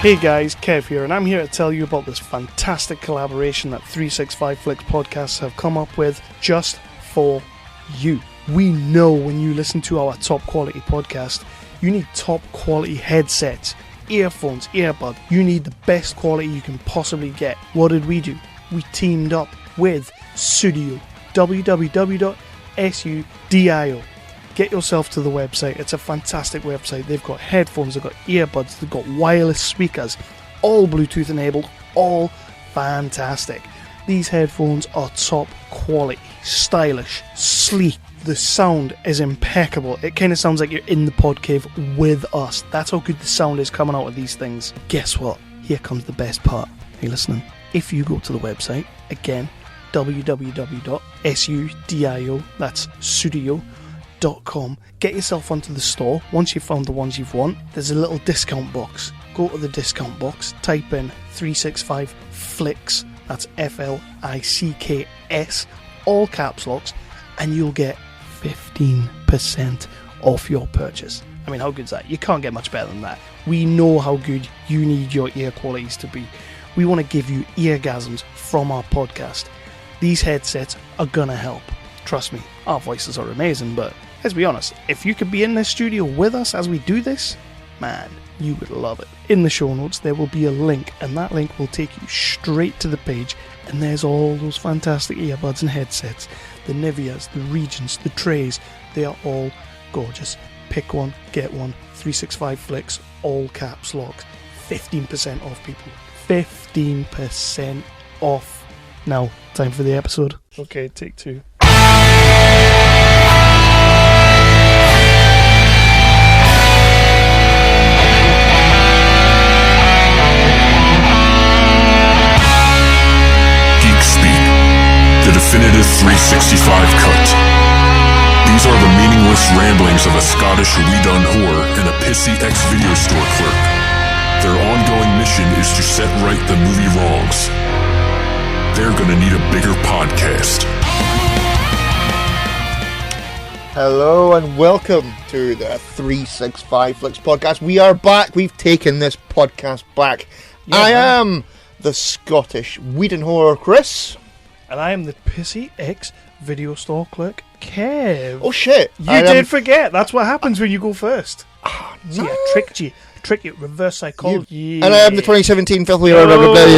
Hey guys, Kev here, and I'm here to tell you about this fantastic collaboration that 365 Flicks podcasts have come up with just for you. We know when you listen to our top quality podcast, you need top quality headsets, earphones, earbuds. You need the best quality you can possibly get. What did we do? We teamed up with Sudio, www.sudio. Get yourself to the website. It's a fantastic website. They've got headphones, they've got earbuds, they've got wireless speakers, all Bluetooth enabled, all fantastic. These headphones are top quality, stylish, sleek. The sound is impeccable. It kind of sounds like you're in the pod cave with us. That's how good the sound is coming out of these things. Guess what? Here comes the best part. Are you listening? If you go to the website, again, www.sudio, that's Sudio.com. Get yourself onto the store. Once you've found the ones you want, there's a little discount box. Go to the discount box, type in 365 Flicks, that's FLICKS, all caps locks, and you'll get 15% off your purchase. I mean, how good's that? You can't get much better than that. We know how good you need your ear qualities to be. We want to give you eargasms from our podcast. These headsets are gonna help. Trust me, our voices are amazing, but let's be honest, if you could be in this studio with us as we do this, man, you would love it. In the show notes, there will be a link, and that link will take you straight to the page, and there's all those fantastic earbuds and headsets. The Niveas, the Regents, the Trays, they are all gorgeous. Pick one, get one. 365 Flicks, all caps locked. 15% off, people. 15% off. Now, time for the episode. Okay, take two. The definitive 365 cut. These are the meaningless ramblings of a Scottish redone whore and a pissy ex-video store clerk. Their ongoing mission is to set right the movie wrongs. They're gonna need a bigger podcast. Hello and welcome to the 365 Flicks podcast. We are back. We've taken this podcast back. Yeah, I am the Scottish Whedon whore, Chris. And I am the pissy ex-video store clerk, Kev. Oh shit! You did forget. That's what happens when you go first. No. See, I tricked you. Reverse psychology. And I am the 2017 filthy year.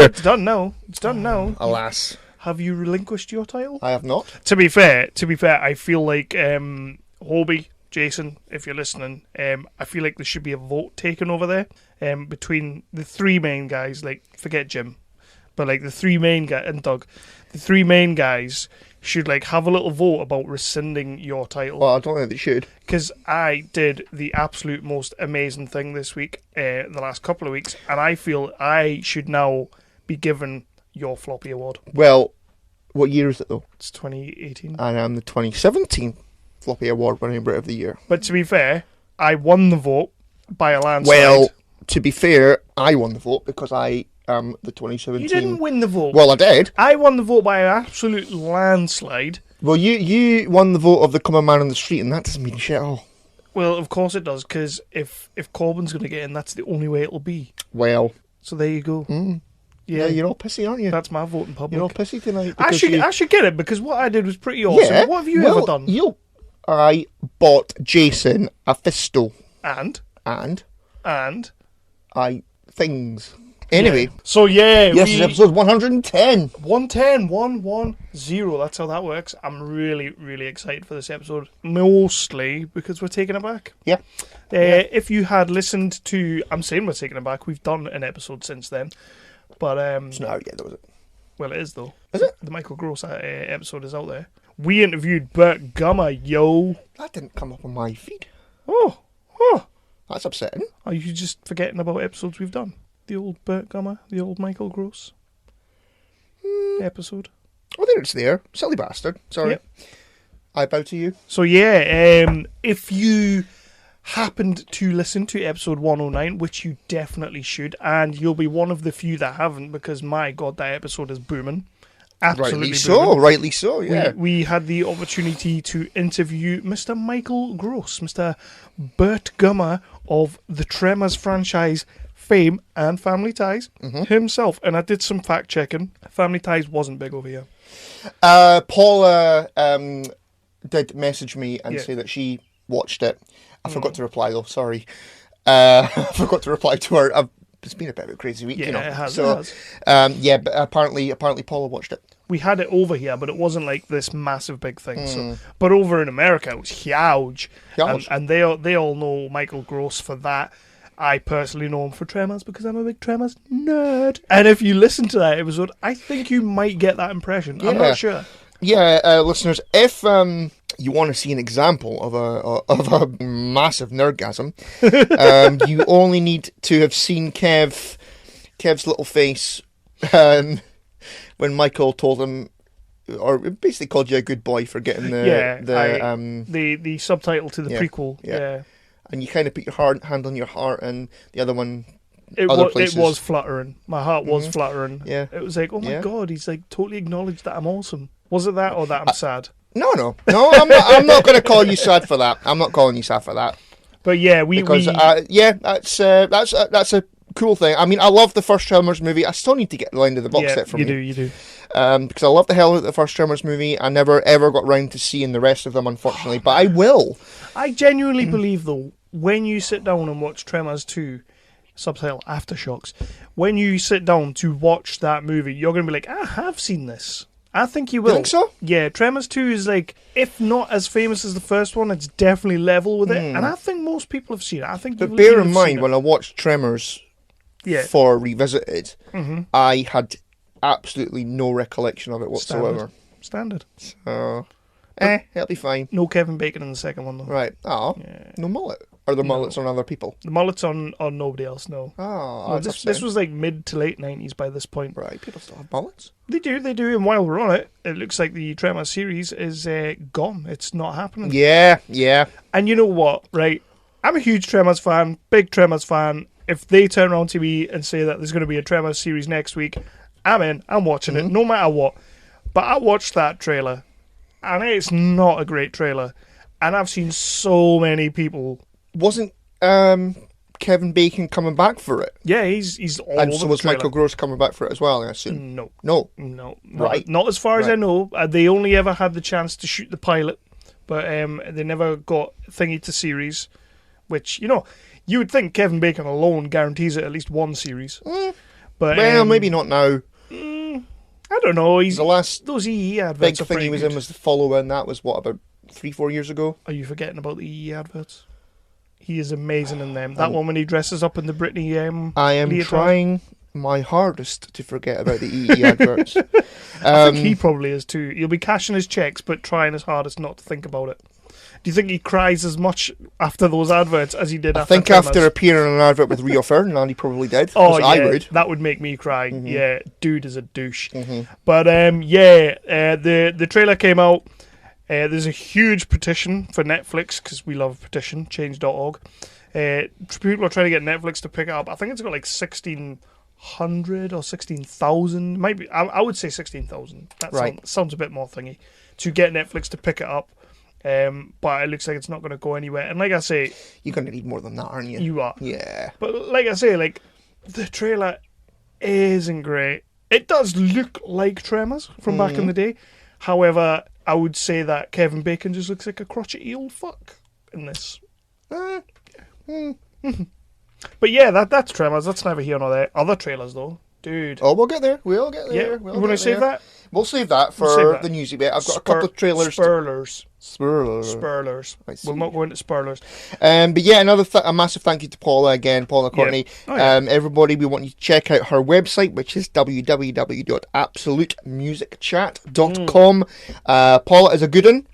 It's done now. It's done now. Alas. Have you relinquished your title? I have not. To be fair, I feel like Hobie, Jason, if you're listening, I feel like there should be a vote taken over there between the three main guys. Like, forget Jim, but like the three main guys and Doug. The three main guys should like have a little vote about rescinding your title. Well, I don't think they should. Because I did the absolute most amazing thing this week, the last couple of weeks, and I feel I should now be given your floppy award. Well, what year is it though? It's 2018. And I'm the 2017 floppy award winning Brit of the Year. But to be fair, I won the vote by a landslide. Well, to be fair, I won the vote because I am the 2017... You didn't win the vote. Well, I did. I won the vote by an absolute landslide. Well, you won the vote of the common man on the street, and that doesn't mean shit at all. Well, of course it does, because if Corbyn's going to get in, that's the only way it'll be. Well. So there you go. Yeah, you're all pissy, aren't you? That's my vote in public. You're all pissy tonight. I should get it, because what I did was pretty awesome. Yeah, what have you ever done? I bought Jason a Fisto. And? Things. Anyway. Yeah. So, yeah. Yes, it's episode 110. 110. That's how that works. I'm really, really excited for this episode. Mostly because we're taking it back. Yeah. If you had listened to... I'm saying we're taking it back. We've done an episode since then. But it's not out yet, though, is it? Well, it is, though. Is it? The Michael Gross episode is out there. We interviewed Bert Gummer, yo. That didn't come up on my feed. Oh. That's upsetting. Are you just forgetting about episodes we've done? The old Bert Gummer, the old Michael Gross episode. Oh, there it's there. Silly bastard. Sorry. Yep. I bow to you. So, yeah, if you happened to listen to episode 109, which you definitely should, and you'll be one of the few that haven't, because my God, that episode is booming. Absolutely Rightly so, yeah. We had the opportunity to interview Mr. Michael Gross, Mr. Burt Gummer of the Tremors franchise fame and Family Ties himself. And I did some fact checking. Family Ties wasn't big over here. Paula did message me and say that she watched it. I forgot to reply though, sorry. I forgot to reply to her. It's been a bit of a crazy week, Yeah, you know. it has. But apparently Paula watched it. We had it over here, but it wasn't like this massive big thing. So, but over in America, it was huge. And they all know Michael Gross for that. I personally know him for Tremors because I'm a big Tremors nerd. And if you listen to that episode, I think you might get that impression. I'm not sure. Yeah, listeners, if you want to see an example of a massive nerdgasm, you only need to have seen Kev's little face when Michael told him, or basically called you a good boy for getting the subtitle to the prequel. Yeah. And you kind of put your hand on your heart, and the other one. It was fluttering. My heart was fluttering. Yeah. It was like, oh my God, he's like totally acknowledged that I'm awesome. Was it that or that I'm sad? No, I'm not going to call you sad for that. I'm not calling you sad for that. But yeah, that's a cool thing. I mean, I love the first Tremors movie. I still need to get the end of the box set from you. You do. Because I love the hell out of the first Tremors movie. I never ever got round to seeing the rest of them, unfortunately, but I will. I genuinely believe though, when you sit down and watch Tremors 2, subtitle Aftershocks, when you sit down to watch that movie, you're going to be like, I have seen this. I think you will. You think so? Yeah, Tremors 2 is like, if not as famous as the first one, it's definitely level with it. And I think most people have seen it. But bear in mind, when I watched Tremors for Revisited, I had absolutely no recollection of it whatsoever. Standard. So, it'll be fine. No Kevin Bacon in the second one, though. Right. No mullet. Are the mullets on other people? The mullet's on nobody else, no. This was like mid to late 90s by this point. Right, people still have mullets? They do. And while we're on it, it looks like the Tremors series is gone. It's not happening. Yeah. And you know what, right? I'm a huge Tremors fan, big Tremors fan. If they turn around to me and say that there's going to be a Tremors series next week, I'm in. I'm watching it, no matter what. But I watched that trailer, and it's not a great trailer. And I've seen so many people... Wasn't Kevin Bacon coming back for it? Yeah, he's all and over so the was trailer. Michael Gross coming back for it as well, I assume? No. Right. Not as far as I know. They only ever had the chance to shoot the pilot, but they never got thingy to series, which, you know, you would think Kevin Bacon alone guarantees it at least one series. But maybe not now. I don't know. The last those EE adverts big thing he was in was The Follow-In. That was, what, about 3-4 years ago? Are you forgetting about the EE adverts? He is amazing in them. That one when he dresses up in the Britney I am leotard. trying my hardest to forget about the EE adverts. I think he probably is too. He'll be cashing his checks, but trying his hardest not to think about it. Do you think he cries as much after those adverts as he did after I think Tremors? After appearing in an advert with Rio Ferdinand, he probably did. Oh, yeah, I would. That would make me cry. Yeah, dude is a douche. But, the trailer came out. There's a huge petition for Netflix, because we love a petition, change.org. People are trying to get Netflix to pick it up. I think it's got like 1,600 or 16,000. Might be. I would say 16,000. That sounds a bit more thingy. To get Netflix to pick it up. But it looks like it's not going to go anywhere. And like I say... You're going to need more than that, aren't you? You are. Yeah. But like I say, like, the trailer isn't great. It does look like Tremors from back in the day. However, I would say that Kevin Bacon just looks like a crotchety old fuck in this. But yeah, that's Tremors. That's neither here nor there. Other trailers, though. Dude. Oh, we'll get there. We'll get there. Yeah. You want to save that? We'll save that for the newsy bit. I've got a couple of trailers. Spurlers. We'll not go into spoilers. But yeah, a massive thank you to Paula again, Paula Courtney. Yeah. Everybody, we want you to check out her website, which is www.absolutemusicchat.com. Paula is a good one.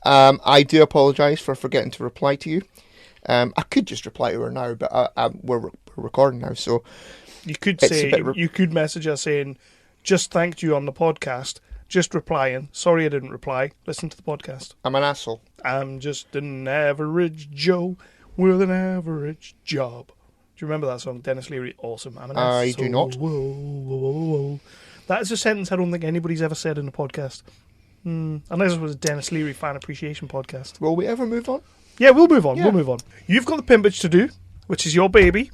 I do apologise for forgetting to reply to you. I could just reply to her now, but we're recording now, so you could say you could message her saying, "Just thanked you on the podcast." Just replying, "Sorry I didn't reply. Listen to the podcast." I'm an asshole. I'm just an average Joe with an average job. Do you remember that song? Dennis Leary, awesome. I'm an asshole. I do not. Whoa. That is a sentence I don't think anybody's ever said in a podcast. Unless it was a Dennis Leary fan appreciation podcast. Will we ever move on? Yeah, we'll move on. Yeah. We'll move on. You've got the pimpage to do, which is your baby.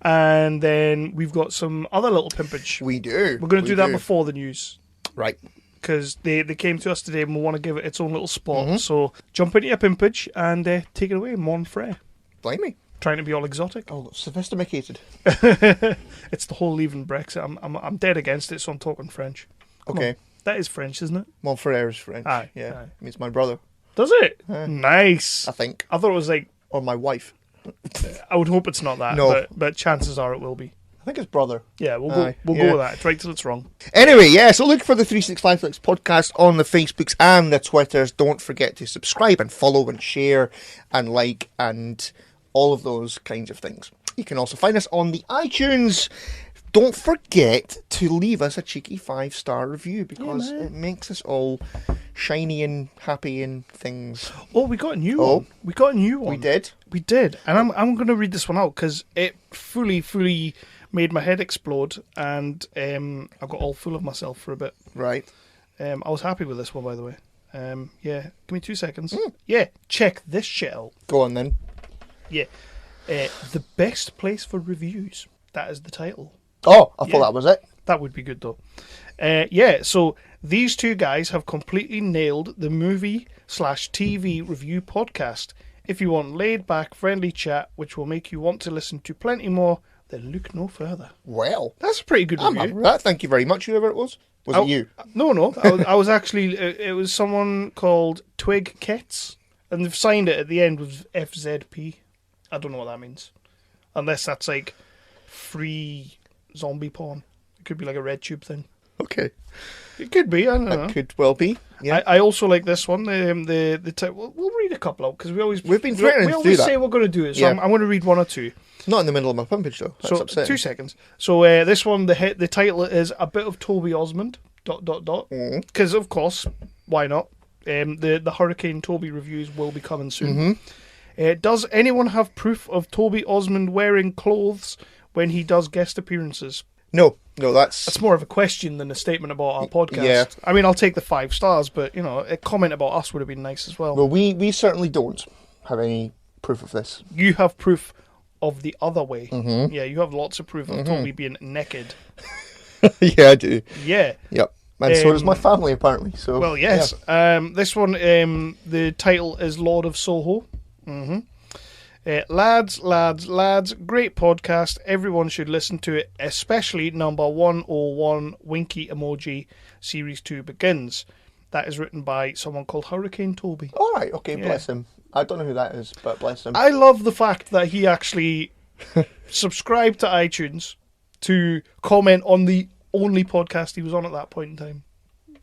And then we've got some other little pimpage. We do. We're going to do that before the news. Right. Because they came to us today and we want to give it its own little spot. So jump into your pimpage and take it away, mon frere. Blimey. Trying to be all exotic. Oh, sophisticated. It's the whole leaving Brexit. I'm dead against it, so I'm talking French. Come Okay. on. That is French, isn't it? Mon frere is French. Aye. Yeah. Aye. It means my brother, Does it? Nice. I think. I thought it was like, Or my wife. I would hope it's not that, No. but chances are it will be. I think it's brother. Yeah, we'll Aye, go yeah. with that. It's right till it's wrong. Anyway, yeah, so look for the 365 Flicks podcast on the Facebooks and the Twitters. Don't forget to subscribe and follow and share and like and all of those kinds of things. You can also find us on the iTunes. Don't forget to leave us a cheeky 5-star review because it makes us all shiny and happy and things. Oh, we got a new one. We got a new one. We did? We did. And I'm going to read this one out because it fully made my head explode and I got all full of myself for a bit. Right. I was happy with this one, by the way. Yeah, give me 2 seconds. Yeah, check this shit out. Go on then. Yeah. The best place for reviews. That is the title. Oh, I thought that was it. That would be good, though. Yeah, so these two guys have completely nailed the movie/TV review podcast. If you want laid-back, friendly chat, which will make you want to listen to plenty more, then look no further. Well, That's a pretty good I'm review. happy with that. Thank you very much, whoever it was. Was it you? No. I was actually... it was someone called Twig Ketz, and they've signed it at the end with FZP. I don't know what that means. Unless that's like free zombie porn. It could be like a RedTube thing. Okay. It could be, I don't know. That could well be. Yeah. I also like this one. We'll read a couple out because We've been threatening to do that. say we're going to do it, so Yeah. I'm going to read one or two. Not in the middle of my pimpage, though. That's So upsetting. 2 seconds. So this one, the title is A Bit of Toby Osmond. ... Because of course, why not? The Hurricane Toby reviews will be coming soon. Does anyone have proof of Toby Osmond wearing clothes when he does guest appearances? No, that's... That's more of a question than a statement about our podcast. Yeah. I mean, I'll take the 5 stars, but, a comment about us would have been nice as well. Well, we certainly don't have any proof of this. You have proof of the other way. Yeah, you have lots of proof of Toby being naked. Yeah, I do. Yeah. Yep. And so does my family, apparently. So Well, yes. This one, the title is Lord of Soho. Lads, great podcast. Everyone should listen to it, especially number 101, Winky Emoji, Series 2 begins. That is written by someone called Hurricane Toby. All right, okay, bless him. I don't know who that is, but bless him. I love the fact that he actually subscribed to iTunes to comment on the only podcast he was on at that point in time.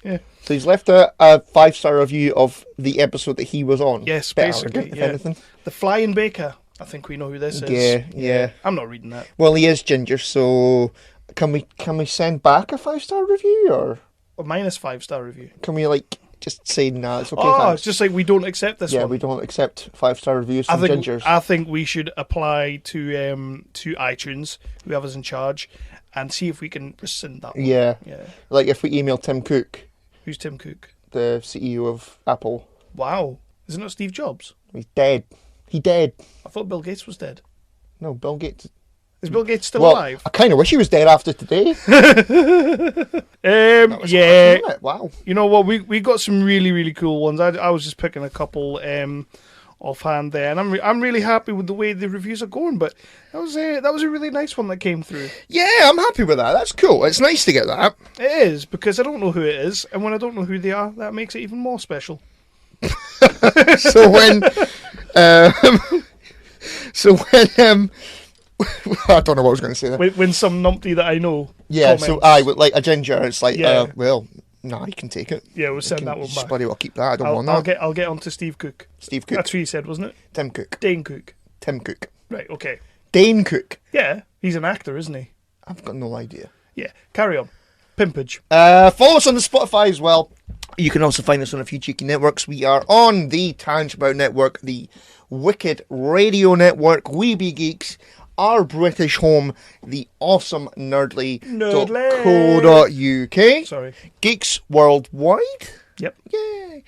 Yeah. So he's left a 5-star review of the episode that he was on. Yes, Bit basically. arrogant, if anything. The Flying Baker. I think we know who this is. Yeah. I'm not reading that. Well, he is ginger, so can we send back a 5-star review, or A minus 5-star review. can we just say nah, it's okay? Oh, thanks. it's just like we don't accept this yeah, one. we don't accept 5-star reviews from gingers. I think we should apply to iTunes, whoever's in charge, and see if we can rescind that one. Yeah. Yeah. Like if we email Tim Cook, Who's Tim Cook? the CEO of Apple, Wow. Isn't it Steve Jobs? he's dead. He dead. I thought Bill Gates was dead. No, Bill Gates. Is Bill Gates still Well, alive? I kind of wish he was dead after today. Yeah. Harsh, isn't it? Wow. You know what? We got some really, really cool ones. I was just picking a couple offhand there, and I'm really happy with the way the reviews are going. But that was a really nice one that came through. Yeah, I'm happy with that. That's cool. It's nice to get that. It is, because I don't know who it is, and when I don't know who they are, that makes it even more special. So when, I don't know what I was going to say there. When some numpty that I know Yeah, comments, so with like a ginger, it's like, Yeah. Well, nah, you can take it. yeah, we'll send You that can one just back. bloody well keep that. I don't want that. I'll get on to Steve Cook. Steve Cook. That's who you said, wasn't it? Tim Cook. Dane Cook. Tim Cook. Right. Okay. Dane Cook. Yeah, he's an actor, isn't he? I've got no idea. Yeah. Carry on. Pimpage. Follow us on the Spotify as well. You can also find us on a few cheeky networks. We are on the Tangible Network, the Wicked Radio Network, We Be Geeks, our British home, the awesome nerdly.co.uk. Sorry. Geeks Worldwide. Yep. Yay.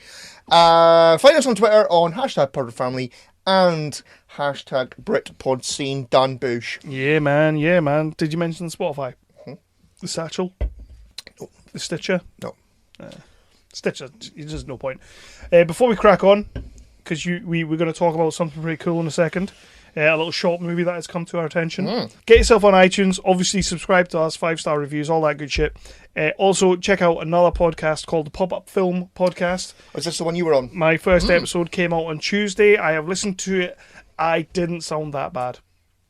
Find us on Twitter on #PodFamily and #BritPodScene. Dan Bush. Yeah, man. Did you mention the Spotify? The Satchel? No. The Stitcher? No. Stitcher, there's no point. Before we crack on, because we're going to talk about something pretty cool in a second. A little short movie that has come to our attention. Get yourself on iTunes. Obviously, subscribe to us, 5-star reviews, all that good shit. Also, check out another podcast called the Pop-Up Film Podcast. Was this the one you were on? My first episode came out on Tuesday. I have listened to it. I didn't sound that bad.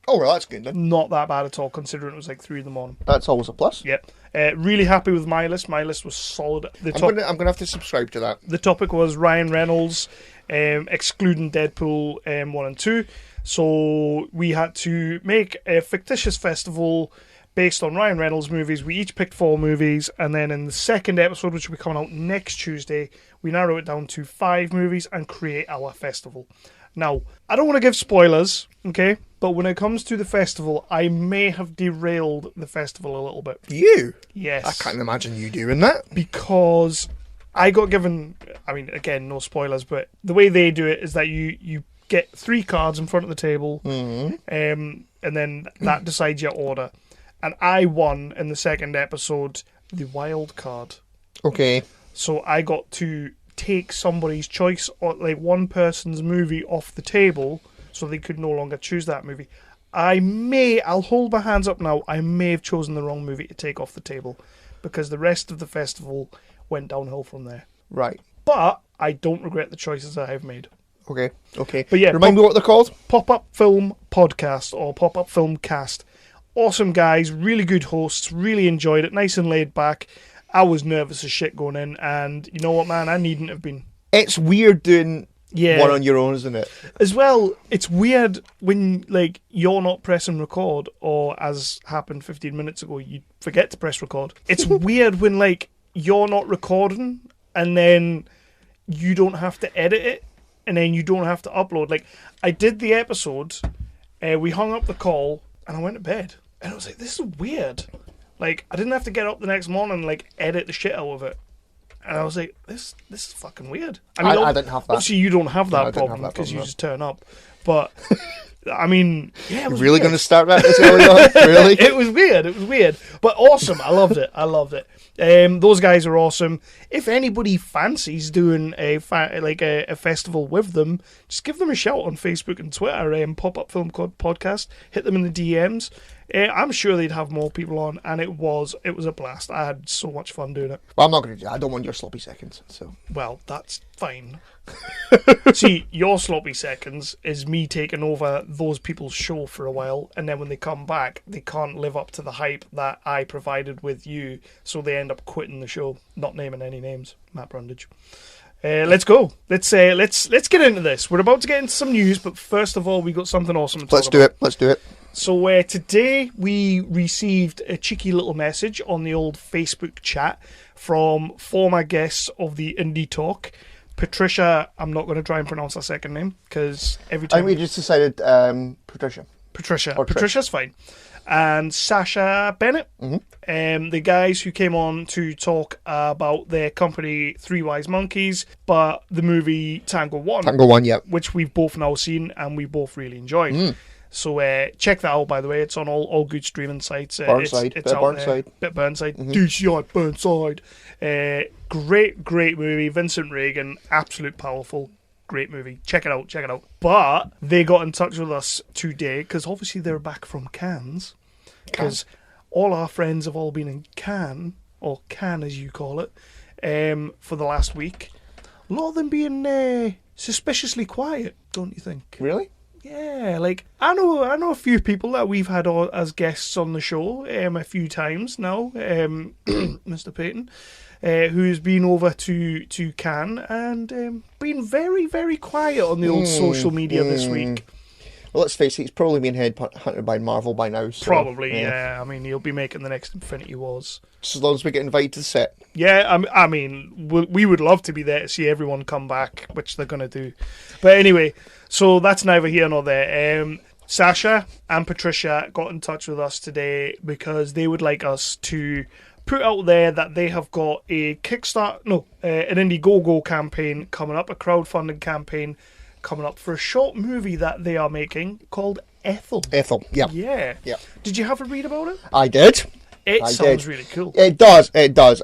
Oh, well, that's good then. Not that bad at all, considering it was like 3 a.m. That's always a plus. Yep. Really happy with my list. My list was solid. I'm gonna have to subscribe to that. The topic was Ryan Reynolds, excluding Deadpool 1 and 2. So we had to make a fictitious festival based on Ryan Reynolds movies. We each picked 4 movies, and then in the second episode, which will be coming out next Tuesday, we narrow it down to 5 movies and create our festival. Now, I don't want to give spoilers, okay? But when it comes to the festival, I may have derailed the festival a little bit. You? Yes. I can't imagine you doing that. Because I got given, I mean, again, no spoilers, but the way they do it is that you get 3 cards in front of the table, and then that decides your order. And I won in the second episode the wild card. Okay. So I got to take somebody's choice, or like one person's movie, off the table, so they could no longer choose that movie. I'll hold my hands up now, I may have chosen the wrong movie to take off the table, because the rest of the festival went downhill from there. Right. But I don't regret the choices I have made. Okay. But yeah, remind me what they're called? Pop-Up Film Podcast, or Pop-Up Film Cast. Awesome guys, really good hosts, really enjoyed it, nice and laid back. I was nervous as shit going in, and you know what, man, I needn't have been. It's weird doing one on your own, isn't it? As well, it's weird when like you're not pressing record, or as happened 15 minutes ago, you forget to press record. It's weird when like you're not recording, and then you don't have to edit it, and then you don't have to upload. Like, I did the episode, we hung up the call, and I went to bed. And I was like, this is weird. Like, I didn't have to get up the next morning and, like, edit the shit out of it. And I was like, this is fucking weird. I mean, I didn't have that. Obviously, you don't have that problem because you just turn up. But, I mean, yeah, it was really weird. going to start that this early on? Really? It was weird. But awesome. I loved it. Those guys are awesome. If anybody fancies doing a festival with them, just give them a shout on Facebook and Twitter. Pop-Up Film Podcast. Hit them in the DMs. I'm sure they'd have more people on, and it was a blast. I had so much fun doing it. Well, I'm not going to do that. I don't want your sloppy seconds. So. Well, that's fine. See, your sloppy seconds is me taking over those people's show for a while, and then when they come back, they can't live up to the hype that I provided with you, so they end up quitting the show. Not naming any names. Matt Brundage. Let's go. Let's get into this. We're about to get into some news, but first of all, we got something awesome to talk about. Let's do it. So today we received a cheeky little message on the old Facebook chat from former guests of the Indie Talk, Patricia. I'm not going to try and pronounce her second name because every time we just decided Patricia. Patricia's fine. And Sasha Bennett, the guys who came on to talk about their company Three Wise Monkeys, but the movie Tango 1, yeah, which we've both now seen and we both really enjoyed. So check that out, by the way. It's on all good streaming sites. Burnside. It's out there. Bit Burnside. DCI Burnside. Great movie. Vincent Regan, absolute powerful. Great movie. Check it out. But they got in touch with us today, because obviously they're back from Cannes. Because all our friends have all been in Cannes, or Cannes as you call it, for the last week. A lot of them being suspiciously quiet, don't you think? Really? Yeah, like I know a few people that we've had as guests on the show a few times now. Mr. Payton, who's been over to Cannes and been very, very quiet on the old social media this week. Well, let's face it, he's probably been headhunted by Marvel by now. So, probably, yeah. I mean, he'll be making the next Infinity Wars. Just as long as we get invited to the set. Yeah, I mean, we would love to be there to see everyone come back, which they're going to do. But anyway, so that's neither here nor there. Sasha and Patricia got in touch with us today because they would like us to put out there that they have got an Indiegogo campaign coming up, a crowdfunding campaign coming up for a short movie that they are making called Ethel. Ethel, yeah. Yeah. Did you have a read about it? I did. It sounds really cool. It does.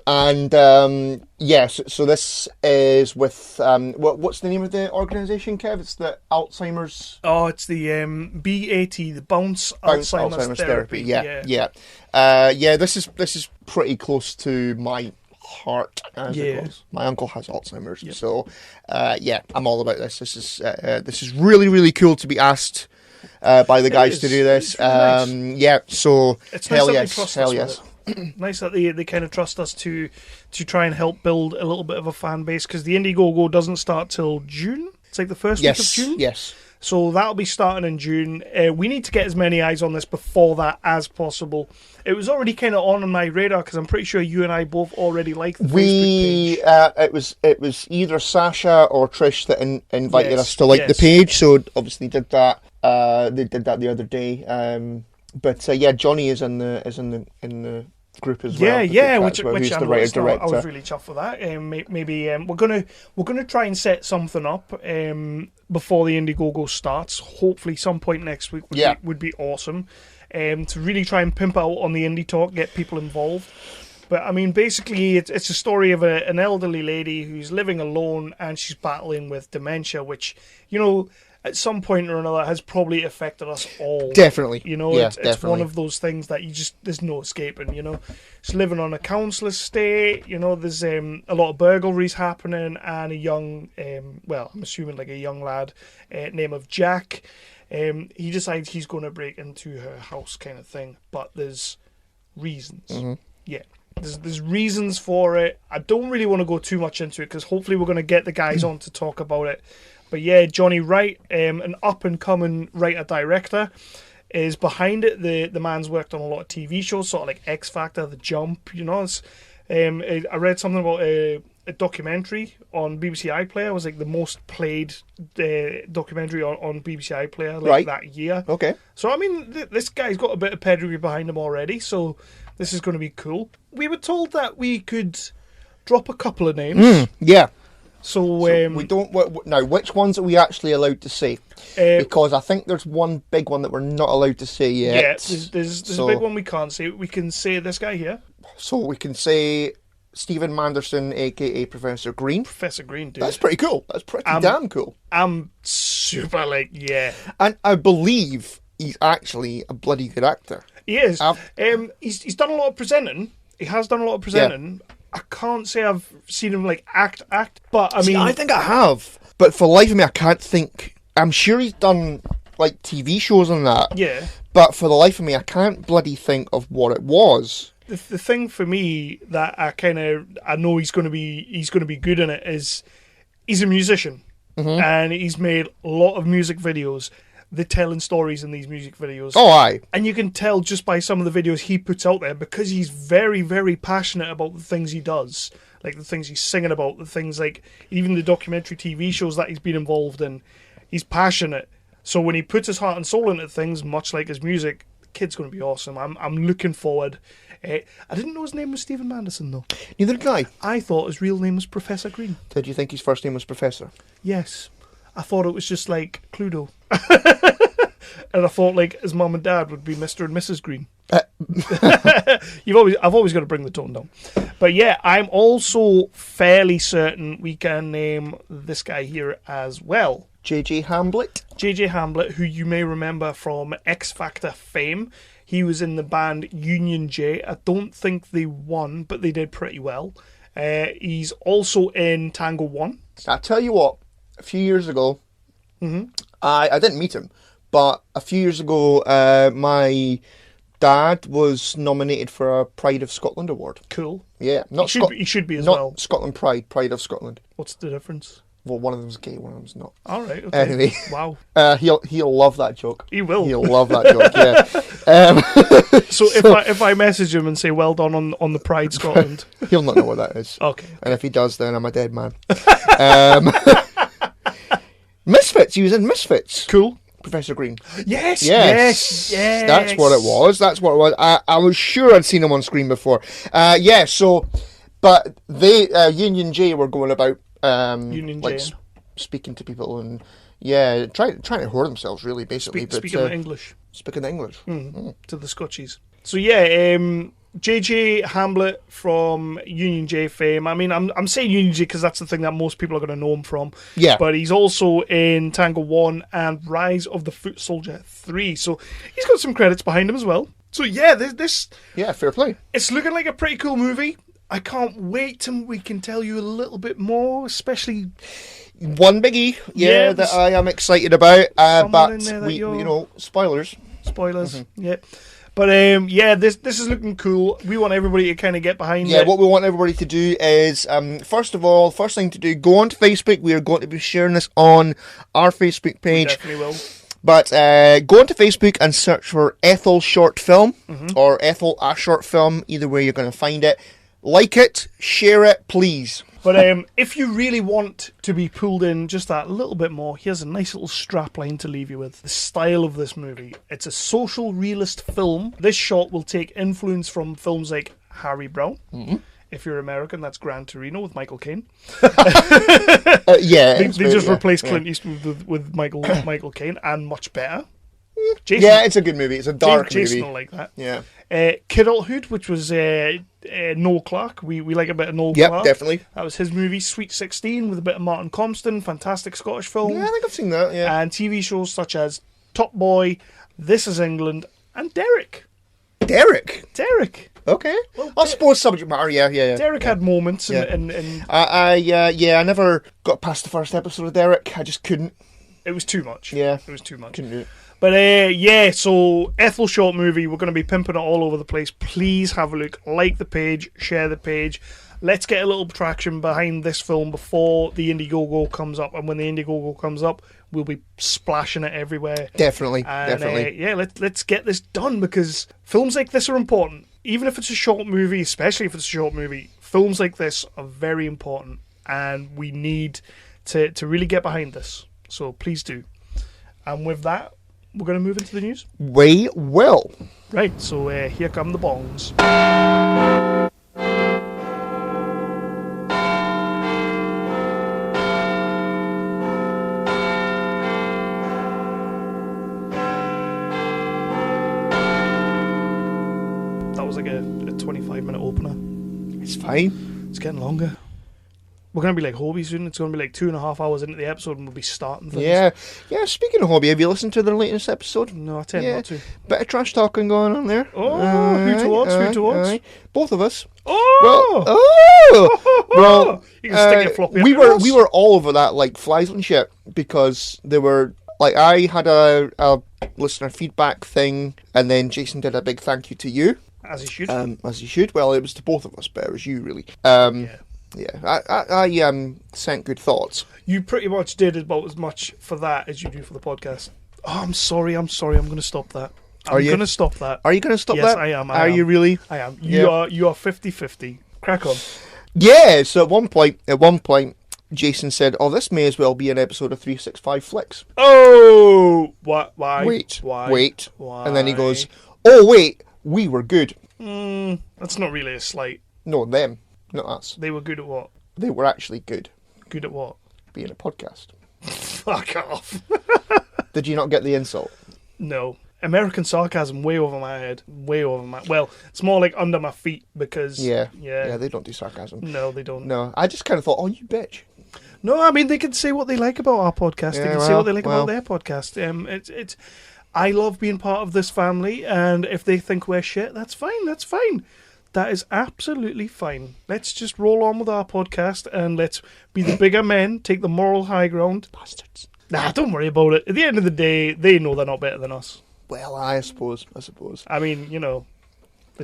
And yes, so this is with what's the name of the organisation, Kev? It's the Alzheimer's. Oh, it's the BAT, the Bounce Alzheimer's Therapy. Yeah. This is pretty close to my heart as it goes. My uncle has Alzheimer's, so I'm all about this. This is really, really cool to be asked by the guys to do this. Really nice. So it's hell nice yes. Nice that they kind of trust us to try and help build a little bit of a fan base, because the Indiegogo doesn't start till June. It's like the first week of June. Yes. So that'll be starting in June. We need to get as many eyes on this before that as possible. It was already kind of on my radar because I'm pretty sure you and I both already like the Facebook page. It was either Sasha or Trish that invited us to like the page, so obviously did that. They did that the other day. But Johnny is in the group as well. Which he's I the writer director. I was really chuffed with that. Maybe we're gonna try and set something up before the Indiegogo starts. Hopefully, some point next week would be awesome. To really try and pimp out on the indie talk, get people involved. But I mean, basically, it's a story of an elderly lady who's living alone and she's battling with dementia, which at some point or another has probably affected us all. Definitely. It's one of those things that there's no escaping, She's living on a council estate, there's a lot of burglaries happening, and a young, I'm assuming like a young lad name of Jack, he decides he's going to break into her house kind of thing, but there's reasons. Mm-hmm. Yeah. There's reasons for it. I don't really want to go too much into it because hopefully we're going to get the guys on to talk about it. But Johnny Wright, an up-and-coming writer-director, is behind it. The man's worked on a lot of TV shows, sort of like X Factor, The Jump, I read something about a documentary on BBC iPlayer. It was like the most played documentary on BBC iPlayer that year. Okay. So, I mean, this guy's got a bit of pedigree behind him already, so this is going to be cool. We were told that we could drop a couple of names. So we don't now. Which ones are we actually allowed to say? Because I think there's one big one that we're not allowed to say yet. Yeah, there's a big one we can't say. We can say this guy here. So we can say Stephen Manderson, aka Professor Green. Professor Green, dude. That's pretty cool. That's pretty damn cool. I'm super and I believe he's actually a bloody good actor. He is. He's done a lot of presenting. He has done a lot of presenting. Yeah. I can't say I've seen him act, but I mean, I think I have. But for the life of me, I can't think. I'm sure he's done TV shows and that. Yeah. But for the life of me, I can't bloody think of what it was. The thing for me that I know he's going to be good in it is he's a musician, and he's made a lot of music videos. They're telling stories in these music videos. Oh, aye. And you can tell just by some of the videos he puts out there, because he's very, very passionate about the things he does. Like the things he's singing about, the things even the documentary TV shows that he's been involved in. He's passionate. So when he puts his heart and soul into things, much like his music, the kid's going to be awesome. I'm looking forward. I didn't know his name was Stephen Manderson, though. Neither did I. I thought his real name was Professor Green. Did you think his first name was Professor? Yes. I thought it was just like Cluedo. And I thought his mum and dad would be Mr. and Mrs. Green. I've always got to bring the tone down. But yeah, I'm also fairly certain we can name this guy here as well. JJ Hamblett. JJ Hamblett, who you may remember from X Factor fame. He was in the band Union J. I don't think they won, but they did pretty well. He's also in Tango 1. I tell you what, a few years ago, I didn't meet him, but a few years ago, my dad was nominated for a Pride of Scotland award. Cool. Yeah, he should be as well. Not Scotland Pride of Scotland. What's the difference? Well, one of them's gay, one of them's not. All right. Okay. Anyway, wow. He'll love that joke. He will. He'll love that joke. Yeah. So if I message him and say well done on the Pride Scotland, he'll not know what that is. Okay. And if he does, then I'm a dead man. Misfits. He was in Misfits. Cool. Professor Green. Yes. That's what it was. I was sure I'd seen him on screen before. But they, Union J were going about, speaking to people and, trying to whore themselves, really, basically. Speaking of English. Speaking of English. To the Scotchies. So, JJ Hamblett from Union J fame. I mean, I'm saying Union J because that's the thing that most people are going to know him from. Yeah. But he's also in Tango 1 and Rise of the Foot Soldier 3. So he's got some credits behind him as well. So this... Yeah, fair play. It's looking like a pretty cool movie. I can't wait till we can tell you a little bit more, especially... One biggie, that I am excited about. But, spoilers. Spoilers, yeah. But this is looking cool. We want everybody to kind of get behind it. Yeah, what we want everybody to do is, first thing to do, go onto Facebook. We are going to be sharing this on our Facebook page. We definitely will. But go onto Facebook and search for Ethel Short Film or Ethel A Short Film. Either way, you're going to find it. Like it, share it, please. But if you really want to be pulled in just that little bit more, here's a nice little strapline to leave you with. The style of this movie. It's a social realist film. This shot will take influence from films like Harry Brown. If you're American, that's Gran Torino with Michael Caine. They just replaced Clint Eastwood with Michael Caine, and much better. Jason, it's a good movie. It's a dark Jason movie. will like that. Yeah. Kidulthood, which was Noel Clarke. We like a bit of Noel Yep, Clarke. definitely. That was his movie, Sweet 16, with a bit of Martin Compston. Fantastic Scottish film. Yeah, I think I've seen that, yeah. And TV shows such as Top Boy, This Is England, and Derek. Derek? Okay. Well, I suppose subject matter, yeah. Derek had moments. Yeah. And I never got past the first episode of Derek. I just couldn't. It was too much. Yeah. It was too much. Couldn't do it. But so Ethel Short movie, we're going to be pimping it all over the place. Please have a look, like the page, share the page. Let's get a little traction behind this film before the Indiegogo comes up. And when the Indiegogo comes up, we'll be splashing it everywhere. Definitely. Let's get this done, because films like this are important. Even if it's a short movie, especially if it's a short movie, films like this are very important. And we need to really get behind this. So please do. And with that, we're going to move into the news. We will. Right, so here come the bongs. That was like a 25-minute opener. It's fine. It's getting longer. We're going to be like Hobie soon. It's going to be like 2.5 hours into the episode and we'll be starting things. Yeah, speaking of Hobie, have you listened to their latest episode? No, I tend not to. Bit of trash talking going on there. Oh, who to watch? Both of us. Oh! Well, you can stick your floppy we up your were nose. all over that like flies and shit, because they were like, I had a listener feedback thing, and then Jason did a big thank you to you. As he should. As he should. Well, it was to both of us, but it was you, really. Yeah, I sent good thoughts. You pretty much did about as much for that as you do for the podcast. Oh, I'm sorry. I'm going to stop that. I'm going to stop that. Are you going to stop that? Yes, I am. Are you really? I am. Yeah. You are 50-50. Crack on. Yeah, so at one point, Jason said, "Oh, this may as well be an episode of 365 Flicks." Oh! What? Why? Wait. Why? And then he goes, "Oh, wait, we were good." That's not really a slight. No, them, not us. They were good at what? They were actually good. Good at what? Being a podcast. Fuck off. Did you not get the insult? No. American sarcasm way over my head. Well, it's more like under my feet, because... Yeah, they don't do sarcasm. No, they don't. No, I just kind of thought, oh, you bitch. No, I mean, they can say what they like about our podcast. They can say what they like about their podcast. It's. I love being part of this family, and if they think we're shit, that's fine. That is absolutely fine. Let's just roll on with our podcast, and let's be the bigger men, take the moral high ground. Bastards. Nah, don't worry about it. At the end of the day, they know they're not better than us. Well, I suppose. I mean, you know.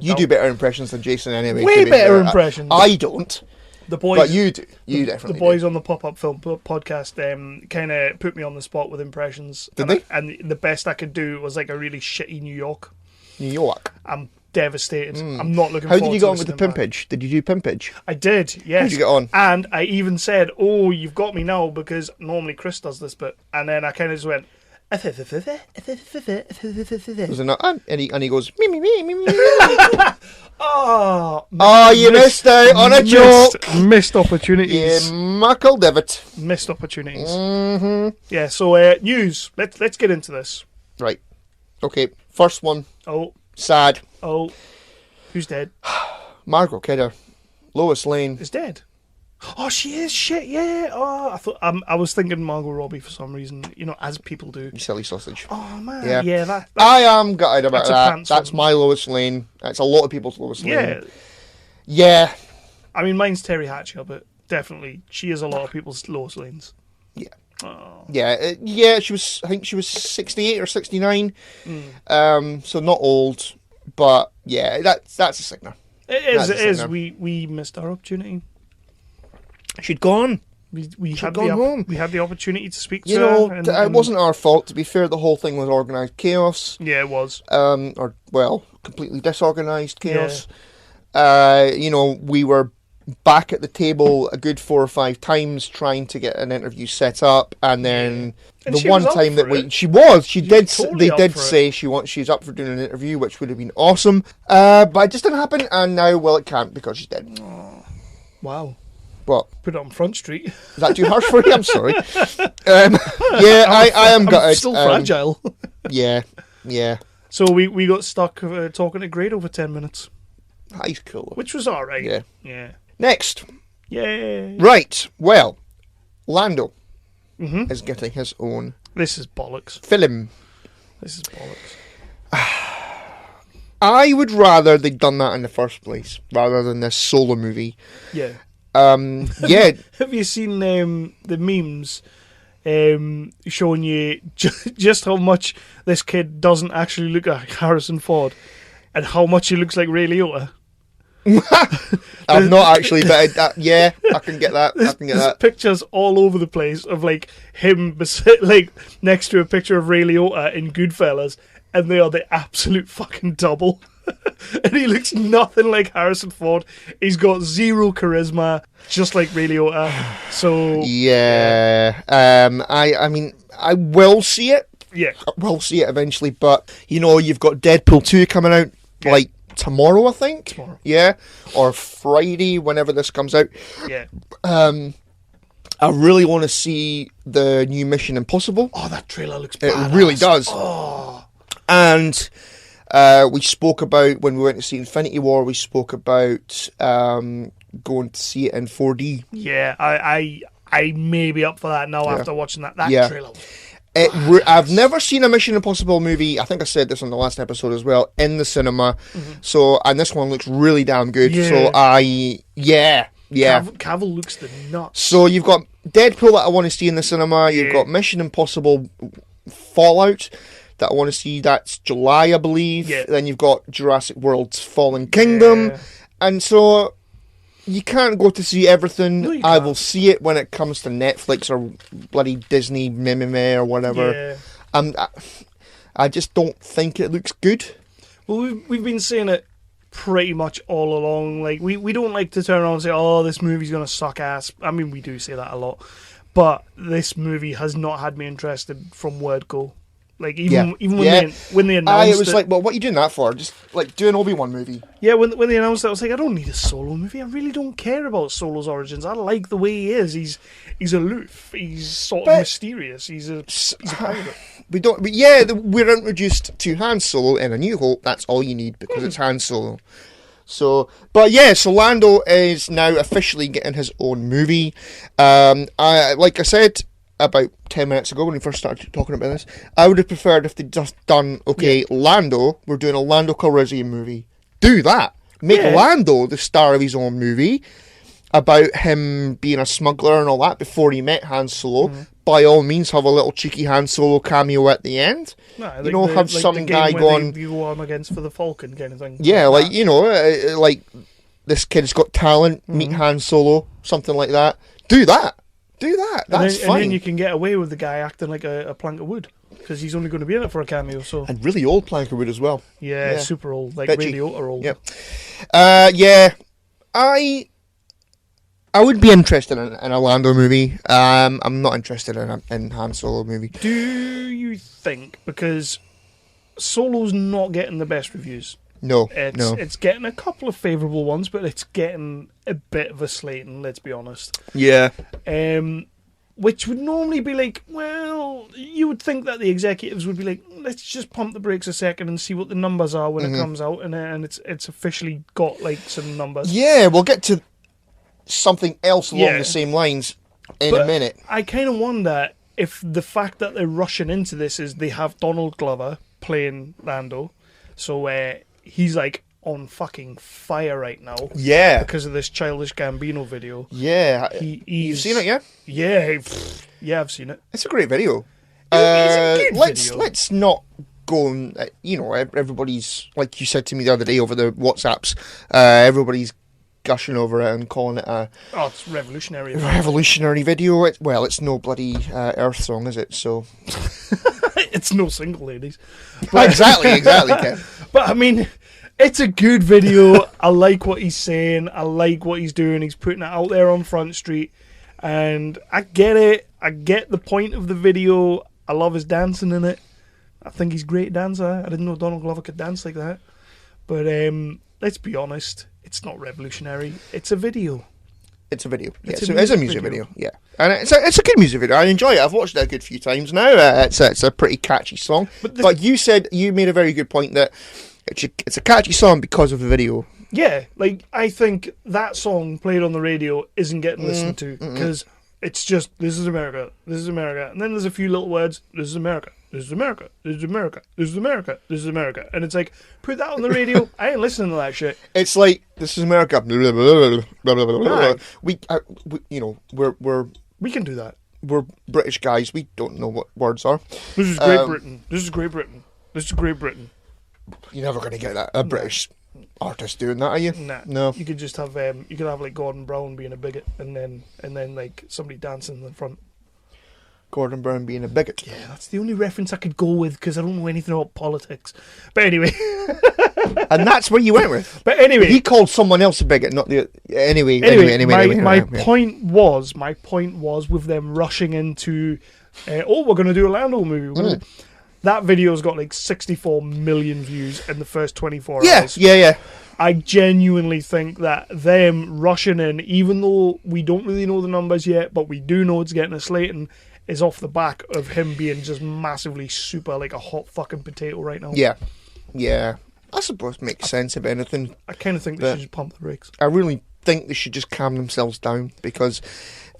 You do better impressions than Jason anyway. Way better impressions. I don't. The boys, but you do. You definitely The boys do. on the Pop-Up Film podcast kind of put me on the spot with impressions. Did they? And the best I could do was like a really shitty New York. New York? I'm devastated. I'm not looking How forward to did you get on with the listening to pimpage? Did you do pimpage? I did, yes. How did you get on? And I even said, oh, you've got me now, because normally Chris does this bit. And then I kind of just went, There's another, and he goes, me, me, me, me, me. Oh, You missed out on a joke. Missed opportunities. You muckle divot. Missed opportunities. Mm-hmm. Yeah, so news. Let's get into this. Right. Okay, first one. Oh. Sad. Oh. Who's dead? Margot Kidder. Lois Lane. Is dead. Oh, she is. Shit. Yeah. Oh, I thought I was thinking Margot Robbie for some reason. You know, as people do. You silly sausage. Oh man. Yeah. Yeah. That I am gutted about that's a that. pants That's one. my Lois Lane. That's a lot of people's Lois Lane. Yeah. Yeah. I mean, mine's Terry Hatcher, but definitely she is a lot of people's Lois Lanes. Yeah. Oh. Yeah. Yeah. She was. I think she was 68 or 69. So not old, but yeah, that's a sickener. It is. That's a It is. sickener. We missed our opportunity. She'd gone. We had gone home. We had the opportunity to speak You to know, her. it wasn't our fault. To be fair, the whole thing was organised chaos. Yeah, it was. Or well, completely disorganised chaos. You know, we were back at the table a good 4 or 5 times trying to get an interview set up, and then And the she one was up time that for we it. she was totally they up did for it. say she's up for doing an interview, which would have been awesome. But it just didn't happen, and now it can't because she's dead. Wow. What? Put it on Front Street. Is that too harsh for you? I'm sorry. Yeah, I am I'm gutted. still fragile. Yeah. So we got stuck talking to Grade over 10 minutes, He's cool. which was all right. Yeah. Yeah. Next. Yay. Right. Well, Lando Mm-hmm. is getting his own This is bollocks. film. This is bollocks. I would rather they'd done that in the first place rather than this solo movie. Yeah. Yeah. Have you seen the memes showing you just how much this kid doesn't actually look like Harrison Ford and how much he looks like Ray Liotta? I've not actually, but yeah, I can get that. There's pictures all over the place of like him like next to a picture of Ray Liotta in Goodfellas, and they are the absolute fucking double. And he looks nothing like Harrison Ford. He's got zero charisma, just like Ray Liotta. So Yeah. I mean, I will see it. yeah, I will see it eventually, but you know, you've got Deadpool 2 coming out like tomorrow, I think. Tomorrow. Yeah, or Friday, whenever this comes out. yeah. I really want to see the new Mission Impossible. Oh, that trailer looks It badass. really does. Oh, And we spoke about, when we went to see Infinity War, we spoke about going to see it in 4D. yeah. I may be up for that now after watching that. That Yeah. trailer. I've never seen a Mission Impossible movie. I think I said this on the last episode as well, in the cinema. So, and this one looks really damn good. Yeah. So yeah. Cavill looks the nuts. So you've got Deadpool that I want to see in the cinema. You've Yeah. got Mission Impossible Fallout that I want to see. That's July, I believe. Yeah. Then you've got Jurassic World's Fallen Kingdom. Yeah. And so you can't go to see everything. No, you I can't. will see it when it comes to Netflix or bloody Disney meh or whatever. Yeah. I just don't think it looks good. Well, we've been saying it pretty much all along. Like we don't like to turn around and say, "Oh, this movie's gonna suck ass." I mean, we do say that a lot, but this movie has not had me interested from word go. Like even when they announced It was it, like, well, what are you doing that for? Just like do an Obi-Wan movie. yeah, when they announced it, I was like, I don't need a Solo movie. I really don't care about Solo's origins. I like the way he is. He's aloof. He's sort of mysterious. He's a pirate. We're introduced to Han Solo in A New Hope. That's all you need because it's Han Solo. So, but yeah, so Lando is now officially getting his own movie. Like I said about 10 minutes ago when we first started talking about this, I would have preferred if they'd just done, Lando, we're doing a Lando Calrissian movie. Do that. Make Lando the star of his own movie about him being a smuggler and all that before he met Han Solo. By all means, have a little cheeky Han Solo cameo at the end. Have some guy going... You go on against for the Falcon kind of thing. Yeah, like this kid's got talent, meet Han Solo, something like that. Do that. That's fine. And then you can get away with the guy acting like a plank of wood because he's only going to be in it for a cameo. So And really old plank of wood as well. yeah, super old, like Bitchy. really old. Yep. Yeah. I would be interested in a Lando movie. I'm not interested in Han Solo movie. Do you think, because Solo's not getting the best reviews? No, It's getting a couple of favourable ones, but it's getting a bit of a slating, let's be honest. Yeah. Which would normally be like, well, you would think that the executives would be like, let's just pump the brakes a second and see what the numbers are when it comes out, and it's officially got like some numbers. Yeah, we'll get to something else along the same lines in a minute. I kind of wonder if the fact that they're rushing into this is they have Donald Glover playing Lando, so he's like on fucking fire right now. Yeah. Because of this Childish Gambino video. Yeah. You've seen it, yeah? Yeah, I've seen it. It's a great video. It's a good video. Let's not go and, everybody's, like you said to me the other day over the WhatsApps, everybody's gushing over it and calling it it's revolutionary. Revolutionary video. It's no bloody Earth song, is it? So it's no single ladies. But exactly, Ken. But I mean, it's a good video. I like what he's saying. I like what he's doing. He's putting it out there on Front Street, and I get it. I get the point of the video. I love his dancing in it. I think he's a great dancer. I didn't know Donald Glover could dance like that. But let's be honest. It's not revolutionary. It's a video. It's a video. Yeah, It's it's a music video. Yeah, and it's a good music video. I enjoy it. I've watched it a good few times now. It's a pretty catchy song. But you said you made a very good point that it's a catchy song because of the video. Yeah, like I think that song played on the radio isn't getting listened to because it's just this is America, and then there's a few little words. This is America. This is America. This is America. This is America. This is America. And it's like, put that on the radio. I ain't listening to that shit. It's like, this is America. Blah, blah, blah, blah, blah. Right. We can do that. We're British guys. We don't know what words are. This is Great Britain. This is Great Britain. This is Great Britain. You're never going to get that. A British artist doing that, are you? Nah. No. You could just have like Gordon Brown being a bigot, and then like somebody dancing in the front. Gordon Brown being a bigot. Yeah, that's the only reference I could go with because I don't know anything about politics. But anyway. And that's where you went with. But anyway. He called someone else a bigot, not the... Anyway. My point was with them rushing into, we're going to do a Lando movie. That video's got like 64 million views in the first 24 hours. Yeah. I genuinely think that them rushing in, even though we don't really know the numbers yet, but we do know it's getting a slating, is off the back of him being just massively super like a hot fucking potato right now. Yeah. I suppose it makes sense if anything. I kind of think they should just pump the brakes. I really think they should just calm themselves down because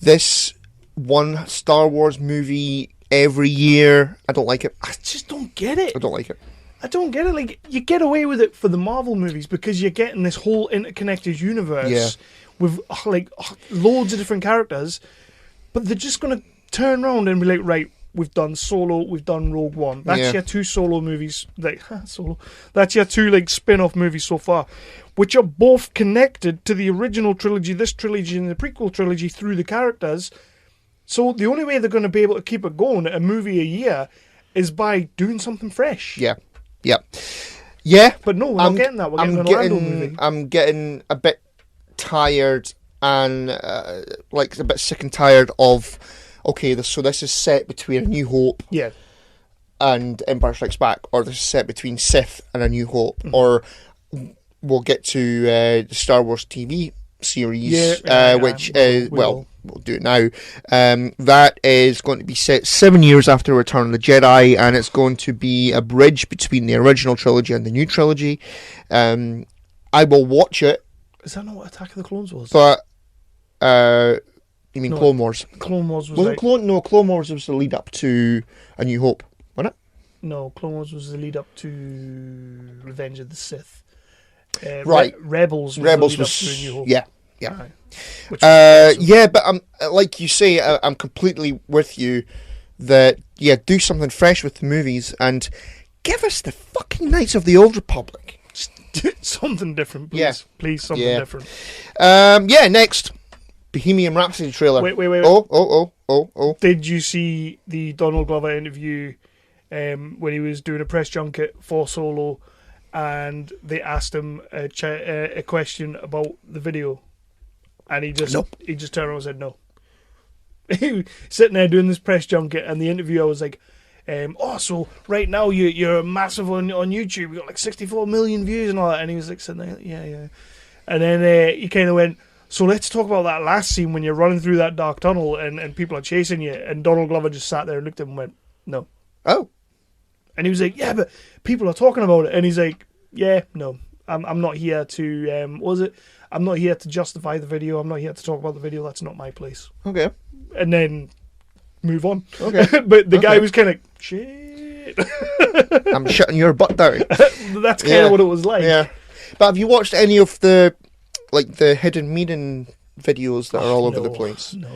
this one Star Wars movie every year, I don't like it. I just don't get it. I don't like it. I don't get it. Like, you get away with it for the Marvel movies because you're getting this whole interconnected universe with like loads of different characters, but they're just going to turn around and be like, right, we've done Solo, we've done Rogue One. That's your two solo movies. Like, Solo. That's your two like spin-off movies so far, which are both connected to the original trilogy, this trilogy, and the prequel trilogy through the characters. So the only way they're going to be able to keep it going, a movie a year, is by doing something fresh. Yeah. But no, we're not getting that. We're getting an Orlando movie. I'm getting a bit tired and like a bit sick and tired of. Okay, so this is set between A New Hope and Empire Strikes Back, or this is set between Sith and A New Hope, or we'll get to the Star Wars TV series, which is, we'll do it now. That is going to be set 7 years after Return of the Jedi, and it's going to be a bridge between the original trilogy and the new trilogy. I will watch it. Is that not what Attack of the Clones was? But, you mean Clone Wars? Clone Wars was like... Clone Wars was the lead up to A New Hope, wasn't it? No, Clone Wars was the lead up to Revenge of the Sith. Right. Rebels was the lead up to A New Hope. Yeah. Right. But like you say, I'm completely with you that, do something fresh with the movies and give us the fucking Knights of the Old Republic. Just do something different, please. Yeah. Please, something different. Next. Bohemian Rhapsody trailer. Wait. Oh. Did you see the Donald Glover interview when he was doing a press junket for Solo, and they asked him a question about the video? And he just Nope. turned around and said no. He was sitting there doing this press junket, and the interviewer was like, so right now you're massive on YouTube. You got like 64 million views and all that. And he was like sitting there, yeah. And then he kind of went, so let's talk about that last scene when you're running through that dark tunnel and people are chasing you. And Donald Glover just sat there and looked at him and went, no. Oh. And he was like, yeah, but people are talking about it. And he's like, yeah, no, I'm not here to, I'm not here to justify the video. I'm not here to talk about the video. That's not my place. Okay. And then move on. Okay. But the guy was kind of, shit. I'm shutting your butt down. That's kind of what it was like. Yeah. But have you watched any of the hidden meaning videos that are all over the place? No.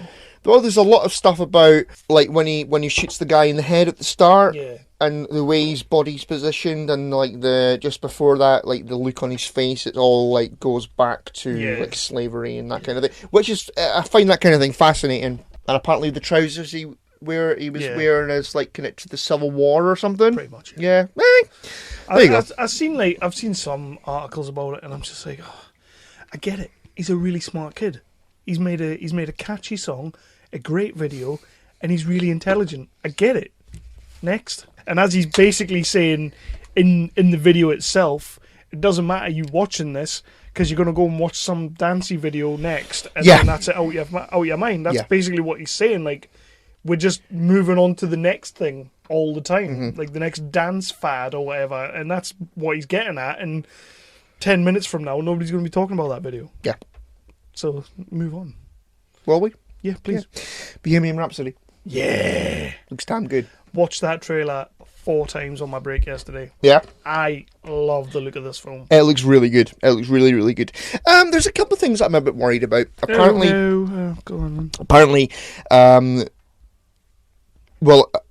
Well, there's a lot of stuff about like when he shoots the guy in the head at the start, Yeah. and the way his body's positioned, and like the just before that, like the look on his face, it all like goes back to like slavery and that kind of thing. Which is, I find that kind of thing fascinating. And apparently the trousers he was wearing is like connected to the Civil War or something. Pretty much. Yeah. There you go. I've seen some articles about it, and I'm just like, I get it. He's a really smart kid. He's made a catchy song, a great video, and he's really intelligent. I get it. Next. And as he's basically saying in the video itself, it doesn't matter you watching this, because you're going to go and watch some dancey video next, and then that's it out your mind. That's basically what he's saying. Like, we're just moving on to the next thing all the time, like the next dance fad or whatever, and that's what he's getting at. And 10 minutes from now, nobody's going to be talking about that video. Yeah. So move on. Will we? Yeah, please. Yeah. Bohemian Rhapsody. Yeah. Looks damn good. Watched that trailer 4 times on my break yesterday. Yeah. I love the look of this film. It looks really good. It looks really, really good. There's a couple of things that I'm a bit worried about. Apparently, go on. Apparently,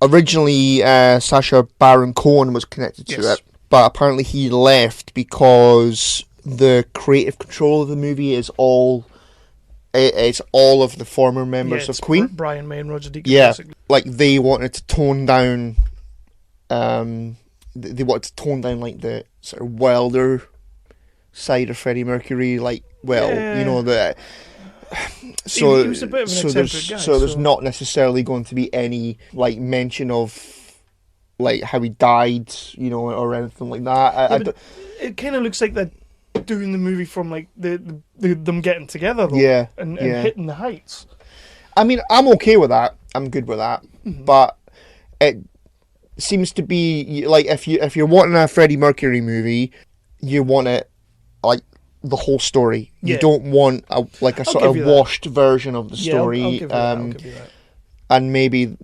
originally Sacha Baron Cohen was connected to it, but apparently he left because the creative control of the movie is all of the former members of Queen. Brian May and Roger Deakins. Yeah, basically. like they wanted to tone down. They wanted to tone down like the sort of wilder side of Freddie Mercury. Like, you know the. So, he was a bit of an eccentric guy. So there's not necessarily going to be any like mention of like how he died, you know, or anything like that. It kind of looks like they're doing the movie from like them getting together, though, yeah, and hitting the heights. I mean, I'm okay with that. I'm good with that, but it seems to be like if you're wanting a Freddie Mercury movie, you want it like the whole story. You don't want a sort of washed version of the story. I'll give you that. And maybe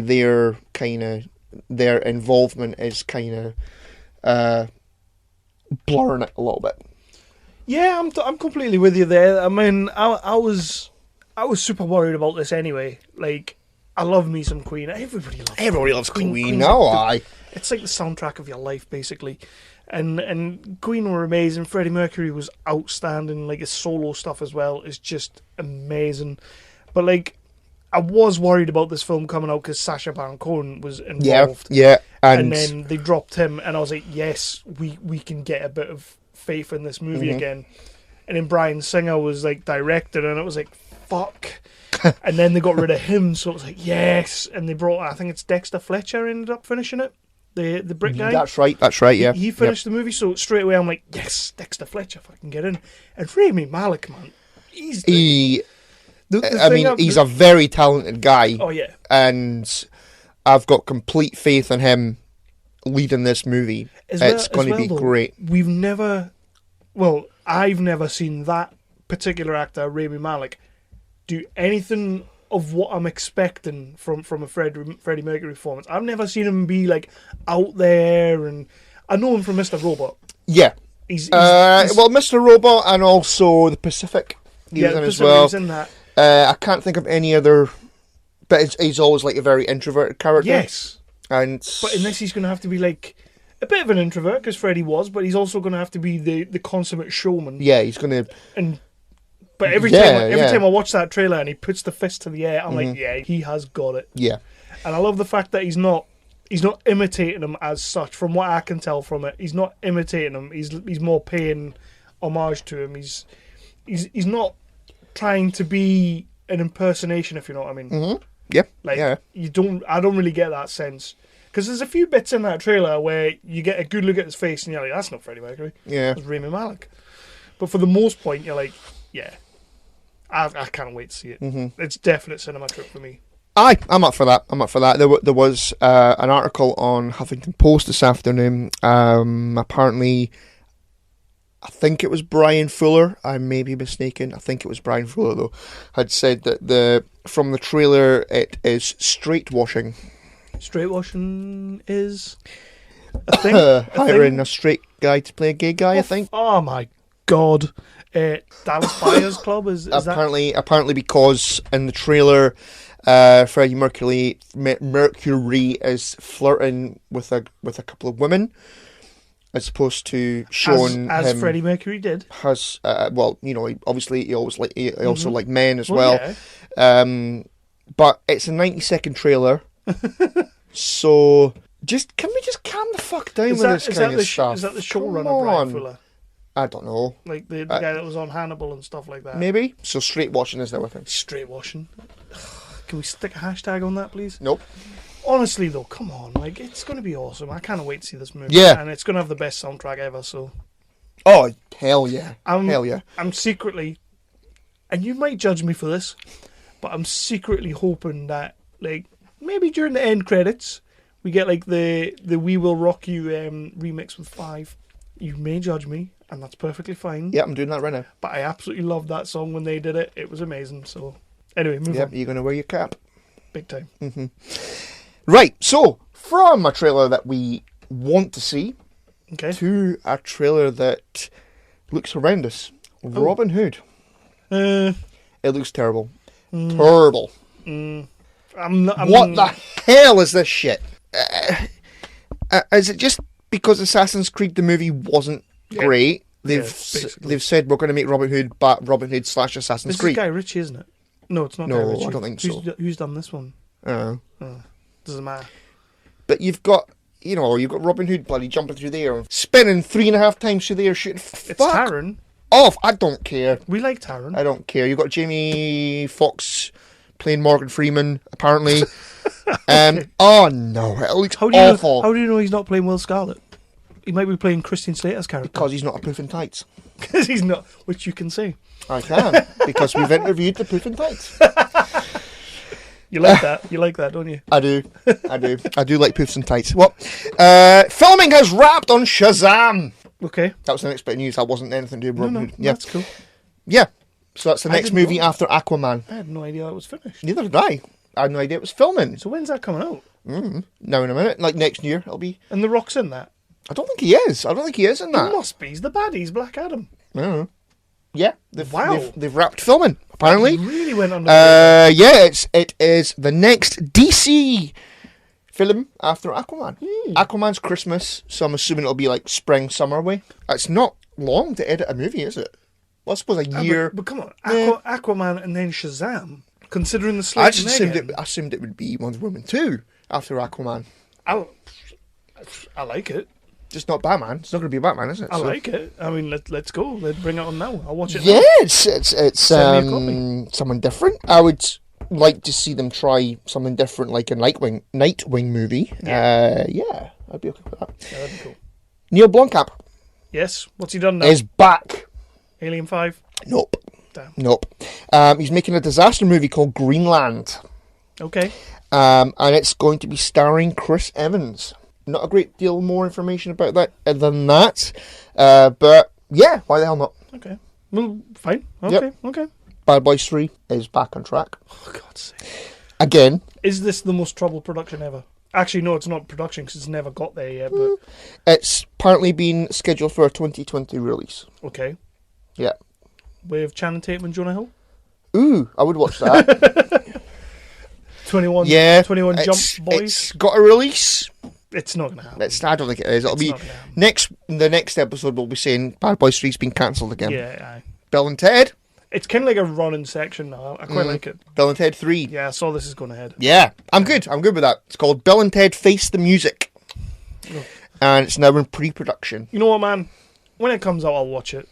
their involvement is kind of blurring it a little bit. Yeah, I'm completely with you there. I mean, I was super worried about this anyway. Like, I love me some Queen. Everybody loves Queen. No, it's like the soundtrack of your life, basically. And Queen were amazing. Freddie Mercury was outstanding. Like, his solo stuff as well is just amazing. But like, I was worried about this film coming out because Sacha Baron Cohen was involved. Yeah, and then they dropped him, and I was like, yes, we can get a bit of faith in this movie again. And then Bryan Singer was like directed, and it was like, fuck. And then they got rid of him, so it was like, yes. And they brought, I think it's Dexter Fletcher ended up finishing it, the Brit guy. That's right. Yeah, he finished the movie, so straight away I'm like, yes, Dexter Fletcher, if I can get in. And Rami Malek, man, he's a very talented guy. Oh yeah, and I've got complete faith in him leading this movie. It's going to be great. I've never seen that particular actor, Rami Malek, do anything of what I'm expecting from a Freddie Mercury performance. I've never seen him be like out there, and I know him from Mr. Robot. Yeah, he's Mr. Robot and also the Pacific. He was in as well. Was in that. I can't think of any other, but he's always like a very introverted character. Yes, but in this he's going to have to be like a bit of an introvert because Freddie was, but he's also going to have to be the consummate showman. Yeah, he's going to. But every time I watch that trailer and he puts the fist to the air, I'm like, yeah, he has got it. Yeah, and I love the fact that he's not imitating him as such. From what I can tell from it, he's not imitating him. He's more paying homage to him. He's not trying to be an impersonation, if you know what I mean. Mm-hmm. Yeah. Like, yeah. I don't really get that sense. Because there's a few bits in that trailer where you get a good look at his face and you're like, that's not Freddie Mercury. Yeah. That's Rami Malek. But for the most part, you're like, yeah, I can't wait to see it. Mm-hmm. It's definite cinema trip for me. Aye, I'm up for that. There was an article on Huffington Post this afternoon. Apparently, I think it was Brian Fuller. I may be mistaken. I think it was Brian Fuller, though, had said that from the trailer it is StraightWashing. StraightWashing is a thing? Hiring a straight guy to play a gay guy, I think. Oh my god. Dallas Buyers Club is apparently, that? Apparently because in the trailer, Freddie Mercury is flirting with a couple of women, as opposed to showing as him Freddie Mercury did. Has obviously he also liked men as well. Yeah. But it's a 90-second trailer, so can we just calm the fuck down with this kind of stuff? Is that the showrunner, Brian Fuller? I don't know. Like the guy that was on Hannibal and stuff like that. Maybe. So StraightWashing is there with him. StraightWashing. Can we stick a hashtag on that, please? Nope. Honestly, though, come on. Like, it's going to be awesome. I can't wait to see this movie. Yeah. And it's going to have the best soundtrack ever, so... Oh, hell yeah. Hell yeah. I'm secretly... And you might judge me for this, but I'm secretly hoping that, like, maybe during the end credits, we get, like, the We Will Rock You remix with Five. You may judge me, and that's perfectly fine. Yeah, I'm doing that right now. But I absolutely loved that song when they did it. It was amazing, so... Anyway, move on. You're going to wear your cap. Big time. Mm-hmm. Right, so, from a trailer that we want to see, to a trailer that looks horrendous. Robin Hood. It looks terrible. Terrible. What the hell is this shit? Is it just because Assassin's Creed the movie wasn't great? They've said we're going to make Robin Hood, but Robin Hood / Assassin's Creed. It's Guy Ritchie, isn't it? No, it's not Guy Ritchie. I don't think so. Who's done this one? Doesn't matter. But you've got Robin Hood bloody jumping through the air and spinning 3.5 times through the air shooting. It's Taron. Off! I don't care. We like Taron. I don't care. You've got Jamie Foxx playing Morgan Freeman, apparently. Oh no, it looks awful. How do you know he's not playing Will Scarlet? He might be playing Christian Slater's character. Because he's not a Poof and Tights. Because he's not, which you can say. I can, because we've interviewed the Poof and Tights. You like that? You like that, don't you? I do. I do like Poofs and Tights. Well, filming has wrapped on Shazam. Okay. That was the next bit of news. That wasn't anything to do with Robin Hood. Yeah. That's cool. Yeah. So that's the next movie after Aquaman. I had no idea that was finished. Neither did I. I had no idea it was filming. So when's that coming out? Now in a minute. Like next year, it'll be. And The Rock's in that? I don't think he is. in that. He must be. He's the baddie. He's Black Adam. I don't know. Yeah. Wow. They've wrapped filming, apparently. He really went under. It is the next DC film after Aquaman. Aquaman's Christmas, so I'm assuming it'll be like spring, summer way. It's not long to edit a movie, is it? Well, I suppose a year. But come on, Aquaman and then Shazam. Considering the slate, I just assumed it would be Wonder Woman 2 after Aquaman. I like it. Just not Batman. It's not going to be Batman, is it? I like it. I mean, let's go. Let's bring it on now. I'll watch it. Yeah, now. it's something different. I would like to see them try something different, like a Nightwing movie. Yeah, I'd be okay with that. Yeah, that'd be cool. Neil Blomkamp. Yes. What's he done now? Is back. Alien 5. Nope. Damn. Nope. He's making a disaster movie called Greenland. Okay. And it's going to be starring Chris Evans. Not a great deal more information about that than that. But yeah, why the hell not? Okay. Well, fine. Okay. Yep. Okay. Bad Boys 3 is back on track. Oh, God's sake. Again. Is this the most troubled production ever? Actually, no, it's not production because it's never got there yet. But it's apparently been scheduled for a 2020 release. Okay. Yeah. With Channing Tatum and Jonah Hill? Ooh, I would watch that. 21 Jump Boys? It's got a release. It's not going to happen. I don't think it is. It'll be the next episode we'll be saying Bad Boys 3's been cancelled again. Yeah, aye. Bill and Ted. It's kind of like a running section now. I quite like it. Bill and Ted 3. Yeah, I saw this is going ahead. Yeah, I'm good with that. It's called Bill and Ted Face the Music. And it's now in pre-production. You know what, man? When it comes out, I'll watch it.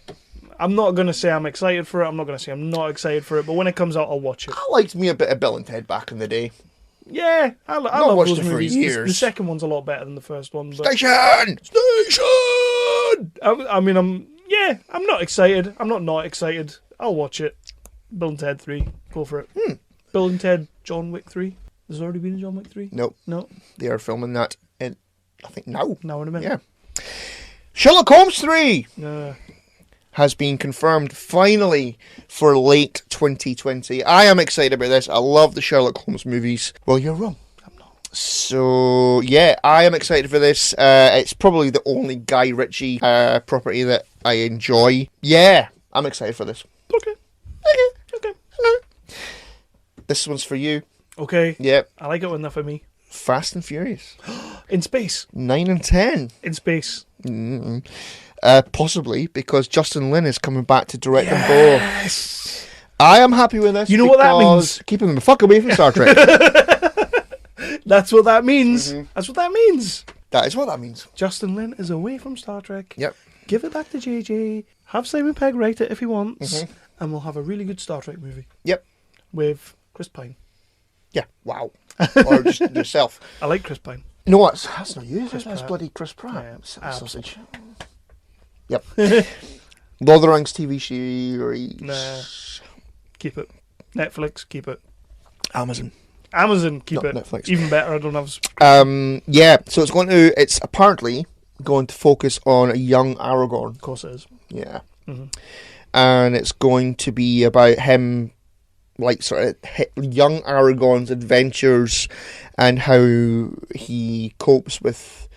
I'm not going to say I'm excited for it. I'm not going to say I'm not excited for it. But when it comes out, I'll watch it. I liked me a bit of Bill and Ted back in the day. Yeah, I love watched those it for movies. years. The second one's a lot better than the first one. But Station! I'm not excited. I'm not excited. I'll watch it. Bill and Ted 3. Go for it. Bill and Ted John Wick 3. There's already been a John Wick 3? Nope. No. They are filming that in, I think, now. Now in a minute. Yeah. Sherlock Holmes 3 Yeah. has been confirmed finally for late 2020. I am excited about this. I love the Sherlock Holmes movies. Well, you're wrong. I'm not. So, yeah, I am excited for this. It's probably the only Guy Ritchie property that I enjoy. Yeah, I'm excited for this. Okay. This one's for you. Okay. Yep. I like it when they're for me. Fast and Furious. In space. 9 and 10. In space. Possibly, because Justin Lin is coming back to direct them Yes. both. I am happy with this. You know what that means? Keeping them the fuck away from Star Trek. That's what that means. That's what that means. That is what that means. Justin Lin is away from Star Trek. Yep. Give it back to JJ. Have Simon Pegg write it if he wants. And we'll have a really good Star Trek movie. Yep. With Chris Pine. Yeah. Wow. Or just yourself. I like Chris Pine. You know what? That's not you. That's Pratt. bloody Chris Pratt. Yeah, Silly sausage. Yep. Lord of the Rings TV series. Nah. Keep it. Netflix, keep it. Amazon, keep Not it. Netflix. Even better, I don't have... Yeah, so it's apparently going to focus on a young Aragorn. Of course it is. Yeah. Mm-hmm. And it's going to be about him, like, sort of young Aragorn's adventures and how he copes with,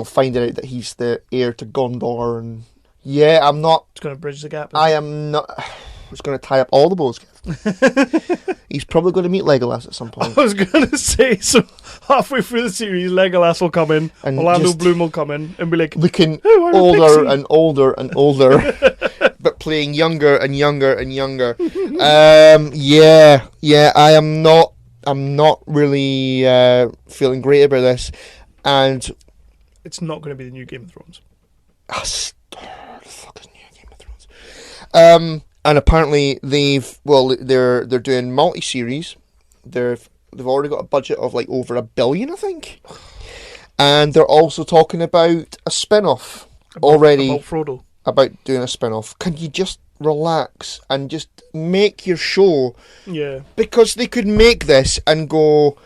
finding out that he's the heir to Gondor. And yeah, I'm not... It's going to bridge the gap. I am not... It's going to tie up all the bows. He's probably going to meet Legolas at some point. I was going to say, so halfway through the series, Legolas will come in, And Orlando just Bloom will come in and be like, looking "Oh, I'm a older pixie." and older and older, but playing younger and younger and younger. Yeah, I'm not really feeling great about this, and It's not going to be the new Game of Thrones. the fucking new Game of Thrones. And apparently they're doing multi-series. They've already got a budget of like over $1 billion, I think. And they're also talking about a spin-off already. About Frodo. About doing a spin-off. Can you just relax and just make your show? Yeah. Because they could make this and go,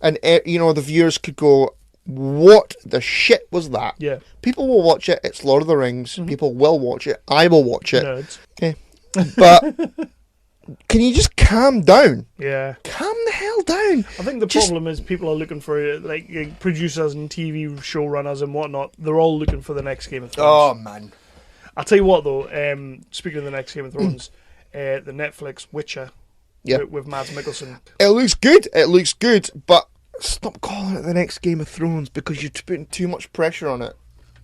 and the viewers could go, what the shit was that? Yeah. People will watch it. It's Lord of the Rings. Mm-hmm. People will watch it. I will watch it. Nerds. Okay. But can you just calm down? Yeah. Calm the hell down. I think the problem is people are looking for, like producers and TV showrunners and whatnot, they're all looking for the next Game of Thrones. Oh, man. I'll tell you what, though, speaking of the next Game of Thrones, the Netflix Witcher with Mads Mikkelsen. It looks good, but stop calling it the next Game of Thrones because you're putting too much pressure on it.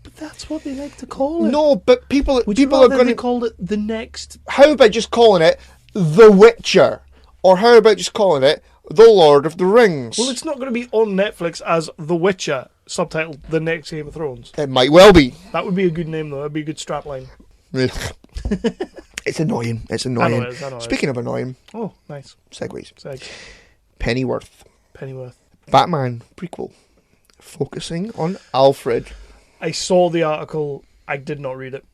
But that's what they like to call it. No, but people Would are you going they to... called it the next... How about just calling it The Witcher? Or how about just calling it The Lord of the Rings? Well, it's not going to be on Netflix as The Witcher, subtitled The Next Game of Thrones. It might well be. That would be a good name, though. That'd be a good strapline. It's annoying. It's I annoying. know it is. Speaking of annoying, Oh, nice. segues. Segs. Pennyworth. Pennyworth. Batman prequel. Focusing on Alfred. I saw the article. I did not read it.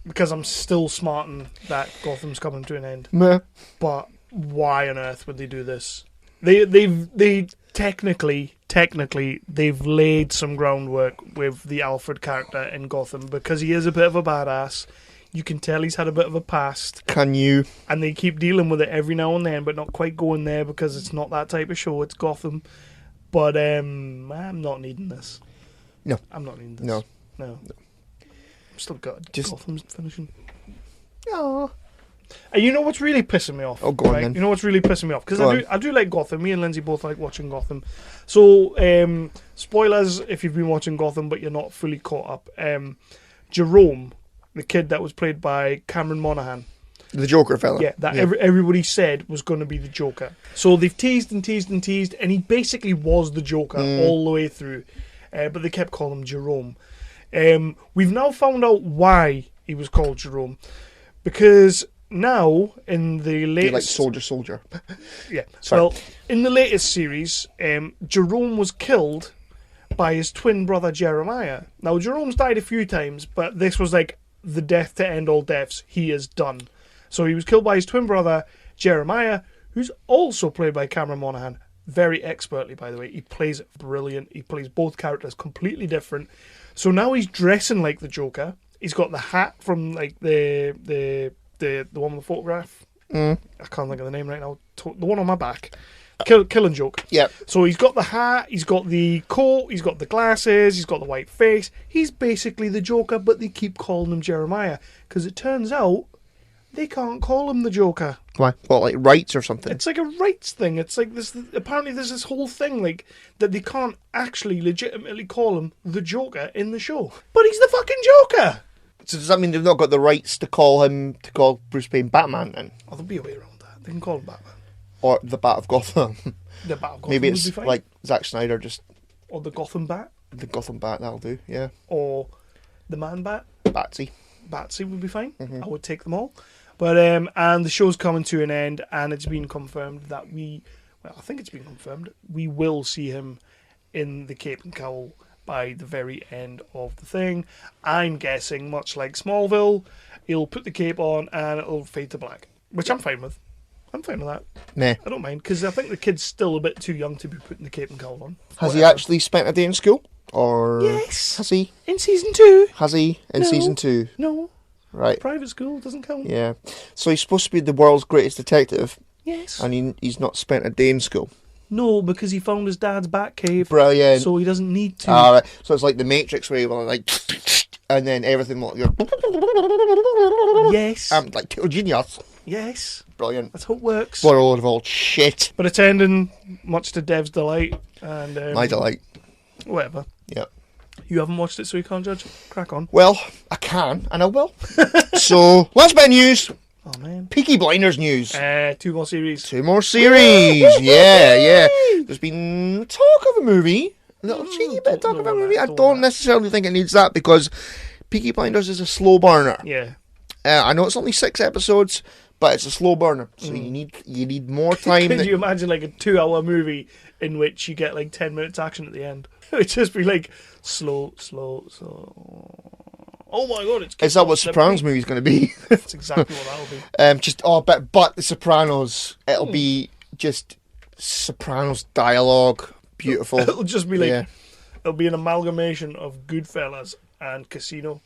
Because I'm still smarting that Gotham's coming to an end. Meh. But why on earth would they do this? They technically they've laid some groundwork with the Alfred character in Gotham because he is a bit of a badass. You can tell he's had a bit of a past, Can you? and they keep dealing with it every now and then, but not quite going there because it's not that type of show. It's Gotham. But I'm not needing this. No. I'm not needing this. No. I'm still got Just- Gotham's finishing. Oh. And you know what's really pissing me off? Oh, go on right? then. You know what's really pissing me off? Because Go I do like Gotham. Me and Lindsay both like watching Gotham. So, spoilers if you've been watching Gotham but you're not fully caught up. Jerome, the kid that was played by Cameron Monaghan, The Joker fella. yeah, that everybody said was going to be the Joker. So they've teased and teased and teased, and he basically was the Joker all the way through. But they kept calling him Jerome. We've now found out why he was called Jerome. Because now, in the latest... Be like soldier. Yeah. Sorry. Well, in the latest series, Jerome was killed by his twin brother Jeremiah. Now, Jerome's died a few times, but this was like the death to end all deaths. He is done. So he was killed by his twin brother Jeremiah, who's also played by Cameron Monaghan. Very expertly, by the way. He plays it brilliant. He plays both characters completely different. So now he's dressing like the Joker. He's got the hat from like the one with the photograph. I can't think of the name right now. The one on my back. Killing Joke. Yep. So he's got the hat, he's got the coat, he's got the glasses, he's got the white face. He's basically the Joker, but they keep calling him Jeremiah. Because it turns out they can't call him the Joker. Why? What, like rights or something? It's like a rights thing. It's like this. Apparently, there's this whole thing like that they can't actually legitimately call him the Joker in the show. But he's the fucking Joker. So does that mean they've not got the rights to call Bruce Wayne Batman then? Oh, there'll be a way around that. They can call him Batman. Or the Bat of Gotham? The Bat of Gotham. Maybe would it's be fine. like Zack Snyder just... Or the Gotham Bat. The Gotham Bat, that'll do, yeah. Or the Man Bat. Batsy. Batsy would be fine. I would take them all. But and the show's coming to an end, and it's been confirmed that I think it's been confirmed, we will see him in the cape and cowl by the very end of the thing. I'm guessing, much like Smallville, he'll put the cape on and it'll fade to black, which I'm fine with. I'm fine with that. Nah. I don't mind, because I think the kid's still a bit too young to be putting the cape and cowl on. Has he actually spent a day in school? Or... Yes. Has he? In season 2. Has he? In No. season 2? No. Right. Private school doesn't count. Yeah. So he's supposed to be the world's greatest detective, Yes. and he's not spent a day in school. No, because he found his dad's bat cave. Brilliant. So he doesn't need to. Alright. So it's like the Matrix where you like... And then everything will... Yes. like total genius. Yes. Brilliant. That's how it works. What a load of old shit. But it's ending, much to Dev's delight. And My delight. Whatever. Yep. You haven't watched it, so you can't judge. Crack on. Well, I can, and I will. So, last bit of news. Oh, man. Peaky Blinders news. 2 more series. 2 more series. Yeah. There's been talk of a movie. A little cheeky bit of talk of a movie. I don't necessarily think it needs that, because Peaky Blinders is a slow burner. Yeah. I know it's only 6 episodes, but it's a slow burner. So you need more time. Could you imagine like a 2-hour movie in which you get like 10 minutes action at the end? It would just be like slow. Oh my god, it's... Is that what Sopranos movie's going to be? That's exactly what that'll be. But the Sopranos, it'll be just Sopranos dialogue. Beautiful. It'll just be like... It'll be an amalgamation of Goodfellas and Casino,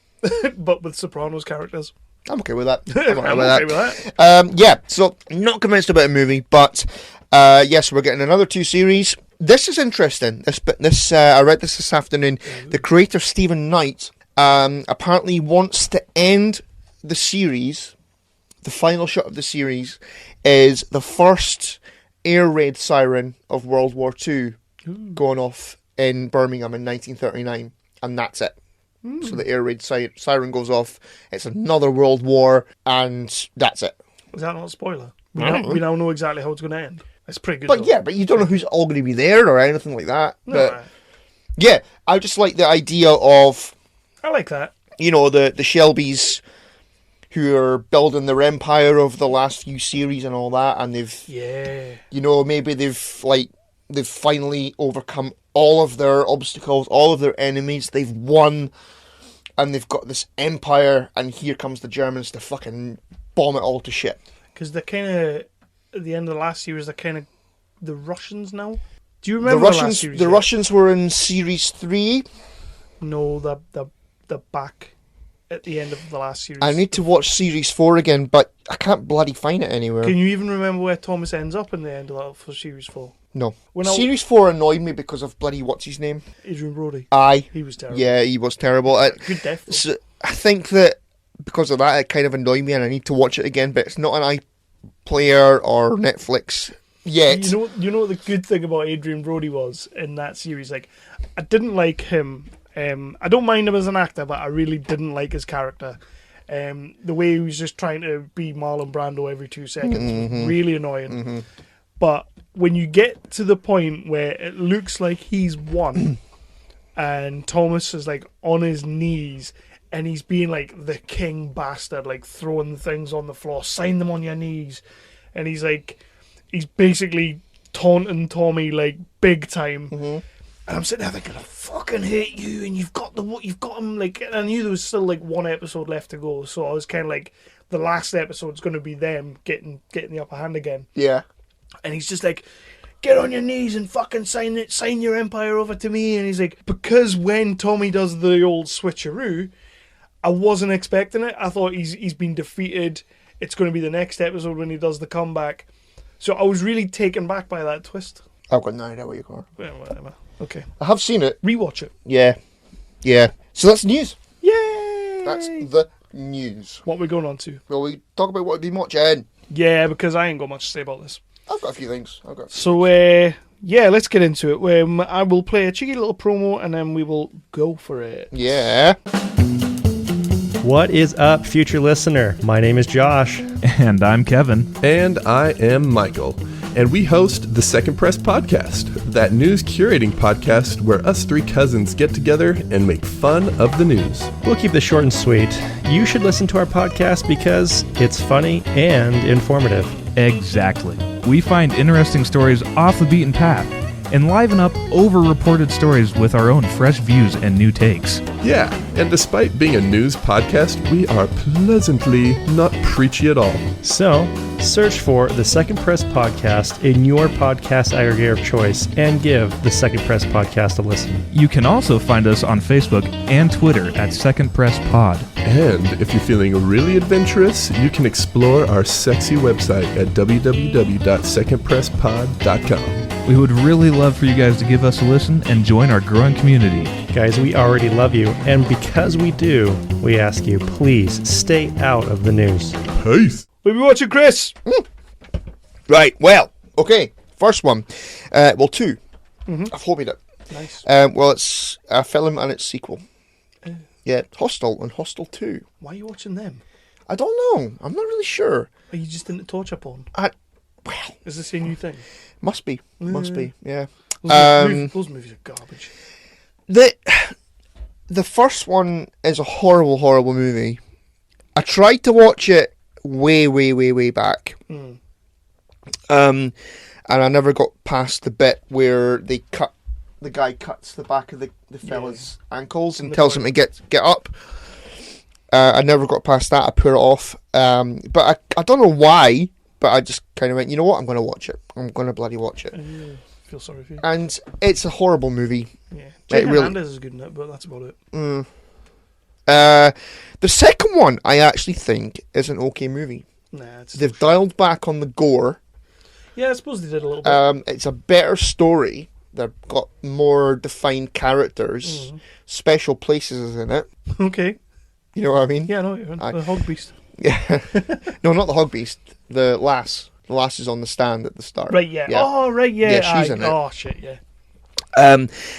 but with Sopranos characters. I'm okay with that. I'm okay with that. Yeah, so not convinced about a movie, but yes, we're getting another 2 series. This is interesting. I read this afternoon. The creator Stephen Knight apparently wants to end the series. The final shot of the series is the first air raid siren of World War II going off in Birmingham in 1939, and that's it. So the air raid siren goes off. It's another world war, and that's it. Is that not a spoiler? We now know exactly how it's going to end. It's pretty good. But though. yeah, but you don't know who's all going to be there or anything like that. No, But yeah, I just like the idea of, I like that. you know, the Shelbys who are building their empire over the last few series and all that, and maybe they've finally overcome all of their obstacles, all of their enemies. They've won, and they've got this empire, and here comes the Germans to fucking bomb it all to shit. Because they're kind of, at the end of the last series, they're kind of the Russians now. Do you remember the last series? The Russians were in series 3. No, they're back at the end of the last series. I need to watch series 4 again, but I can't bloody find it anywhere. Can you even remember where Thomas ends up in the end of that for series 4? No. Series 4 annoyed me because of bloody what's his name? Adrian Brody. Aye. He was terrible. Yeah, he was terrible. Good death, though. So I think that because of that, it kind of annoyed me, and I need to watch it again. But it's not an iPlayer or Netflix yet. You know what the good thing about Adrian Brody was in that series? Like, I didn't like him. I don't mind him as an actor, but I really didn't like his character. The way he was just trying to be Marlon Brando every 2 seconds was really annoying. But when you get to the point where it looks like he's won, and Thomas is like on his knees, and he's being like the king bastard, like throwing things on the floor, sign them on your knees, and he's basically taunting Tommy like big time. Mm-hmm. And I'm sitting there thinking, I fucking hate you, and you've got him, like, and I knew there was still like one episode left to go, so I was kind of like, the last episode's going to be them getting the upper hand again. Yeah. And he's just like, get on your knees and fucking sign your empire over to me. And he's like, because when Tommy does the old switcheroo, I wasn't expecting it. I thought he's been defeated. It's going to be the next episode when he does the comeback. So I was really taken back by that twist. I've got no idea what you're going. Well, whatever. Okay. I have seen it. Rewatch it. Yeah. Yeah. So that's news. Yay! That's the news. What are we going on to? Well, we talk about what we've been watching. Yeah, because I ain't got much to say about this. I've got a few things. So, yeah, let's get into it. I will play a cheeky little promo and then we will go for it. Yeah. What is up, future listener? My name is Josh. And I'm Kevin. And I am Michael. And we host the Second Press Podcast, that news curating podcast where us three cousins get together and make fun of the news. We'll keep this short and sweet. You should listen to our podcast because it's funny and informative. Exactly. We find interesting stories off the beaten path and liven up over-reported stories with our own fresh views and new takes. Yeah, and despite being a news podcast, we are pleasantly not preachy at all. So, search for the Second Press Podcast in your podcast aggregator of choice and give the Second Press Podcast a listen. You can also find us on Facebook and Twitter at Second Press Pod. And if you're feeling really adventurous, you can explore our sexy website at www.secondpresspod.com. We would really love for you guys to give us a listen and join our growing community. Guys, we already love you, and because we do, we ask you, please stay out of the news. Peace. We'll be watching Chris. Right, well, okay. First one. Well, two. Mm-hmm. I've hobbied it. Nice. Well, it's a film and its sequel. Yeah, Hostel and Hostel 2. Why are you watching them? I don't know. I'm not really sure. Are you just into torture porn? Well, Is this a new thing? must be. Must be, yeah. Those movies are garbage. The first one is a horrible, horrible movie. I tried to watch it way back. And I never got past the bit where the guy cuts the back of the fella's ankles and tells him to get up. I never got past that. I put it off. But I don't know why, but I just kind of went, you know what, I'm going to watch it. I'm going to bloody watch it. Feel sorry for you. And it's a horrible movie. Yeah. Jay Hernandez is good in it, but that's about it. The second one, I actually think, is an okay movie. Nah, They've dialed back on the gore. Yeah, I suppose they did a little bit. It's a better story. They've got more defined characters. Special places in it. Okay. You know what I mean? Yeah, I know. The Hog Beast. Yeah. No, not the Hog Beast. The lass. The lass is on the stand at the start. Right, yeah. Oh, right, yeah. Yeah, she's in it. Oh, shit, yeah.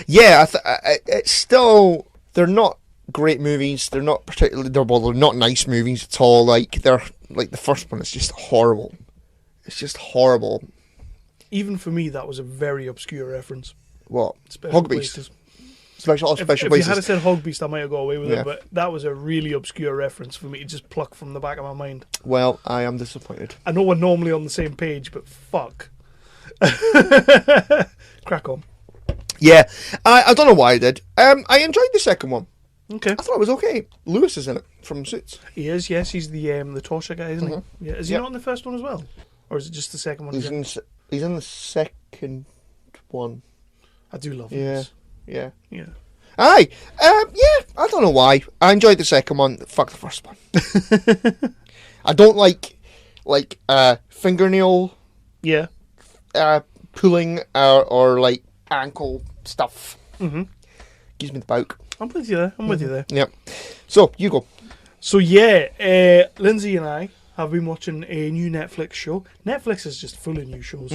Yeah, it's still... They're not great movies. They're not particularly... They're not nice movies at all. They're like the first one is just horrible. It's just horrible. Even for me, that was a very obscure reference. What? Special Hog Beast? Places. Special If places. you had said Hog Beast, I might have got away with Yeah. it, but that was a really obscure reference for me to just pluck from the back of my mind. Well, I am disappointed. I know we're normally on the same page, but fuck. Crack on. Yeah, I don't know why I did. I enjoyed the second one. Okay. I thought it was okay. Lewis is in it from Suits. He is, yes. He's the torture guy, isn't he? Yeah. Is he Yep. not in the first one as well? Or is it just the second one? He's in the second one. I do love Yeah. this. Yeah. Yeah. Aye. Yeah, I don't know why. I enjoyed the second one. Fuck the first one. I don't like fingernail Yeah. pulling or like ankle stuff. Gives me the poke. I'm with you there. I'm with you there. Yep. So, you go. So, yeah, Lindsay and I have been watching a new Netflix show. Netflix is just full of new shows.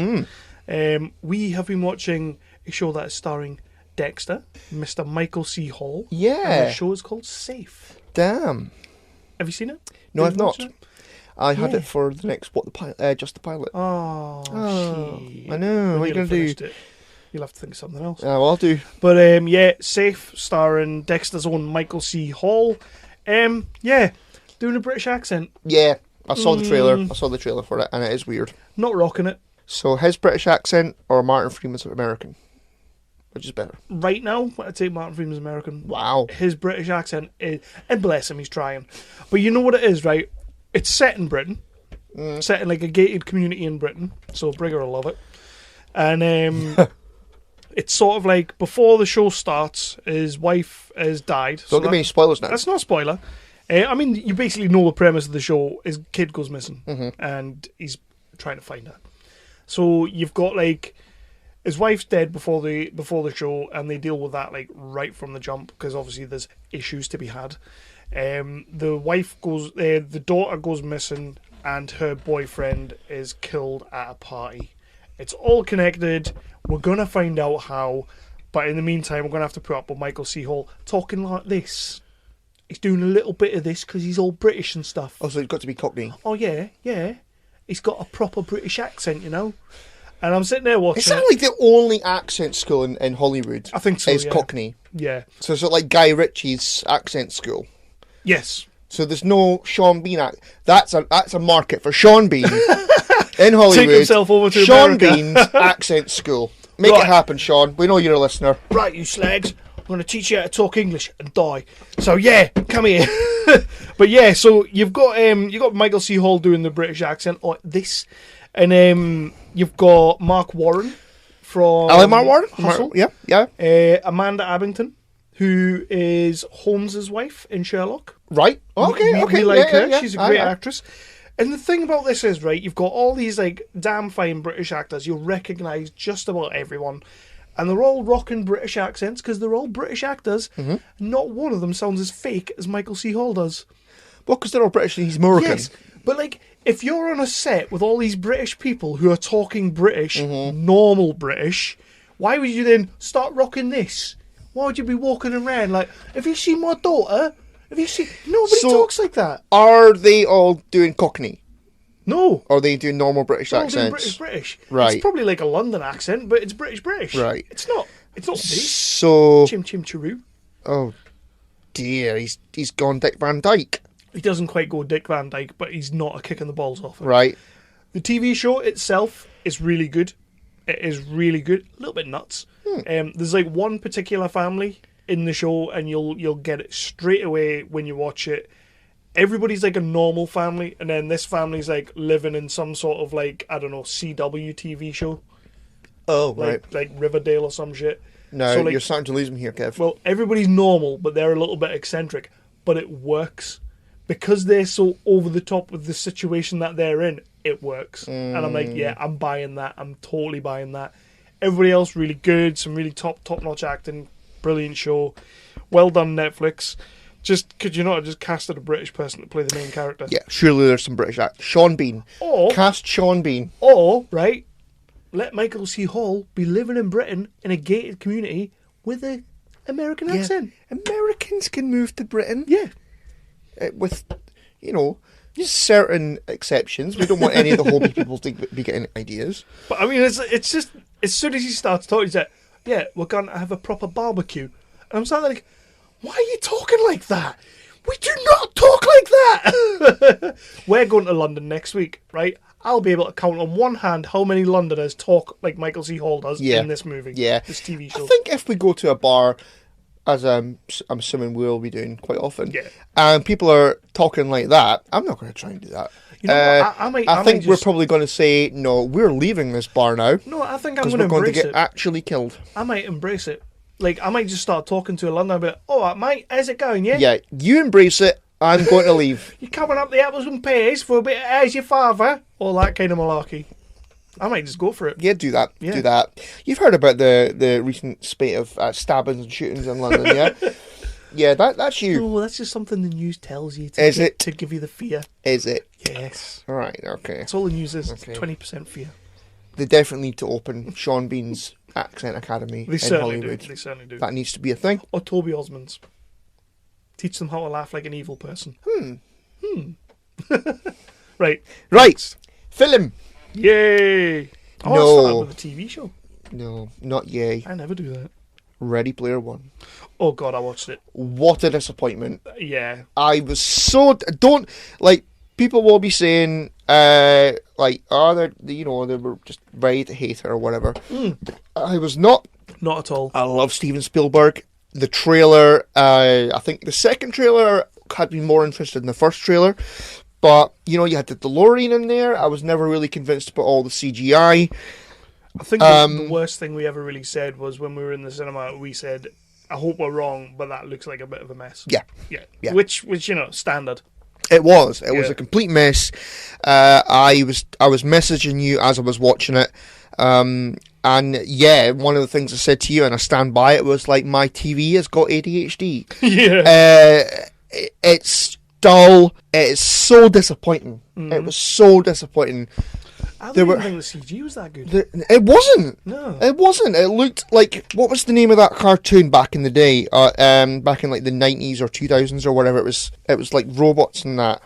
We have been watching a show that is starring Dexter, Mr. Michael C. Hall. Yeah. And the show is called Safe. Damn. Have you seen it? No, Have I've you not. watched it? I had Yeah. it for the next just the pilot. Oh, shit. I know. What are you Nearly gonna do? finished it. You'll have to think of something else. Well, I'll do. But yeah, Safe, starring Dexter's own Michael C. Hall. Yeah, doing a British accent. Yeah, I saw the trailer. I saw the trailer for it, and it is weird. Not rocking it. So his British accent or Martin Freeman's American? Which is better? Right now, I'd take Martin Freeman's American. Wow. His British accent is... And bless him, he's trying. But you know what it is, right? It's set in Britain. Set in like a gated community in Britain. So Brigger will love it. And it's sort of like before the show starts, his wife has died. Don't give me any spoilers now. That's not a spoiler. I mean, you basically know the premise of the show. His kid goes missing. And he's trying to find her. So you've got like... His wife's dead before the show, and they deal with that like right from the jump because obviously there's issues to be had. The daughter goes missing, and her boyfriend is killed at a party. It's all connected. We're gonna find out how, but in the meantime, we're gonna have to put up with Michael C. Hall talking like this. He's doing a little bit of this because he's all British and stuff. Oh, so he's got to be Cockney. Oh yeah. He's got a proper British accent, you know. And I'm sitting there watching. Is that like the only accent school in Hollywood? I think so. Is Yeah. Cockney. Yeah. So is it like Guy Ritchie's accent school? Yes. So there's no Sean Bean That's a market for Sean Bean in Hollywood. Take himself over to Sean America. Bean's accent school. Make Right. it happen, Sean. We know you're a listener. Right, you slags. I'm going to teach you how to talk English and die. So yeah, come here. But yeah, so you've got Michael C. Hall doing the British accent or this, and you've got Mark Warren from Mark Warren? Hustle. Yeah. Amanda Abington, who is Holmes's wife in Sherlock. Right. Okay. We like her. Yeah. She's a great actress. And the thing about this is, right, you've got all these like damn fine British actors. You'll recognise just about everyone. And they're all rocking British accents because they're all British actors. Not one of them sounds as fake as Michael C. Hall does. Well, because they're all British and he's American. Yes, but like, if you're on a set with all these British people who are talking British, normal British, why would you then start rocking this? Why would you be walking around like, have you seen my daughter? Have you seen... Nobody talks like that. Are they all doing Cockney? No. Or are they doing normal British They're all doing accents? British. Right. It's probably like a London accent, but it's British. Right. It's not this. So... Chim chim chiroo. Oh, dear. He's gone Dick Van Dyke. He doesn't quite go Dick Van Dyke, but he's not a kick in the balls off it. Right. The TV show itself is really good. It is really good. A little bit nuts. There's like one particular family in the show, and you'll get it straight away when you watch it. Everybody's like a normal family, and then this family's like living in some sort of like, I don't know, CW TV show. Oh, right. Like Riverdale or some shit. No, So, like, you're starting to lose me here, Kev. well, everybody's normal, but they're a little bit eccentric. But it works. Because they're so over the top with the situation that they're in, it works. And I'm like, yeah, I'm buying that. I'm totally buying that. Everybody else really good. Some really top-notch acting. Brilliant show. Well done, Netflix. Just, could you not have just casted a British person to play the main character? Yeah, surely there's some British actors. Sean Bean. Or, Cast Sean Bean. or, right, let Michael C. Hall be living in Britain in a gated community with an American accent. Americans can move to Britain. Yeah. With, certain exceptions. We don't want any of the Hobie people to be getting ideas. But I mean, it's just, as soon as he starts talking, he's like, yeah, we're going to have a proper barbecue. And I'm starting like, why are you talking like that? We do not talk like that. We're going to London next week, right? I'll be able to count on one hand how many Londoners talk like Michael C. Hall does in this movie. Yeah. This TV show. I think if we go to a bar, as I'm assuming we'll be doing quite often, Yeah. and people are talking like that, I'm not going to try and do that. You know what? I think might we're just... probably going to say, no, we're leaving this bar now. No, I think I'm Because going to we're going to embrace get it. actually killed. I might embrace it. Like, I might just start talking to a Londoner and be like, all right, mate, how's it going, yeah? Yeah, you embrace it. I'm going to leave. You coming up the apples and pears for a bit of how's your father? All that kind of malarkey. I might just go for it. Yeah, do that. Yeah. Do that. You've heard about the recent spate of stabbings and shootings in London, yeah? Yeah, that's you. No, that's just something the news tells you Is it? to give you the fear. Is it? Yes. All right, okay. That's all the news is. Okay. 20% fear. They definitely need to open Sean Bean's Accent Academy They in certainly Hollywood. do. They certainly do. That needs to be a thing. Or Toby Osmond's. Teach them how to laugh like an evil person. Right. Right. Film. Yay. Oh, No. I start with a TV show. No, not yay. I never do that. Ready Player One. Oh god, I watched it. What a disappointment. Yeah. I was so... Don't... Like, people will be saying, like, oh, they were just ready to hate it or whatever. I was not. Not at all. I love Steven Spielberg. The trailer, I think the second trailer had me more interested in the first trailer. But, you had the DeLorean in there. I was never really convinced about all the CGI. I think the worst thing we ever really said was when we were in the cinema, we said, I hope we're wrong, but that looks like a bit of a mess. Yeah. Which standard. It was a complete mess. I was messaging you as I was watching it. And yeah, one of the things I said to you, and I stand by it, was like, my TV has got ADHD. Yeah. It's dull. It's so disappointing. It was so disappointing. I don't think the CG was that good. It wasn't. No. It wasn't. It looked like... What was the name of that cartoon back in the day? Back in like the 90s or 2000s or whatever. It was like robots and that.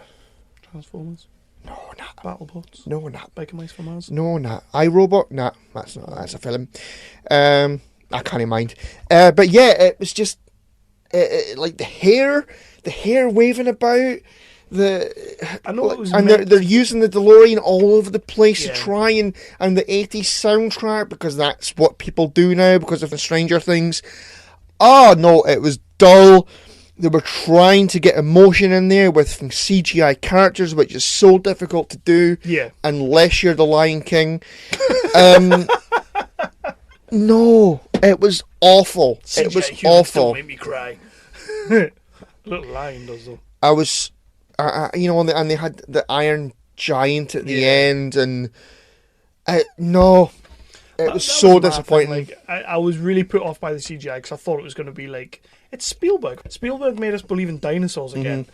Transformers? No, not. BattleBots? No, not. Biker Mice from Mars? No, not. iRobot? Nah, that's not. That's a film. I can't mind. But yeah, it was just... like the hair waving about... I know it was and they're using the DeLorean all over the place to try and the 80s soundtrack, because that's what people do now because of the Stranger Things. Oh no, it was dull. They were trying to get emotion in there with CGI characters, which is so difficult to do unless you're the Lion King. No, it was awful. CGI it was humans awful. Don't make me cry. Little lion does though. I was, and they had the Iron Giant at the end, and no, it was so disappointing. I was really put off by the CGI because I thought it was going to be like, it's Spielberg. Spielberg made us believe in dinosaurs again.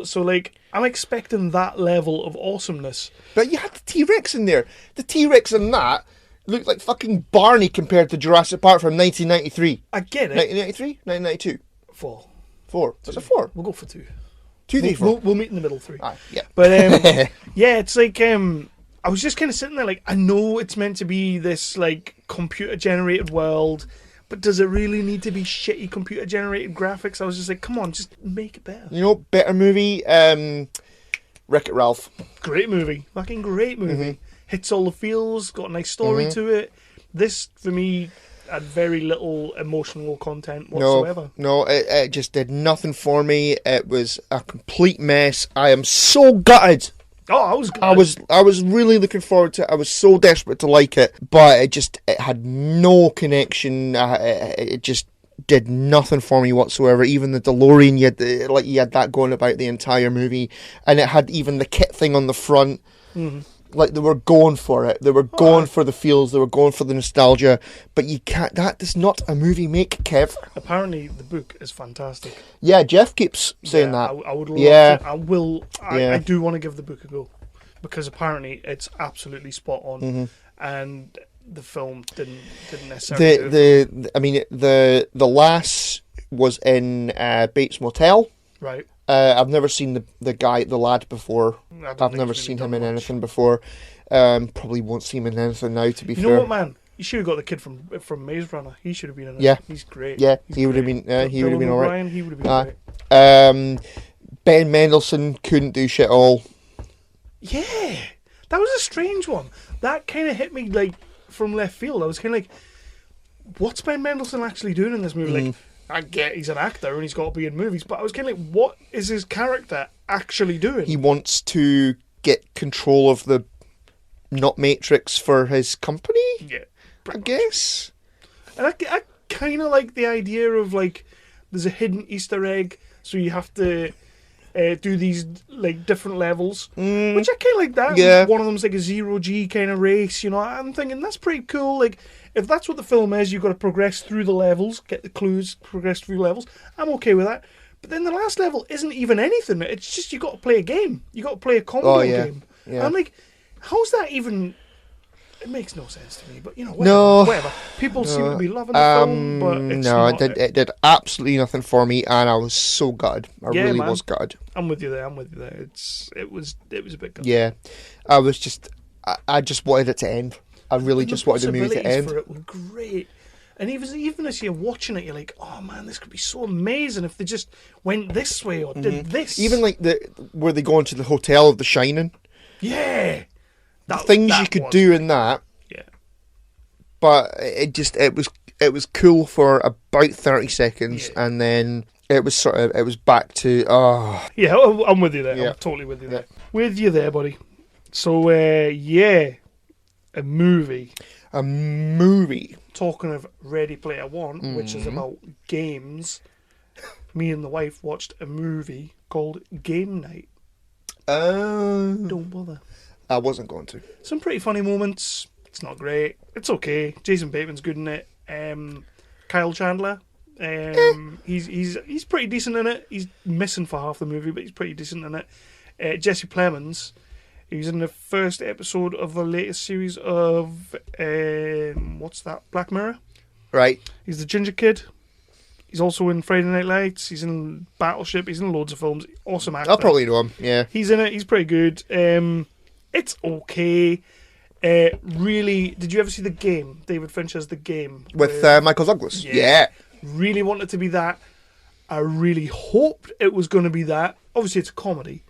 So like, I'm expecting that level of awesomeness. But you had the T-Rex in there. The T-Rex in that looked like fucking Barney compared to Jurassic Park from 1993. I get it. 1993? 1992? 4. Was it 4? We'll go for 2. 2, 3, 4. We'll meet in the middle, 3. Yeah. But yeah, it's like I was just kind of sitting there like, I know it's meant to be this like computer generated world, but does it really need to be shitty computer generated graphics? I was just like, come on, just make it better. Better movie, Wreck-It Ralph. Great movie. Fucking great movie. Hits all the feels, got a nice story to it. This, for me, had very little emotional content whatsoever. No, it just did nothing for me. It was a complete mess. I am so gutted. Oh, I was gutted. I was really looking forward to it. I was so desperate to like it, but it had no connection. It just did nothing for me whatsoever. Even the DeLorean, you had that going about the entire movie, and it had even the kit thing on the front. Like, they were going for it. They were going for the feels. They were going for the nostalgia. But you can't... That does not a movie make, Kev. Apparently, the book is fantastic. Yeah, Jeff keeps saying that. I would love to. I will... I do want to give the book a go. Because apparently, it's absolutely spot on. And the film didn't necessarily... The lass was in Bates Motel. Right. I've never seen the lad before. I've never seen him in anything before. Probably won't see him in anything now, to be fair. You know what, man? You should have got the kid from Maze Runner. He should have been in it. Yeah. He's great. Yeah, he would have been alright. He would have been great. Ben Mendelsohn couldn't do shit all. Yeah. That was a strange one. That kind of hit me, like, from left field. I was kind of like, what's Ben Mendelsohn actually doing in this movie? Like, I get he's an actor and he's got to be in movies, but I was kind of like, what is his character actually doing? He wants to get control of the not Matrix for his company? Yeah. I guess. And I kind of like the idea of, like, there's a hidden Easter egg, so you have to do these, like, different levels, which I kind of like that. Yeah. One of them's like a 0G kind of race, I'm thinking that's pretty cool. Like, if that's what the film is, you've got to progress through the levels, get the clues, progress through levels. I'm okay with that. But then the last level isn't even anything. It's just you got to play a game. You got to play a combo game. Yeah. I'm like, how's that even... It makes no sense to me, but whatever. People seem to be loving the film, but it's not. It did absolutely nothing for me, and I was so gutted. I really was gutted. I'm with you there. It was a bit gutted. Yeah, I was just... I just wanted it to end. I really just wanted the movie to end. For it were great. And even as you're watching it, you're like, oh man, this could be so amazing if they just went this way or did this. Even like where they go into the hotel of The Shining. Yeah. The things you could do in that. Yeah. But it was cool for about 30 seconds, and then it was back to Yeah, I'm with you there. Yeah. I'm totally with you there. With you there, buddy. So a movie. A movie. Talking of Ready Player One, which is about games. Me and the wife watched a movie called Game Night. Don't bother. I wasn't going to. Some pretty funny moments. It's not great. It's okay. Jason Bateman's good in it. Kyle Chandler. He's pretty decent in it. He's missing for half the movie, but he's pretty decent in it. Jesse Plemons. He was in the first episode of the latest series of what's that? Black Mirror. Right. He's the ginger kid. He's also in Friday Night Lights. He's in Battleship. He's in loads of films. Awesome actor. I'll probably know him. Yeah. He's in it. He's pretty good. It's okay. Really, did you ever see The Game? David Fincher's The Game With Michael Douglas. Yeah. Really wanted to be that. I really hoped it was going to be that. Obviously, it's a comedy,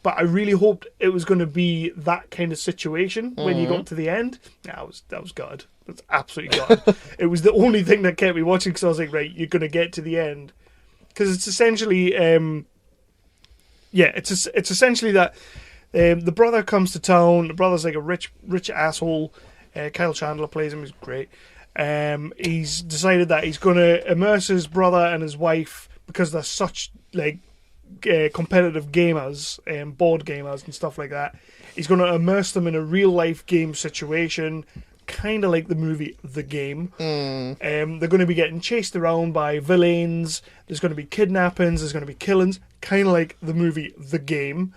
but I really hoped it was going to be that kind of situation when you got to the end. Yeah, that was gutted. That's absolutely gutted. It was the only thing that kept me watching because I was like, right, you're going to get to the end, because it's essentially, it's essentially that. The brother comes to town. The brother's like a rich asshole. Kyle Chandler plays him. He's great. He's decided that he's going to immerse his brother and his wife, because they're such like competitive gamers, board gamers and stuff like that. He's going to immerse them in a real life game situation, kind of like the movie The Game. They're going to be getting chased around by villains. There's going to be kidnappings. There's going to be killings, kind of like the movie The Game.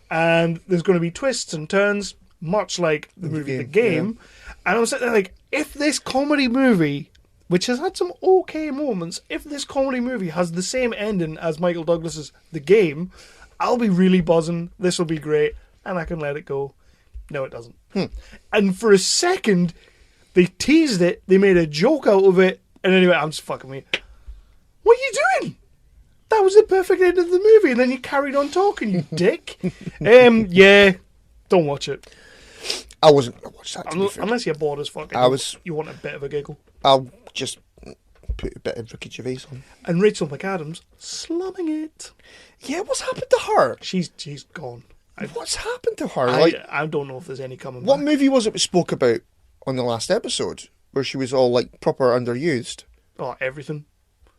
And there's going to be twists and turns, much like the movie The Game. Yeah. And I'm sitting there like, if this comedy movie, which has had some okay moments, if this comedy movie has the same ending as Michael Douglas's The Game, I'll be really buzzing. This will be great, and I can let it go. No, it doesn't. And for a second, they teased it, they made a joke out of it, and anyway, I'm just fucking with you. What are you doing? That was the perfect end of the movie, and then you carried on talking, you dick. Yeah, don't watch it. I wasn't going to watch that. Unless you're bored as fuck. You want a bit of a giggle. I'll just put a bit of Ricky Gervais on. And Rachel McAdams slumming it. Yeah, what's happened to her? She's gone. What's happened to her? I don't know if there's any coming back. What movie was it we spoke about on the last episode, where she was all like proper underused? Oh, everything.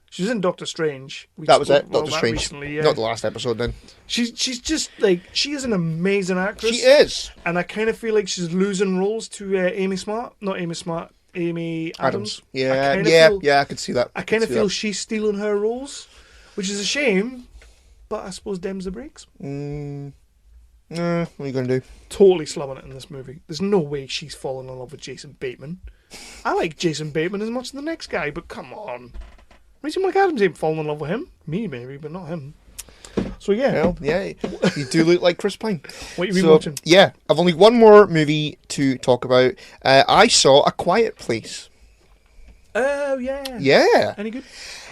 She was in Doctor Strange. That was it, Doctor Strange. Recently, yeah. Not the last episode, then. She's just like, she is an amazing actress. She is. And I kind of feel like she's losing roles to Amy Adams. Yeah, I could see that. I kind of feel she's stealing her roles, which is a shame. But I suppose them's the breaks. What are you going to do? Totally slumming it in this movie. There's no way she's fallen in love with Jason Bateman. I like Jason Bateman as much as the next guy, but come on. Rachel McAdams ain't falling in love with him. Me, maybe, but not him. So, yeah. Well, yeah, you do look like Chris Pine. What have you been watching? Yeah, I've only one more movie to talk about. I saw A Quiet Place. Oh, yeah. Yeah. Any good?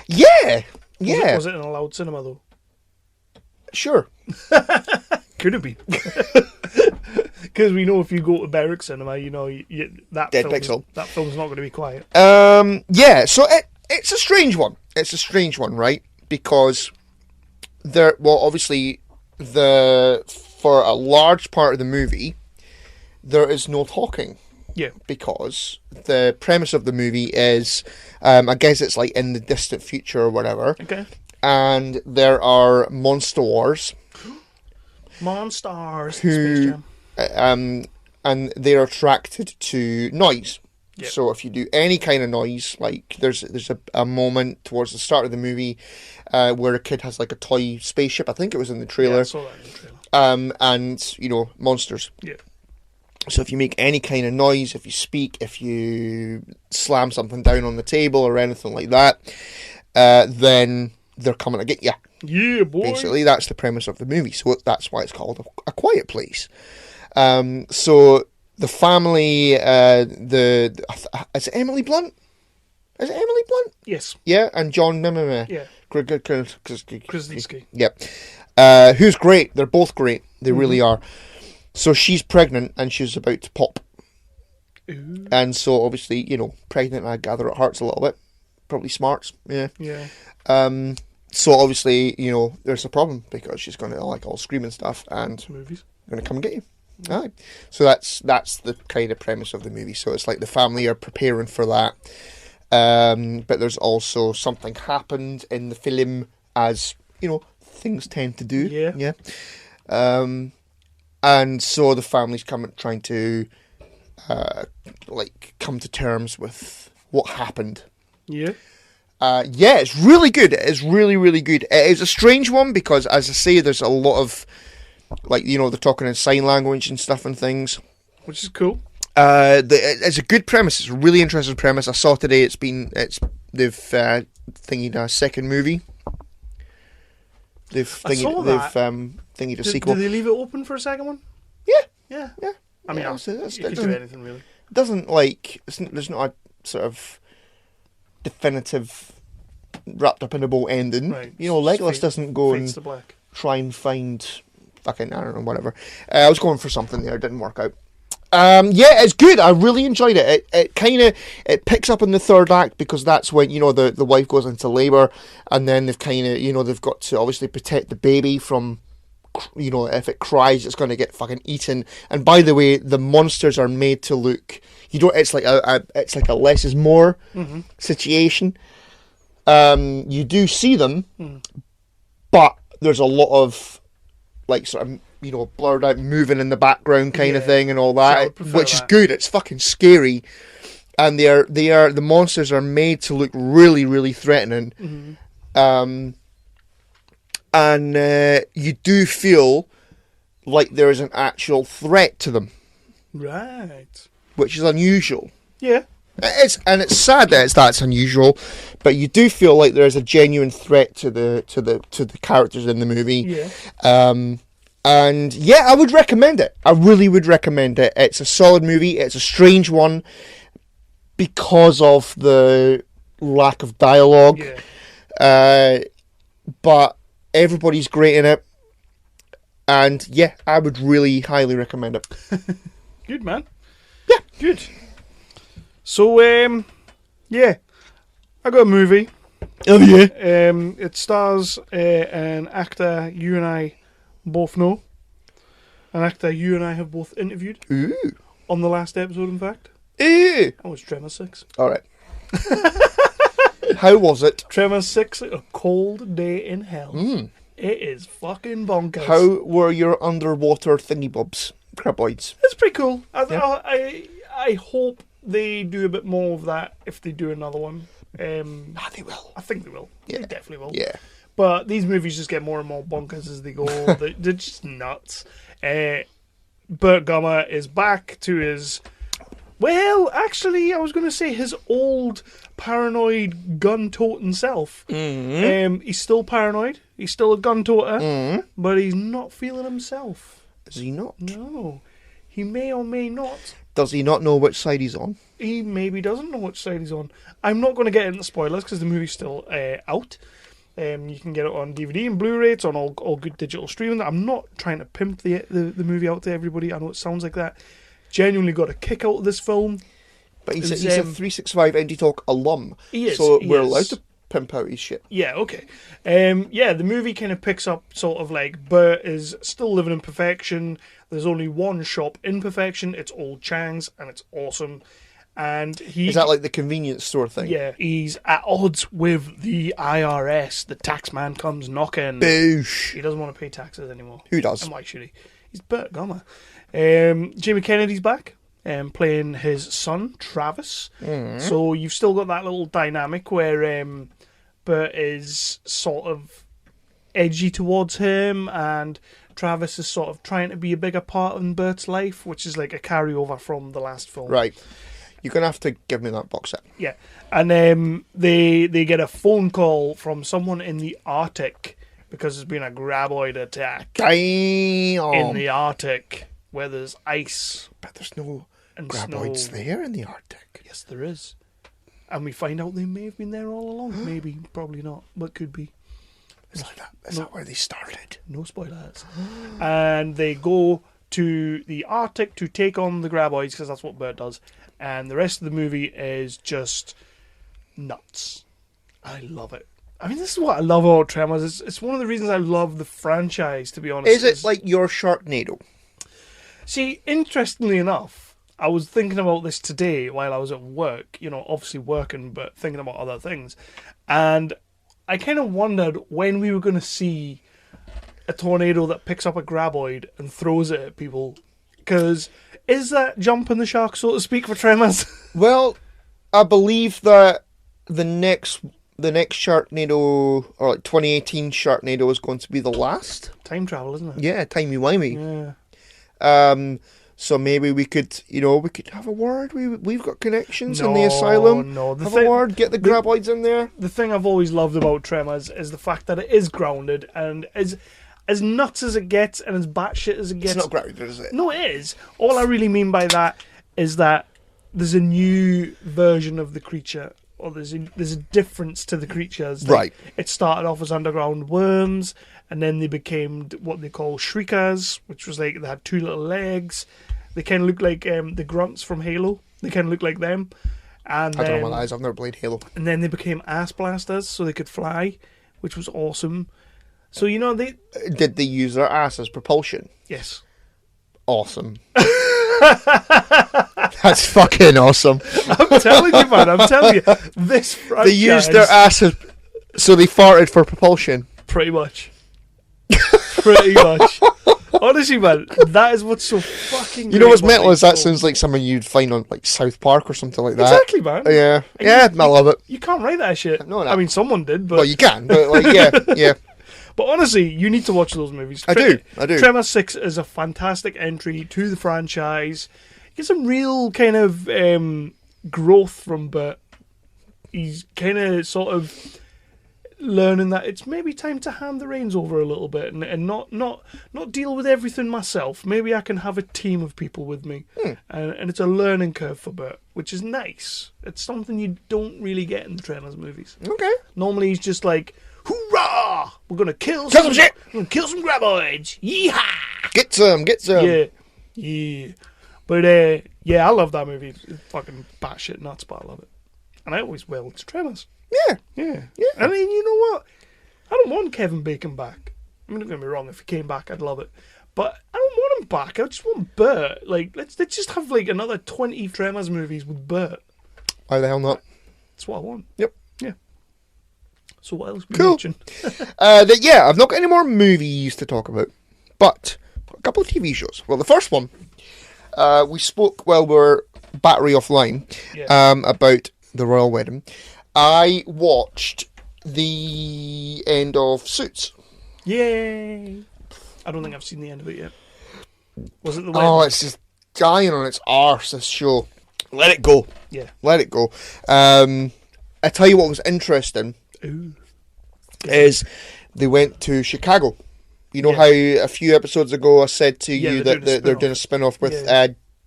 Yeah. Yeah. Was it in a loud cinema, though? Sure. Could have been. Because we know if you go to Berwick Cinema, you know that Dead Pixel. That film's not going to be quiet. Yeah, so it's a strange one. It's a strange one, right? Because obviously for a large part of the movie, there is no talking. Yeah. Because the premise of the movie is, I guess it's like in the distant future or whatever. Okay. And there are monster wars. Monsters. Who, and they're attracted to noise. Yep. So if you do any kind of noise, like there's a moment towards the start of the movie where a kid has like a toy spaceship. I think it was in the trailer. Yeah, I saw that in the trailer. And monsters. Yeah. So if you make any kind of noise, if you speak, if you slam something down on the table or anything like that, then they're coming to get you. Yeah, boy. Basically, that's the premise of the movie. So that's why it's called A Quiet Place. So the family, is it Emily Blunt? Is it Emily Blunt? Yes. Yeah, and John Mimime. Yeah. Krasinski. Yep. Who's great. They're both great. They really are. So she's pregnant and she's about to pop. Ooh. And so obviously, pregnant, I gather it hurts a little bit. Probably smarts. Yeah. Yeah. So obviously, there's a problem because she's going to all scream and stuff and Movies. going to come and get you. Aye. So that's the kind of premise of the movie. So it's like the family are preparing for that. But there's also something happened in the film, as things tend to do. Yeah. And so the family's trying to come to terms with what happened. Yeah. Yeah, it's really good. It is really, really good. It is a strange one because, as I say, there's a lot of they're talking in sign language and stuff and things, which is cool. It's a good premise. It's a really interesting premise. I saw today. They've thingied a second movie. They've thingied a sequel. Did they leave it open for a second one? Yeah. I mean, Yeah, you could do anything really. Doesn't there's not a sort of definitive wrapped up in a bow ending. Right. Legolas doesn't go fades and to black. try and find fucking, I don't know, whatever. I was going for something there, it didn't work out. Yeah, it's good. I really enjoyed it. It picks up in the third act because that's when the wife goes into labour, and then they've they've got to obviously protect the baby from if it cries it's going to get fucking eaten. And by the way, the monsters are made to look it's like a less is more situation. You do see them, but there's a lot of blurred out moving in the background kind of thing and all that, which is good. It's fucking scary, and the monsters are made to look really, really threatening. And you do feel like there is an actual threat to them, Right. which is unusual. Yeah. It's sad that that's unusual, but you do feel like there is a genuine threat to the characters in the movie. Yeah. And yeah, I would recommend it. I really would recommend it. It's a solid movie. It's a strange one because of the lack of dialogue. Yeah. But everybody's great in it. And yeah, I would really highly recommend it. Good, man. Yeah. Good. So, yeah, I got a movie. Oh yeah. It stars an actor you and I both know. An actor you and I have both interviewed. Ooh. On the last episode, in fact. Ooh. That was Tremors 6. Alright. How was it? Tremors 6, A Cold Day in Hell. It is fucking bonkers. How were your underwater thingy-bobs? Craboids. It's pretty cool. I hope they do a bit more of that if they do another one. They will. I think they will. Yeah. They definitely will. Yeah. But these movies just get more and more bonkers as they go. They're just nuts. Burt Gummer is back to his... Well, actually, I was going to say his old paranoid gun-toting self. He's still paranoid. He's still a gun-toter. But he's not feeling himself. Is he not? No. He may or may not. Does he not know which side he's on? He maybe doesn't know which side he's on. I'm not going to get into spoilers because the movie's still out. You can get it on DVD and Blu-ray. It's on all good digital streaming. I'm not trying to pimp the movie out to everybody. I know it sounds like that. Genuinely got a kick out of this film. But he's a 365 Indie Talk alum. He is. So we're allowed to pimp out his shit. Yeah, okay. The movie kind of picks up sort of like Bert is still living in perfection. There's only one shop in perfection. It's Old Chang's, and it's awesome. And is that like the convenience store thing? Yeah, he's at odds with the IRS. The tax man comes knocking. Boosh. He doesn't want to pay taxes anymore. Who does? And why should he? He's Burt Gummer. Jamie Kennedy's back, playing his son, Travis. So you've still got that little dynamic where Burt is sort of edgy towards him, and Travis is sort of trying to be a bigger part in Bert's life, which is like a carryover from the last film. Right. You're going to have to give me that box set. Yeah. And they get a phone call from someone in the Arctic because there's been a graboid attack. Damn. In the Arctic where there's ice. But there's no and graboids snow. there in the Arctic. Yes, there is. and we find out they may have been there all along. Maybe, probably not, but could be. Is that where they started? No spoilers. And they go to the Arctic to take on the graboids, because that's what Bert does. And the rest of the movie is just nuts. I love it. I mean, this is what I love about Tremors. It's one of the reasons I love the franchise, to be honest. Is it like your Sharknado? See, interestingly enough, I was thinking about this today while I was at work. You know, obviously working, but thinking about other things. And I kind of wondered when we were going to see a tornado that picks up a graboid and throws it at people. Because is that jumping the shark, so to speak, for Tremors? Well, I believe that the next Sharknado, or like 2018 Sharknado, is going to be the last. Time travel, isn't it? Yeah, timey-wimey. Yeah. So maybe we could have a word. We've got connections in the asylum. Have a word. Get the graboids in there. The thing I've always loved about Tremors is the fact that it is grounded and is as nuts as it gets and as batshit as it gets. It's not grounded, is it? No, it is. All I really mean by that is that there's a new version of the creature, or there's a difference to the creatures. Right. It started off as underground worms, and then they became what they call shriekers, which was like they had two little legs. They kind of look like the grunts from Halo. They kind of look like them. And I don't know my eyes. I've never played Halo. And then they became ass blasters, so they could fly, which was awesome. So Did they use their ass as propulsion? Yes. Awesome. That's fucking awesome. I'm telling you, man. I'm telling you, this franchise. They used their asses, so they farted for propulsion. Pretty much. Pretty much. Honestly, man, that is what's so fucking. You know what's mental is that sounds like something you'd find on like South Park or something like that. Exactly, man. Yeah, And I love it. You can't write that shit. No. I mean, someone did, but Well, you can, but like, yeah. But honestly, you need to watch those movies. I do. Tremors 6 is a fantastic entry to the franchise. You get some real kind of growth from Bert. He's kind of sort of learning that it's maybe time to hand the reins over a little bit and not deal with everything myself. Maybe I can have a team of people with me. And it's a learning curve for Bert, which is nice. It's something you don't really get in the Tremors movies. Okay. Normally he's just like, hoorah! We're gonna kill some shit! We're gonna kill some graboids! Yeehaw! Get some! Yeah. But, yeah, I love that movie. It's fucking batshit nuts, but I love it. And I always will. It's Tremors. Yeah. I mean, you know what? I don't want Kevin Bacon back. I mean, don't get me wrong, if he came back, I'd love it. But I don't want him back. I just want Bert. Like, let's just have, like, another 20 Tremors movies with Bert. Why the hell not? That's what I want. Yep. Yeah. So what else are we Cool. watching? I've not got any more movies to talk about, but a couple of TV shows. Well, the first one, we spoke while we were battery offline about the royal wedding. I watched the end of Suits. Yay! I don't think I've seen the end of it yet. Was it the wedding? Oh, it's just dying on its arse, this show. Let it go. Yeah. Let it go. I tell you what was interesting. Ooh. Is they went to Chicago. You know how a few episodes ago I said to you that they're doing a spin-off with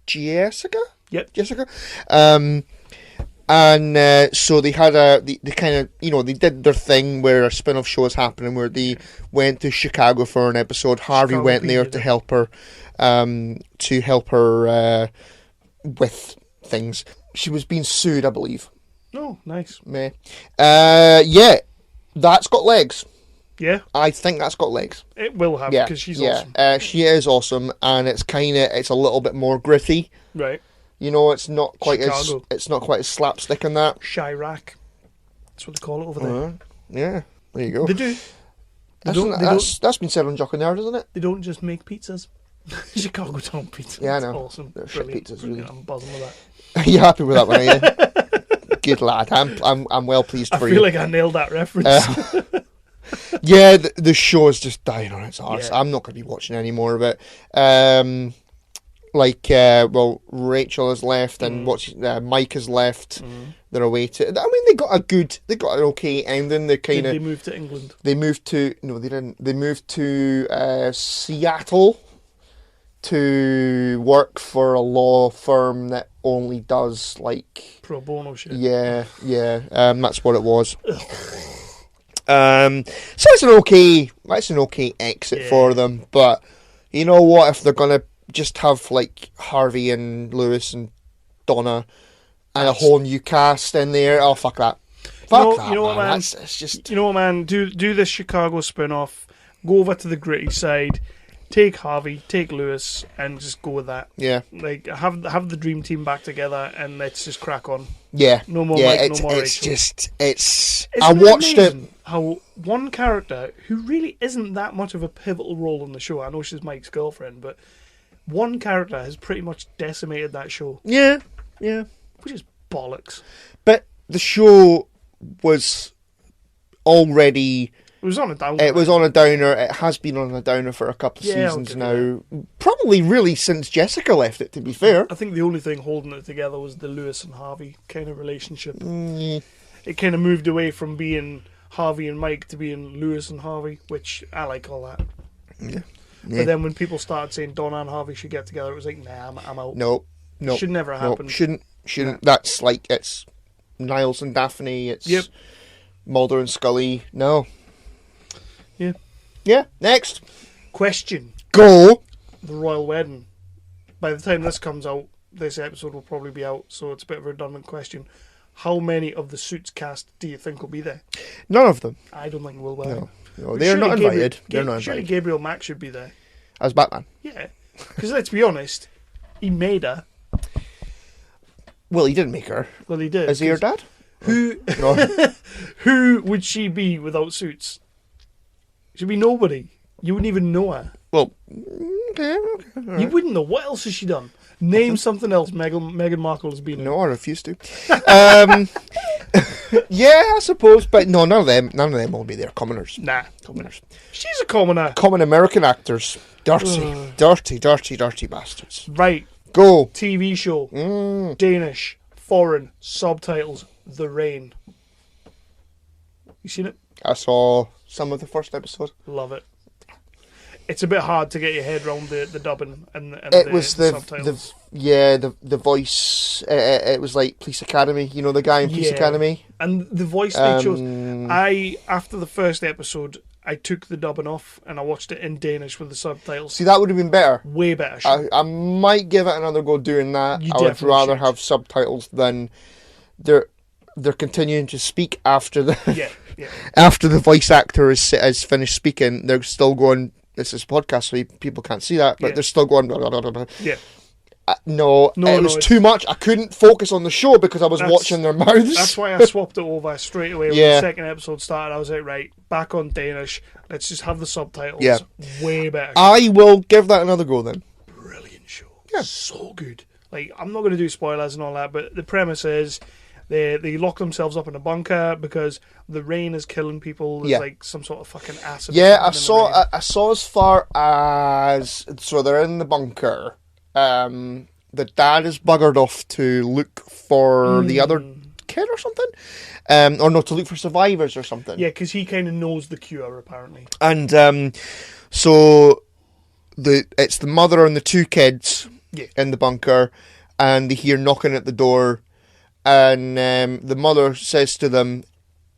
Jessica? Yep. Jessica? So they had they kind of, they did their thing where a spin-off show is happening where they went to Chicago for an episode. Harvey went there to help her, with things. She was being sued, I believe. Oh, nice. That's got legs. Yeah. I think that's got legs. It will have, because she's awesome. She is awesome, and it's a little bit more gritty. Right. It's not quite Chicago. as slapstick in that. Chirac. That's what they call it over there. Yeah, there you go. They do. That's been said on Jock and Nerd, isn't it? They don't just make pizzas. Chicago Town pizza. Yeah, I know. That's awesome. They're shit Brilliant. pizzas, really. I'm buzzing with that. Are you happy with that one, are you? Good lad. I'm well pleased for you. I feel like I nailed that reference. Yeah, the show is just dying on its arse. Yeah. I'm not going to be watching any more of it. Rachel has left and Mike has left. They're away to. I mean, they got an okay ending. They moved to England. They moved to. No, they didn't. They moved to Seattle to work for a law firm that only does like Pro bono shit. Yeah. That's what it was. So it's an okay exit for them. But you know what? If they're gonna just have like Harvey and Lewis and Donna and a whole new cast in there, oh fuck that. You know what, man? It's just... You know what, man? Do this Chicago spin-off. Go over to the gritty side. Take Harvey, take Lewis, and just go with that. Yeah. Like, have the dream team back together, and let's just crack on. Yeah. No more Mike, no more it's Rachel. I watched it. How one character, who really isn't that much of a pivotal role in the show, I know she's Mike's girlfriend, but one character has pretty much decimated that show. Yeah. Which is bollocks. But the show was already... It was on a downer. It was on a downer. It has been on a downer for a couple of seasons now. Probably really since Jessica left it, to be fair. I think the only thing holding it together was the Lewis and Harvey kind of relationship. It kind of moved away from being Harvey and Mike to being Lewis and Harvey, which I like all that. Yeah. But then when people started saying Donna and Harvey should get together, it was like, nah, I'm out. No. Should never happen. Shouldn't. That's like, it's Niles and Daphne, it's Mulder and Scully. No. Yeah, next. Question. Go. The Royal Wedding. By the time this comes out, this episode will probably be out, so it's a bit of a redundant question. How many of the Suits cast do you think will be there? None of them. I don't think will be. No, they're not invited. Surely Gabriel Mack should be there. As Batman. Yeah. Because let's be honest, he made her. Well, he didn't make her. Well, he did. Is he her dad? Who would she be without Suits? She'd be nobody. You wouldn't even know her. Well, okay. Right. You wouldn't know. What else has she done? Name something else Meghan Markle has been in. No, I refuse to. Yeah, I suppose, but no, none of them will be there. Commoners. Nah, commoners. She's a commoner. Common American actors. Dirty bastards. Right. Go. TV show. Danish. Foreign. Subtitles. The Rain. You seen it? I saw some of the first episode. Love it. It's a bit hard to get your head around the dubbing and it was the subtitles. the voice. It was like Police Academy. You know the guy in Police Academy. And the voice they chose. After the first episode, I took the dubbing off and I watched it in Danish with the subtitles. See, that would have been better. Way better. I might give it another go doing that. You I would rather should. have subtitles than they're continuing to speak after the after the voice actor is finished speaking. They're still going. This is a podcast, so people can't see that, but they're still going. Blah, blah, blah, blah. Yeah. No, it was too much. I couldn't focus on the show because I was watching their mouths. That's why I swapped it over straight away when the second episode started. I was like, right, back on Danish. Let's just have the subtitles. Yeah. Way better. I will give that another go then. Brilliant show. Yeah. So good. Like, I'm not going to do spoilers and all that, but the premise is they lock themselves up in a bunker because the rain is killing people. There's like some sort of fucking acid. Yeah, I saw as far as, so they're in the bunker. The dad is buggered off to look for the other kid or something, or no, to look for survivors or something. Yeah, because he kind of knows the cure apparently. And so it's the mother and the two kids in the bunker, and they hear knocking at the door, and the mother says to them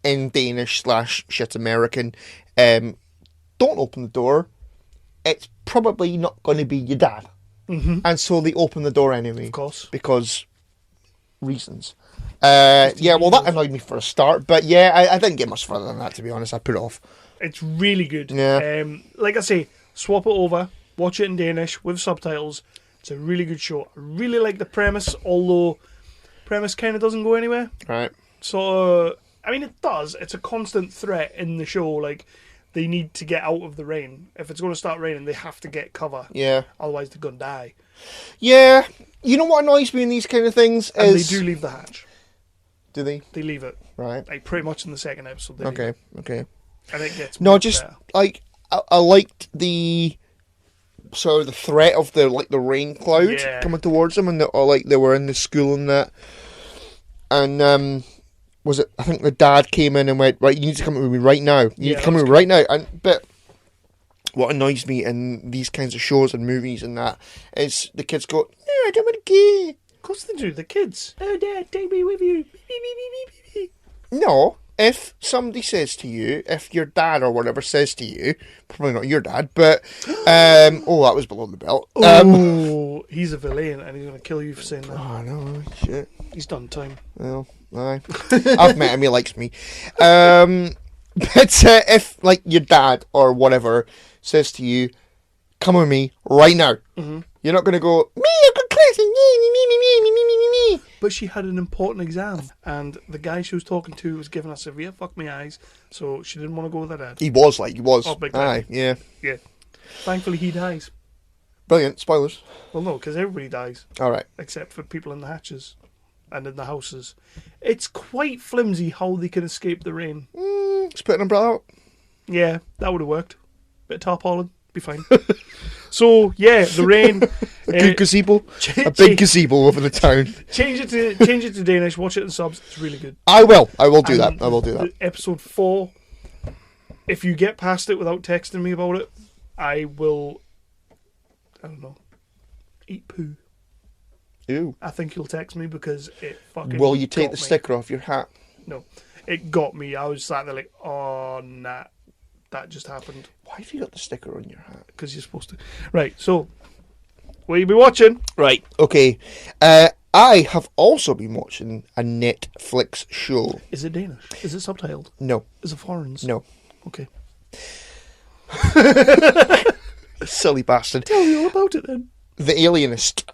in Danish / shit American, "Don't open the door. It's probably not going to be your dad." Mm-hmm. And so they open the door anyway. Of course. Because reasons. Well, that annoyed me for a start. But I didn't get much further than that, to be honest. I put it off. It's really good. Yeah. Like I say, swap it over. Watch it in Danish with subtitles. It's a really good show. I really like the premise, although premise kind of doesn't go anywhere. Right. So, I mean, it does. It's a constant threat in the show. Like, they need to get out of the rain. If it's going to start raining, they have to get cover. Yeah. Otherwise, they're going to die. Yeah. You know what annoys me in these kind of things and is... they do leave the hatch. Do they? They leave it. Right. Like, pretty much in the second episode. They okay. leave it. Okay. And it gets better. Like, I liked the... So the threat of the rain cloud coming towards them, and they were in the school and that. And was it? I think the dad came in and went, "Right, you need to come with me right now. You need to come with me right now." But what annoys me in these kinds of shows and movies and that is the kids go, "No, I don't want to go." Of course they do. The kids. Oh, Dad, take me with you. No, if somebody says to you, if your dad or whatever says to you, probably not your dad, but oh, that was below the belt. Oh, he's a villain and he's going to kill you for saying that. Oh no, shit. He's done time. Well, aye. I've met him, he likes me. But if, like, your dad or whatever says to you, "Come with me right now," you're not going to go, "Me, I've got class, me." But she had an important exam, and the guy she was talking to was giving her severe fuck me eyes, so she didn't want to go with her dad. He was. Oh, big time. Aye, yeah. Yeah. Thankfully, he dies. Brilliant. Spoilers. Well, no, because everybody dies, All right. except for people in the hatches and in the houses. It's quite flimsy how they can escape the rain. Let's put an umbrella out. Yeah, that would have worked. Bit of tarpaulin, be fine. So, yeah, the rain. A good gazebo. A big gazebo over the town. Change it to Danish. Watch it in subs. It's really good. I will do that. And I will do that. Episode 4. If you get past it without texting me about it, I will. I don't know. Eat poo. Ew. I think you'll text me because it fucking. Will you take got the me. sticker off your hat? No, it got me. I was sat there like, oh nah, that just happened Why have you got the sticker on your hat? because you're supposed to. Right. So, will you be watching? Right. Okay. I have also been watching a Netflix show. Is it Danish? Is it subtitled? No. Is it foreigns? No. Okay. Silly bastard. Tell me all about it then. The Alienist.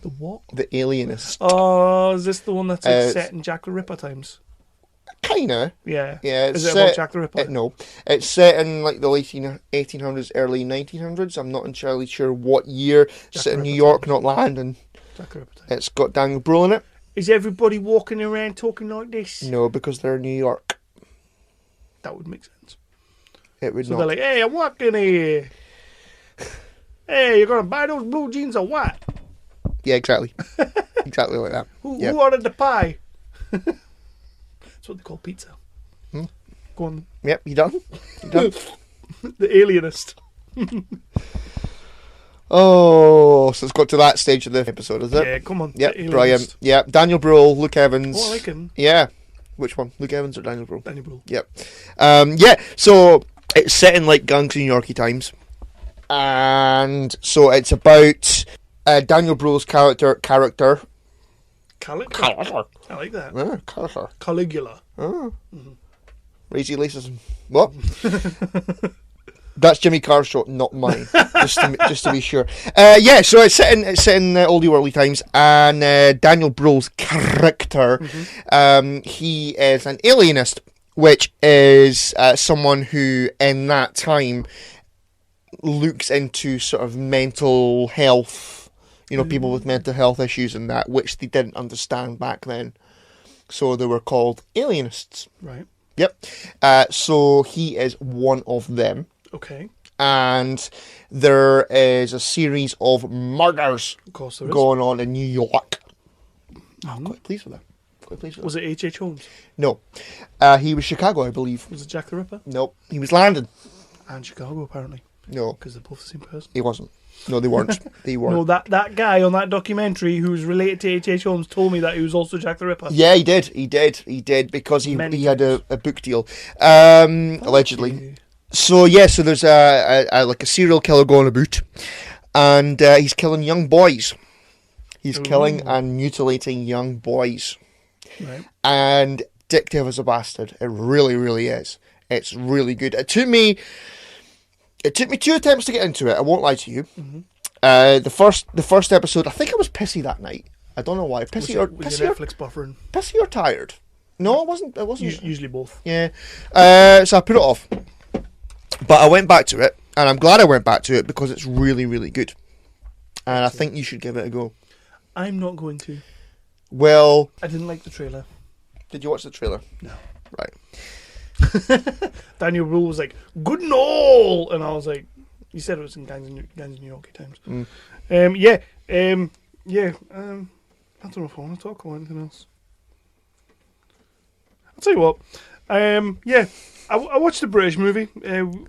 The what? The Alienist. Oh, is this the one that's like, Uh, set in Jack the Ripper times? Kinda. Yeah. Yeah. Is It's it about set- Jack the Ripper? No. It's set in like the late 1800s, early 1900s. I'm not entirely sure what year. Jack Set in the New Ripper York, times. not London. Jack the Ripper times. It's got Daniel Brühl in it. Is everybody walking around talking like this? No, because they're New York. That would make sense. It would So not. they're like, hey, I'm walking here. Hey, you're going to buy those blue jeans or what? Yeah, exactly. Exactly like that. Yeah. Who ordered the pie? That's what they call pizza. Hmm. Go on. Yep, you done? You done? The Alienist. Oh, so it's got to that stage of the episode, is it? Yeah, come on. Yep, The Alienist. brilliant. Yep, Daniel Brühl, Luke Evans. Oh, I like him. Yeah. Which one? Luke Evans or Daniel Brühl? Danny Brühl. Yep. Yeah, so it's set in like Gangs New Yorkie times. And so it's about Daniel Brühl's character. Caligula. Character. I like that. Yeah, character. Caligula. Oh. Raisy laces. What? That's Jimmy Carr's shot, not mine. just to be sure. Yeah, so it's set in oldie worldly times, and Daniel Brühl's character, he is an alienist, which is someone who, in that time, looks into sort of mental health. You know, people with mental health issues and that, which they didn't understand back then. So they were called alienists. Right. Yep. So he is one of them. Okay. And there is a series of murders Of course there is. going on in New York. Oh, I'm quite pleased with that. Quite pleased with Was that. it H.H. Holmes? No. He was Chicago, I believe. Was it Jack the Ripper? Nope. He was London. And Chicago, apparently. No, Because they're both the same person. he wasn't. No, they weren't. They weren't. No, that guy on that documentary who's related to H.H. Holmes told me that he was also Jack the Ripper. Yeah, he did. He did because he Many had times. a book deal, allegedly. Okay. So yeah, so there's a like a serial killer going about, and he's killing young boys. He's killing and mutilating young boys, Right. and addictive as a bastard. It really, really is. It's really good. It took me 2 attempts to get into it. I won't lie to you. The first episode, I think I was pissy that night. I don't know why. Was Pissy your or Netflix buffering? pissy or tired. No, I wasn't. I wasn't. Usually both. Yeah. So I put it off. But I went back to it, and I'm glad I went back to it because it's really, really good. And I think you should give it a go. I'm not going to. Well, I didn't like the trailer. did you watch the trailer? No. Right. Daniel Brühl was like, good and all! And I was like, you said it was in Gangs of New York times. Yeah. I don't know if I want to talk about anything else. I'll tell you what. Yeah. I watched the British movie.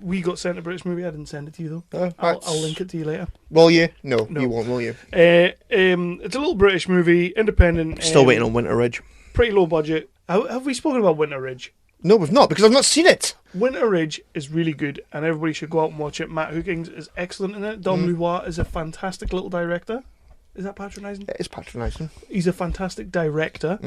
We got sent a British movie. I didn't send it to you though. I'll link it to you later. Will you? No, you won't, will you? It's a little British movie, independent. Still waiting on Winter Ridge. Pretty low budget. Have we spoken about Winter Ridge? No, we've not, because I've not seen it. Winter Ridge is really good, and everybody should go out and watch it. Matt Hookings is excellent in it. Dom Lubois is a fantastic little director. Is that patronising? It is patronising. He's a fantastic director.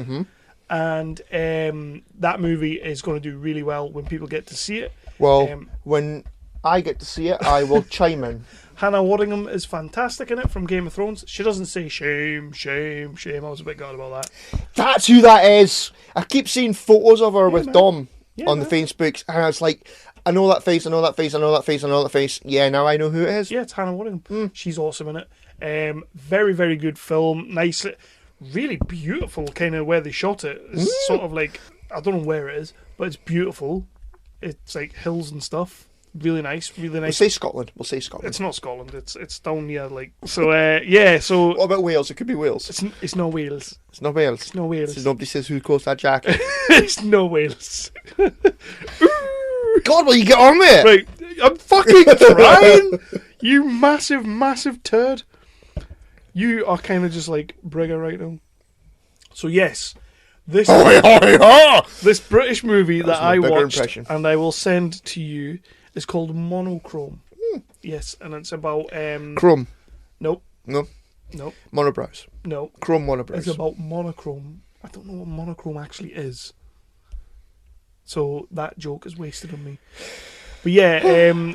And that movie is going to do really well when people get to see it. Well, when I get to see it, I will chime in. Hannah Waddingham is fantastic in it from Game of Thrones. She doesn't say shame, shame, shame. I was a bit gutted about that. That's who that is. I keep seeing photos of her with man. Dom On the Facebooks, and I was like, I know that face, I know that face, I know that face, I know that face. Yeah, now I know who it is. Yeah, it's Hannah Waddingham. She's awesome in it. Very, very good film. Nice, really beautiful kind of where they shot it. It's sort of like, I don't know where it is, but it's beautiful. It's like hills and stuff. Really nice, really nice. We'll say Scotland. It's not Scotland. It's down near like so. Yeah. So what about Wales? It could be Wales. It's not Wales. It's not Wales. It's not Wales. So nobody says who caused that jacket. It's not Wales. God, will you get on with it? Right, I'm fucking trying. You massive, massive turd. You are kind of just like Brigger right now. So yes, this British movie that I watched and I will send to you is called Monochrome. Yes, and it's about Chrome. Nope. No. Nope. Monobrows. No. Chrome monobrows. It's about monochrome. I don't know what monochrome actually is. So that joke is wasted on me. But yeah,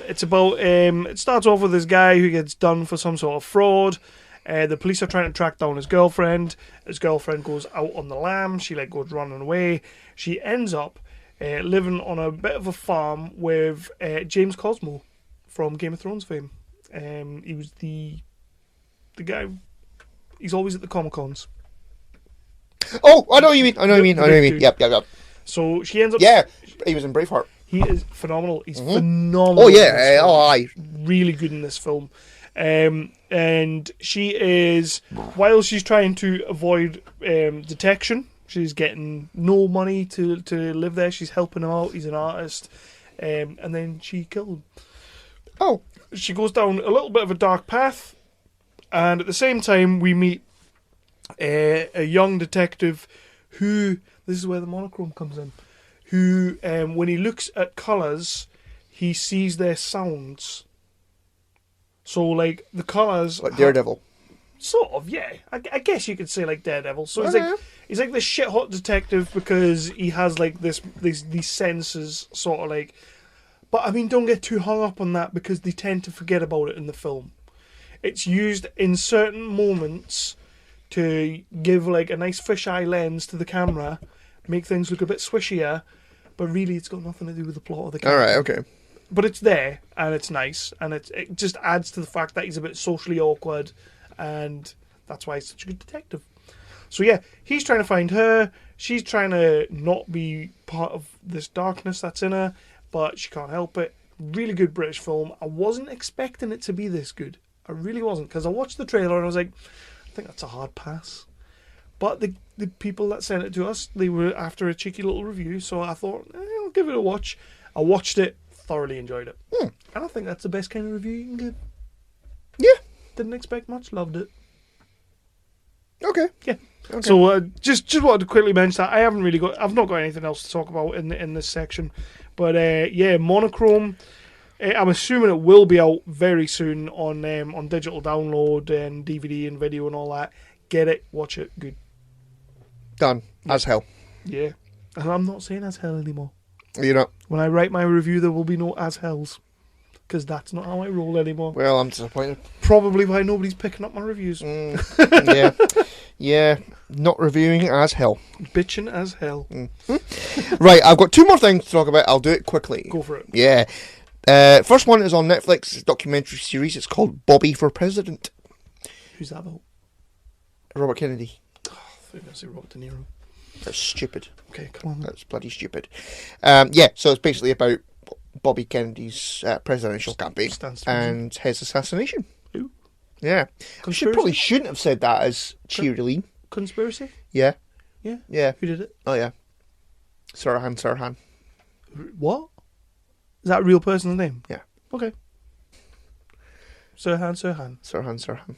it's about it starts off with this guy who gets done for some sort of fraud. The police are trying to track down his girlfriend. His girlfriend goes out on the lam. She goes running away. She ends up living on a bit of a farm with James Cosmo from Game of Thrones fame. He was the guy. He's always at the Comic-Cons. Oh, I know what you mean. I know what you mean. Yep. So she ends up. Yeah, he was in Braveheart. He is phenomenal. He's phenomenal. Oh yeah, aye. Really good in this film. And she is, while she's trying to avoid detection, she's getting no money to live there. She's helping him out. He's an artist. And then she killed him. Oh. She goes down a little bit of a dark path. And at the same time, we meet a young detective who, this is where the monochrome comes in, who, when he looks at colours, he sees their sounds. So, like, the colours... Like Daredevil. Sort of, yeah. I guess you could say, like, Daredevil. So he's like this shit-hot detective because he has, like, these senses, sort of, like... But, I mean, don't get too hung up on that because they tend to forget about it in the film. It's used in certain moments to give, like, a nice fisheye lens to the camera, make things look a bit swishier, but really it's got nothing to do with the plot of the camera. Alright, okay. But it's there, and it's nice, and it just adds to the fact that he's a bit socially awkward, and that's why he's such a good detective. So yeah, he's trying to find her, she's trying to not be part of this darkness that's in her, but she can't help it. Really good British film. I wasn't expecting it to be this good. I really wasn't, because I watched the trailer and I was like, I think that's a hard pass. But the people that sent it to us, they were after a cheeky little review, so I thought, I'll give it a watch. I watched it, thoroughly enjoyed it. And I think that's the best kind of review you can give. Yeah. Didn't expect much, loved it. Okay. Yeah. Okay. So just wanted to quickly mention that I've not got anything else to talk about in this section. But yeah, Monochrome. I'm assuming it will be out very soon on digital download and DVD and video and all that. Get it, watch it, good. Done. As hell. Yeah. And I'm not saying as hell anymore. You know. When I write my review, there will be no as hells. Because that's not how I roll anymore. Well, I'm disappointed. Probably why nobody's picking up my reviews. Yeah. Yeah. Not reviewing as hell. Bitching as hell. Right, I've got two more things to talk about. I'll do it quickly. Go for it. Yeah. First one is on Netflix. It's a documentary series. It's called Bobby for President. Who's that about? Robert Kennedy. Oh, I thought you were going to say Robert De Niro. That's stupid. Okay, come on. That's bloody stupid. Yeah, so it's basically about Bobby Kennedy's presidential campaign and his assassination. Ooh. Yeah. Probably shouldn't have said that as cheerily. Conspiracy? Yeah. Yeah. Yeah. Who did it? Oh, yeah. Sirhan. What? Is that a real person's name? Yeah. Okay. Sirhan. Sirhan.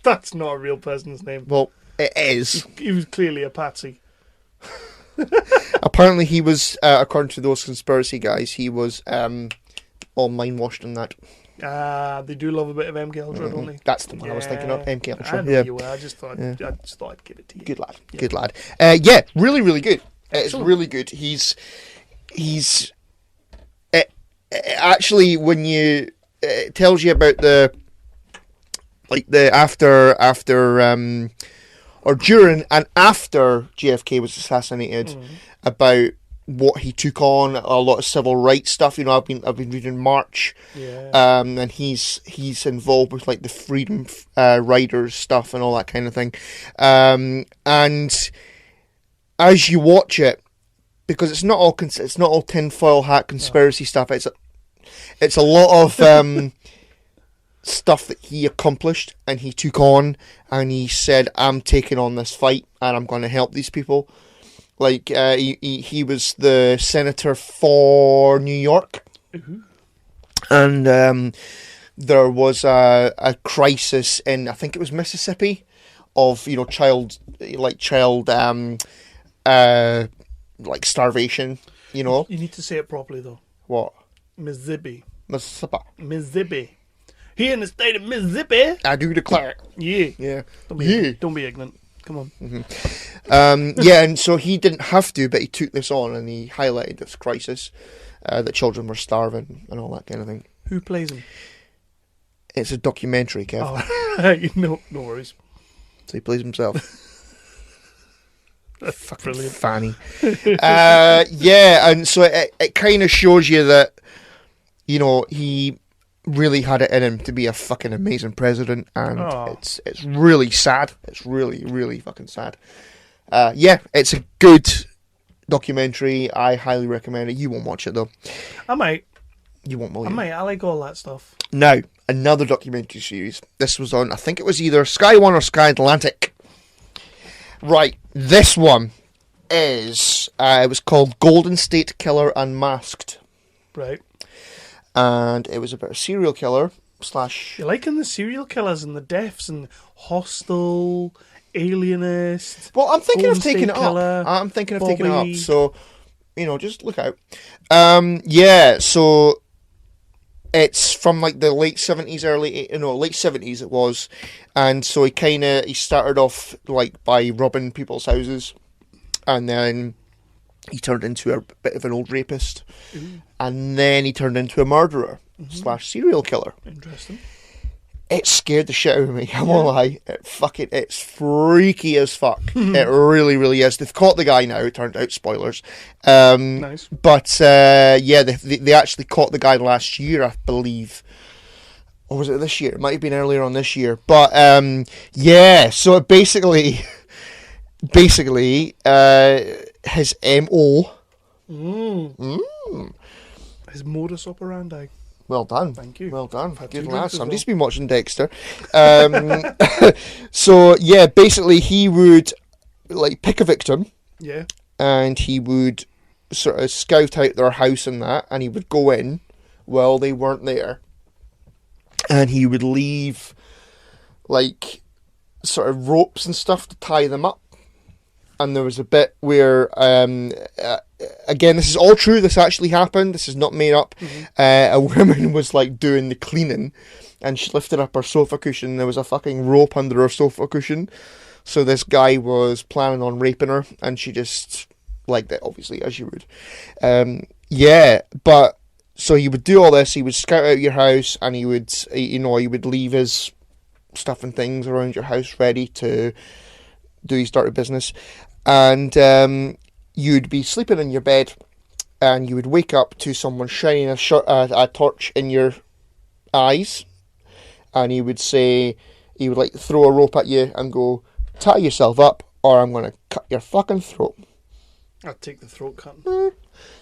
That's not a real person's name. Well, it is. He was clearly a patsy. Apparently he was, according to those conspiracy guys, he was all mind-washed in that. They do love a bit of MK Ultra, don't they? That's the one I was thinking of, MK Ultra. I know you were. I just thought I'd give it to you. Good lad. Yeah. Good lad. Yeah, really, really good. It's Excellent. really good. He's actually, when you it tells you about the after or during and after JFK was assassinated, about what he took on, a lot of civil rights stuff. You know, I've been reading March, and he's involved with like the Freedom Riders stuff and all that kind of thing. And as you watch it, because it's not all tinfoil hat conspiracy stuff. It's a lot of stuff that he accomplished and he took on, and he said, "I'm taking on this fight and I'm going to help these people." Like he was the senator for New York, and there was a crisis in, I think it was Mississippi, of child starvation. You know, you need to say it properly though. What? Mississippi. Here in the state of Mississippi, I do declare. Yeah. Don't be ignorant. Come on. Yeah, and so he didn't have to, but he took this on and he highlighted this crisis, that children were starving and all that kind of thing. Who plays him? It's a documentary, Kev. Oh, no worries. So he plays himself. That's fucking brilliant. Fanny. Yeah, and so it kind of shows you that, he really had it in him to be a fucking amazing president, and it's really sad. It's really, really fucking sad. Yeah, it's a good documentary. I highly recommend it. You won't watch it though. I might. You won't, will you? I might. I like all that stuff. Now, another documentary series. This was on, I think it was either Sky One or Sky Atlantic. Right, this one is, it was called Golden State Killer Unmasked. Right. And it was about a serial killer / You're liking the serial killers and the deaths and Hostel, Alienist. Well, I'm thinking of taking it Killer, up. I'm thinking of taking it Bobby. up. So, just look out. Yeah, so it's from like the late 70s, late 70s it was. And so he started off like by robbing people's houses, and then he turned into a bit of an old rapist. And then he turned into a murderer / serial killer. Interesting. It scared the shit out of me. I won't lie. It's freaky as fuck. It really, really is. They've caught the guy now. It turned out, spoilers. Nice. But yeah, they actually caught the guy last year, I believe. Or was it this year? It might have been earlier on this year. But yeah. So it basically, his MO. His modus operandi. Well done. Thank you. Well done. Had Good two lad. drinks as Somebody's well. been watching Dexter. So yeah, basically he would like pick a victim, Yeah. and he would sort of scout out their house and that, and he would go in while they weren't there, and he would leave like sort of ropes and stuff to tie them up. And there was a bit where, again, this is all true. This actually happened. This is not made up. A woman was like doing the cleaning, and she lifted up her sofa cushion. There was a fucking rope under her sofa cushion. So this guy was planning on raping her, and she just like that, obviously, as you would. Yeah, but so he would do all this. He would scout out your house, and he would, he would leave his stuff and things around your house ready to do his dirty business. And you'd be sleeping in your bed, and you would wake up to someone shining a torch in your eyes, and he would like throw a rope at you and go, tie yourself up or I'm going to cut your fucking throat. I'd take the throat cutting.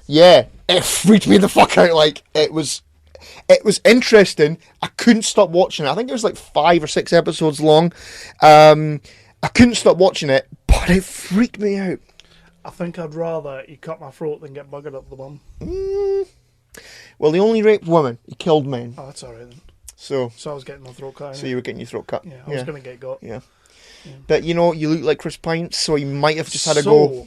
Yeah, it freaked me the fuck out. Like, it was interesting. I couldn't stop watching it. I think it was like 5 or 6 episodes long. I couldn't stop watching it, but it freaked me out. I think I'd rather you cut my throat than get buggered up the bum. Well, he only raped women. He killed men. Oh, that's alright then. So I was getting my throat cut. you were getting your throat cut. Yeah, I was going to get got. Yeah. But, you look like Chris Pine, so he might have just had a So,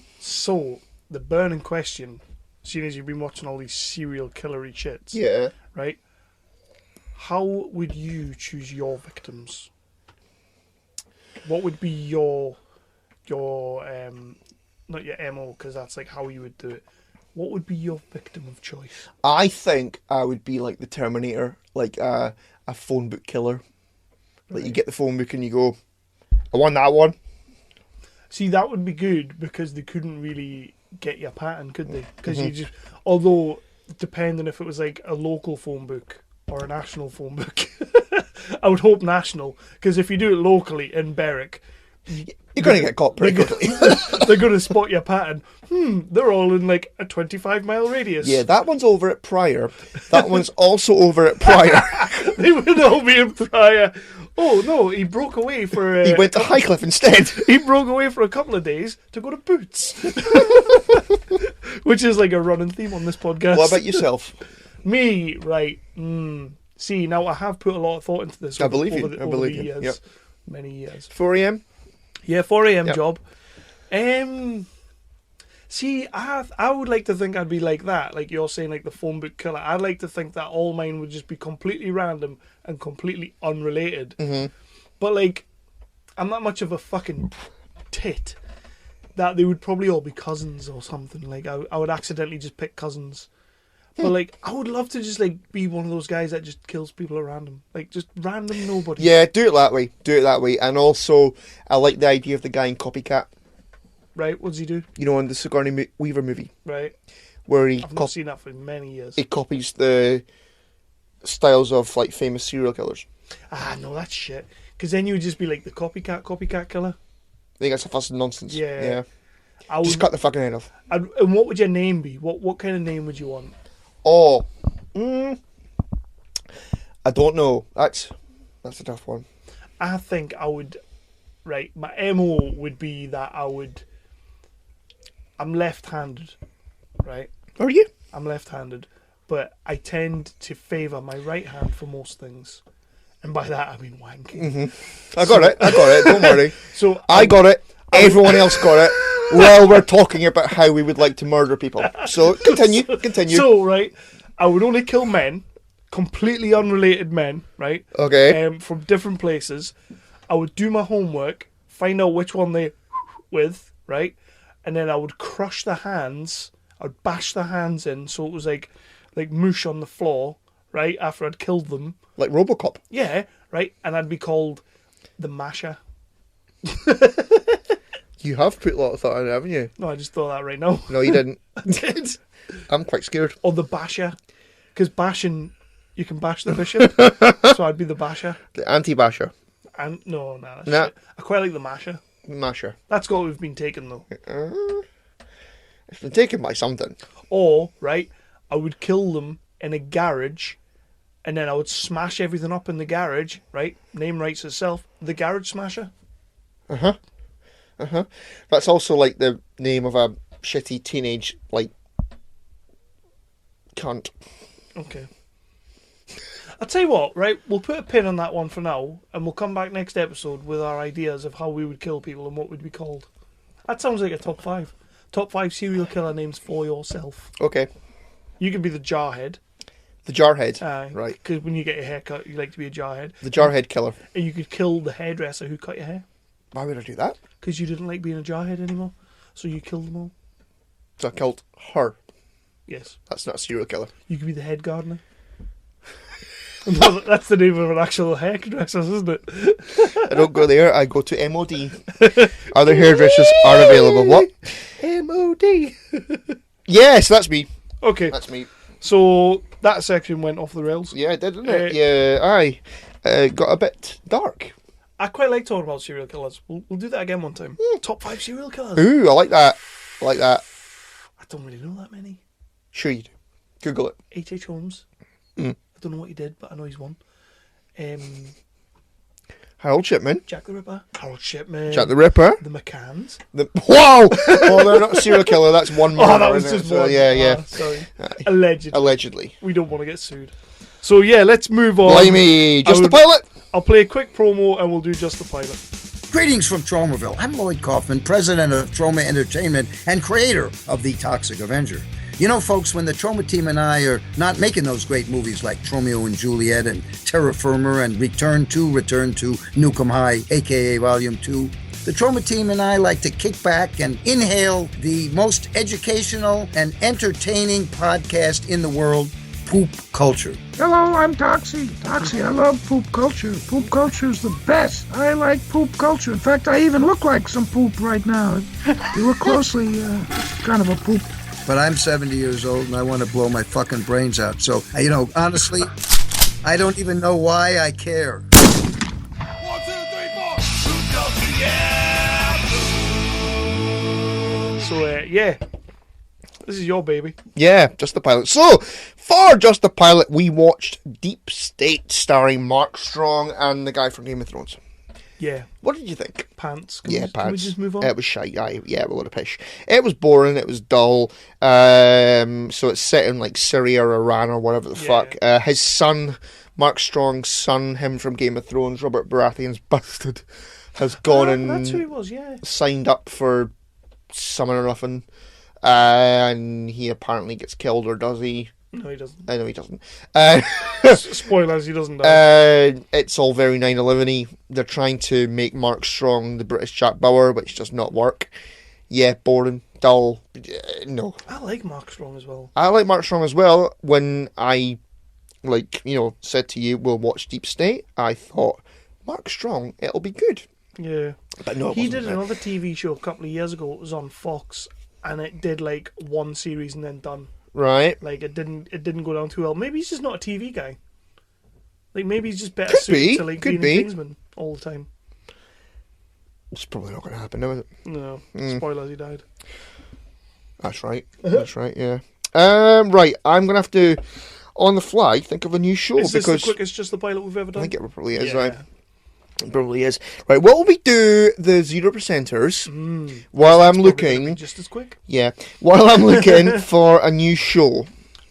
go. the burning question, seeing as you've been watching all these serial killery shits, Yeah. right? How would you choose your victims? What would be your not your MO, because that's like how you would do it. What would be your victim of choice? I think I would be like the Terminator, like a phone book killer. Like you get the phone book and you go, I want that one. See, that would be good because they couldn't really get your pattern, could they? Because you just, although depending if it was like a local phone book or a national phone book, I would hope national, because if you do it locally in Berwick, you're going to get caught pretty quickly. They're going to spot your pattern. They're all in like a 25-mile radius. Yeah, that one's over at Pryor. That one's also over at Pryor. They would all be in Pryor. Oh no, he broke away for. He went to Highcliffe instead. He broke away for a couple of days to go to Boots, which is like a running theme on this podcast. What about yourself? Me, right? See, now I have put a lot of thought into this. I believe you. I believe you. Years, Yep. Many years. 4 a.m. Yeah, 4 a.m. Yep. job. See, I would like to think I'd be like that, like you're saying, like the phone book killer. I'd like to think that all mine would just be completely random and completely unrelated. Mm-hmm. But like, I'm not much of a fucking tit that they would probably all be cousins or something. Like I would accidentally just pick cousins. But like, I would love to just like be one of those guys that just kills people at random, like just random nobody. Yeah, do it that way. Do it that way. And also, I like the idea of the guy in Copycat. Right? What does he do? You know, in the Sigourney Weaver movie, Right? where he I've not seen that for many years. he copies the styles of like famous serial killers. Ah, no, that's shit. Because then you would just be like the copycat killer. I think that's a fuss nonsense. Yeah. I Just would, cut the fucking head off. and what would your name be? What kind of name would you want? Oh, I don't know. That's a tough one. I think I would. Right, my MO would be that I'm left-handed, right? Are you? I'm left-handed, but I tend to favour my right hand for most things. And by that, I mean wanking. I got it. Don't worry. So I got it. Everyone else got it. Well, we're talking about how we would like to murder people. So continue. So, right, I would only kill men, completely unrelated men, right? Okay. From different places. I would do my homework, find out which one they with, right? And then I would crush the hands. I would bash the hands in so it was like mush on the floor, right? After I'd killed them. Like RoboCop. Yeah, right? And I'd be called the Masher. You have put a lot of thought in it, haven't you? No, I just thought that right now. No, you didn't. I did. I'm quite scared. Or the Basher. Because bashing, you can bash the bishop. So I'd be the Basher. The anti-basher. And no, that's Nah. shit. I quite like the Masher. Masher. That's what we've been taken though. It's been taken by something. Or, right, I would kill them in a garage and then I would smash everything up in the garage, right? Name writes itself, the Garage Smasher. That's also like the name of a shitty teenage, like, cunt. Okay. I'll tell you what, right? We'll put a pin on that one for now, and we'll come back next episode with our ideas of how we would kill people and what we'd be called. That sounds like a top 5. Top 5 serial killer names for yourself. Okay. You could be the Jarhead. The Jarhead. Right. Because when you get your hair cut, you like to be a Jarhead. The Jarhead killer. And you could kill the hairdresser who cut your hair. Why would I do that? Because you didn't like being a Jarhead anymore. So you killed them all. So I killed her. Yes. That's not a serial killer. You could be the head gardener. That's the name of an actual hairdresser, isn't it? I don't go there. I go to MOD. Other hairdressers are available. What? MOD. Yes, that's me. Okay. That's me. So that section went off the rails. Yeah, it did, didn't it? Yeah, aye. Got a bit dark. I quite like talking about serial killers. We'll do that again one time. Top 5 serial killers. Ooh, I like that. I like that. I don't really know that many. Sure you do. Google it. H.H. Holmes. Mm. I don't know what he did, but I know he's one. Harold Shipman. Jack the Ripper. Harold Shipman. Jack the Ripper. The McCanns. Wow! Oh, they're not a serial killer. That's one murder. Oh, that was isn't just it? So, one. yeah. Sorry. Allegedly. Allegedly. We don't want to get sued. So yeah, let's move on. Blimey. Just the pilot. I'll play a quick promo and we'll do just the pilot. Greetings from Tromaville. I'm Lloyd Kaufman, president of Troma Entertainment and creator of The Toxic Avenger. You know, folks, when the Troma team and I are not making those great movies like Tromeo and Juliet and Terra Firma and Return to Nukem High, a.k.a. Volume 2, the Troma team and I like to kick back and inhale the most educational and entertaining podcast in the world, Poop Culture. Hello, I'm Toxie. Toxie, I love poop culture. Poop culture is the best. I like poop culture. In fact, I even look like some poop right now. If you look closely, kind of a poop. But I'm 70 years old and I want to blow my fucking brains out. So, honestly, I don't even know why I care. 1, 2, 3, 4. Poop culture, yeah. So yeah, this is your baby. Yeah, Just the Pilot. So, for Just the Pilot, we watched Deep State, starring Mark Strong and the guy from Game of Thrones. Yeah. What did you think? Pants. Pants. Can we just move on? It was shite. Yeah, we're a lot of pish. It was boring. It was dull. So it's set in like Syria or Iran or whatever the fuck. His son, Mark Strong's son, him from Game of Thrones, Robert Baratheon's bastard, has gone and that's who he was. Yeah. signed up for Summon or Nothing, and he apparently gets killed, or does he? No, he doesn't. I know he doesn't. Spoilers, he doesn't die. It's all very 9/11-y. They're trying to make Mark Strong the British Jack Bauer, which does not work. Yeah, boring, dull. No. I like Mark Strong as well. I like Mark Strong as well. When I, said to you, we'll watch Deep State, I thought, Mark Strong, it'll be good. Yeah. But no, it he wasn't. did another TV show a couple of years ago. It was on Fox, and it did like one series and then done. Right. Like it didn't go down too well. Maybe he's just not a TV guy. Like maybe he's just better Could suited be, to like could being be. a Kingsman all the time. It's probably not going to happen, now, is it? No. Spoilers, he died. That's right. That's right, yeah. Right, I'm going to have to, on the fly, think of a new show. Is this because the quickest Just the Pilot we've ever I done? think it probably is, Yeah. right? It probably is. Right, what will we do, the 0%ers, while I'm Probably gonna looking... be just as quick. Yeah, while I'm looking for a new show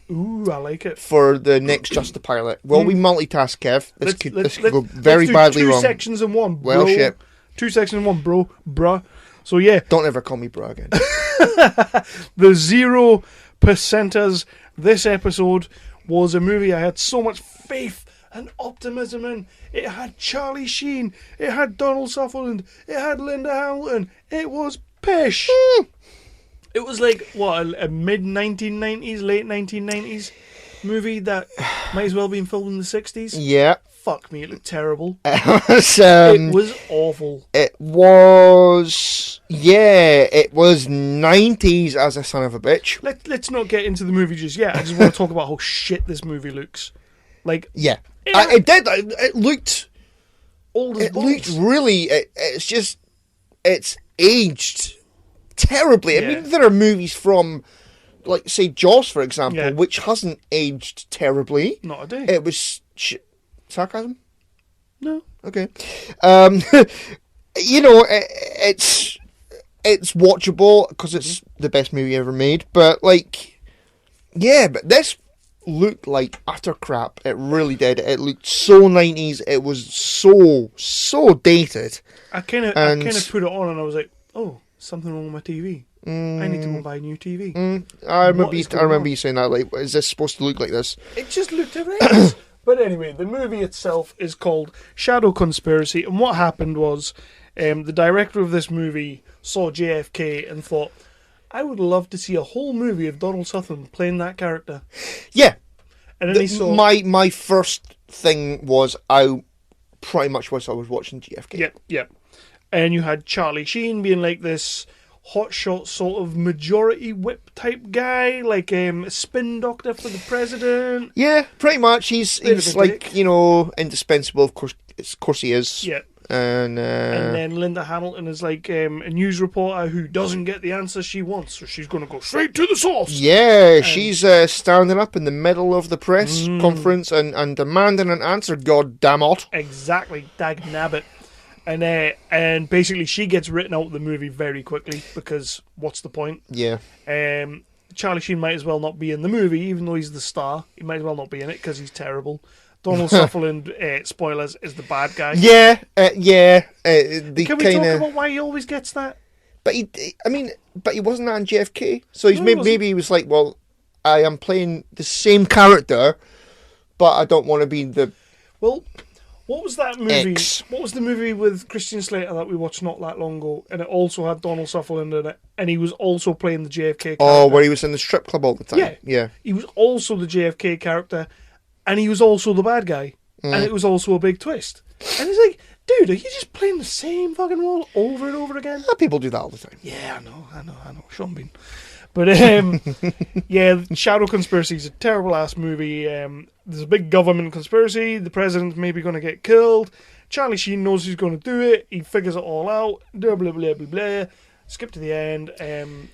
Ooh, I like it. for the next Just the Pilot. Will we multitask, Kev? This could go let's very do badly two wrong. sections in one. Well, bro. shit. 2 sections in one, bruh. So yeah, Don't ever call me bro again. the 0%ers this episode was a movie I had so much faith and optimism in. It had Charlie Sheen, it had Donald Sutherland, it had Linda Hamilton. It was pish. It was like what, a mid 1990s, late 1990s movie that might as well have been filmed in the 60s. Yeah. Fuck me, it looked terrible. It It was awful. It was 90s as a son of a bitch. Let's not get into the movie just yet. I just want to talk about how shit this movie looks. Like, Yeah. Yeah. It did. It looked... old as It looked balls. really... It's aged terribly. I Yeah. mean, there are movies from, like, say, Jaws, for example, Yeah. which hasn't aged terribly. Not a day. It was... sarcasm? No. Okay. It's watchable because it's the best movie ever made. But but this looked like utter crap. It really did. It looked so 90s. It was so dated. I kind of put it on and I was like, oh, something wrong with my TV. I need to go and buy a new TV. I remember is going on? you saying that. Like, is this supposed to look like this? It just looked horrendous. But anyway, the movie itself is called Shadow Conspiracy, and what happened was the director of this movie saw JFK and thought, I would love to see a whole movie of Donald Sutherland playing that character. Yeah. And then he saw... My first thing was I pretty much was watching GFK. Yep. And you had Charlie Sheen being like this hotshot sort of majority whip type guy, like a spin doctor for the president. Yeah, pretty much. He's Bit of a like, dick. indispensable. Of course he is. Yeah. And then Linda Hamilton is like a news reporter who doesn't get the answer she wants, so she's going to go straight to the source. yeah, she's standing up in the middle of the press conference and demanding an answer. God damn it! Exactly, dag nabbit. And basically she gets written out of the movie very quickly because what's the point? Yeah. Charlie Sheen might as well not be in the movie, even though he's the star. He might as well not be in it because he's terrible. Donald Sutherland, spoilers, is the bad guy. Yeah. Can we talk about why he always gets that? But he wasn't that in JFK. So maybe he was like, well, I am playing the same character, but I don't want to be the... Well, what was that movie? X. What was the movie with Christian Slater that we watched not that long ago? And it also had Donald Sutherland in it. And he was also playing the JFK character. Oh, where he was in the strip club all the time. Yeah. He was also the JFK character. And he was also the bad guy. And it was also a big twist. And he's like, dude, are you just playing the same fucking role over and over again? People do that all the time. Yeah, I know. Sean Bean. But, yeah, Shadow Conspiracy is a terrible-ass movie. There's a big government conspiracy. The president's maybe going to get killed. Charlie Sheen knows he's going to do it. He figures it all out. Blah, blah, blah, blah, blah. Skip to the end.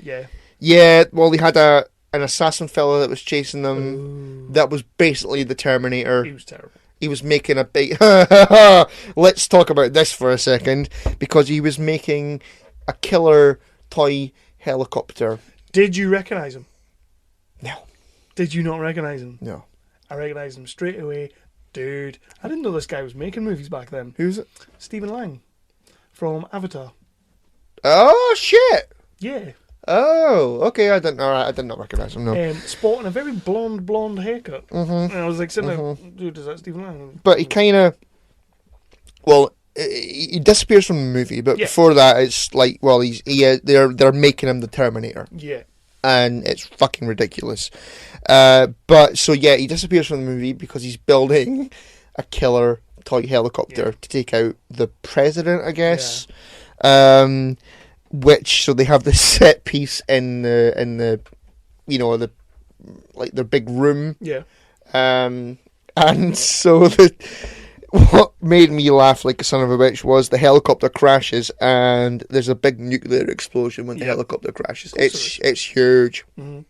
Yeah. Yeah, well, they had an assassin fella that was chasing them. Ooh. That was basically the Terminator. He was terrible. He was making a big... Let's talk about this for a second. Because he was making a killer toy helicopter. Did you recognise him? No. Did you not recognise him? No. I recognised him straight away. Dude, I didn't know this guy was making movies back then. Who's it? Stephen Lang. From Avatar. Oh, shit! Yeah. Oh, okay, I did not recognise him, no. Sporting a very blonde haircut. Mm-hmm. And I was like sitting there, dude, is that Stephen Lang? But he kind of... Well, he disappears from the movie, but before that, it's like, well, they're making him the Terminator. Yeah. And it's fucking ridiculous. But, so yeah, he disappears from the movie because he's building a killer toy helicopter to take out the president, I guess. Yeah. So they have this set piece in the like their big room. Yeah. And so what made me laugh like a son of a bitch was the helicopter crashes and there's a big nuclear explosion when the helicopter crashes. It's huge. Mm-hmm.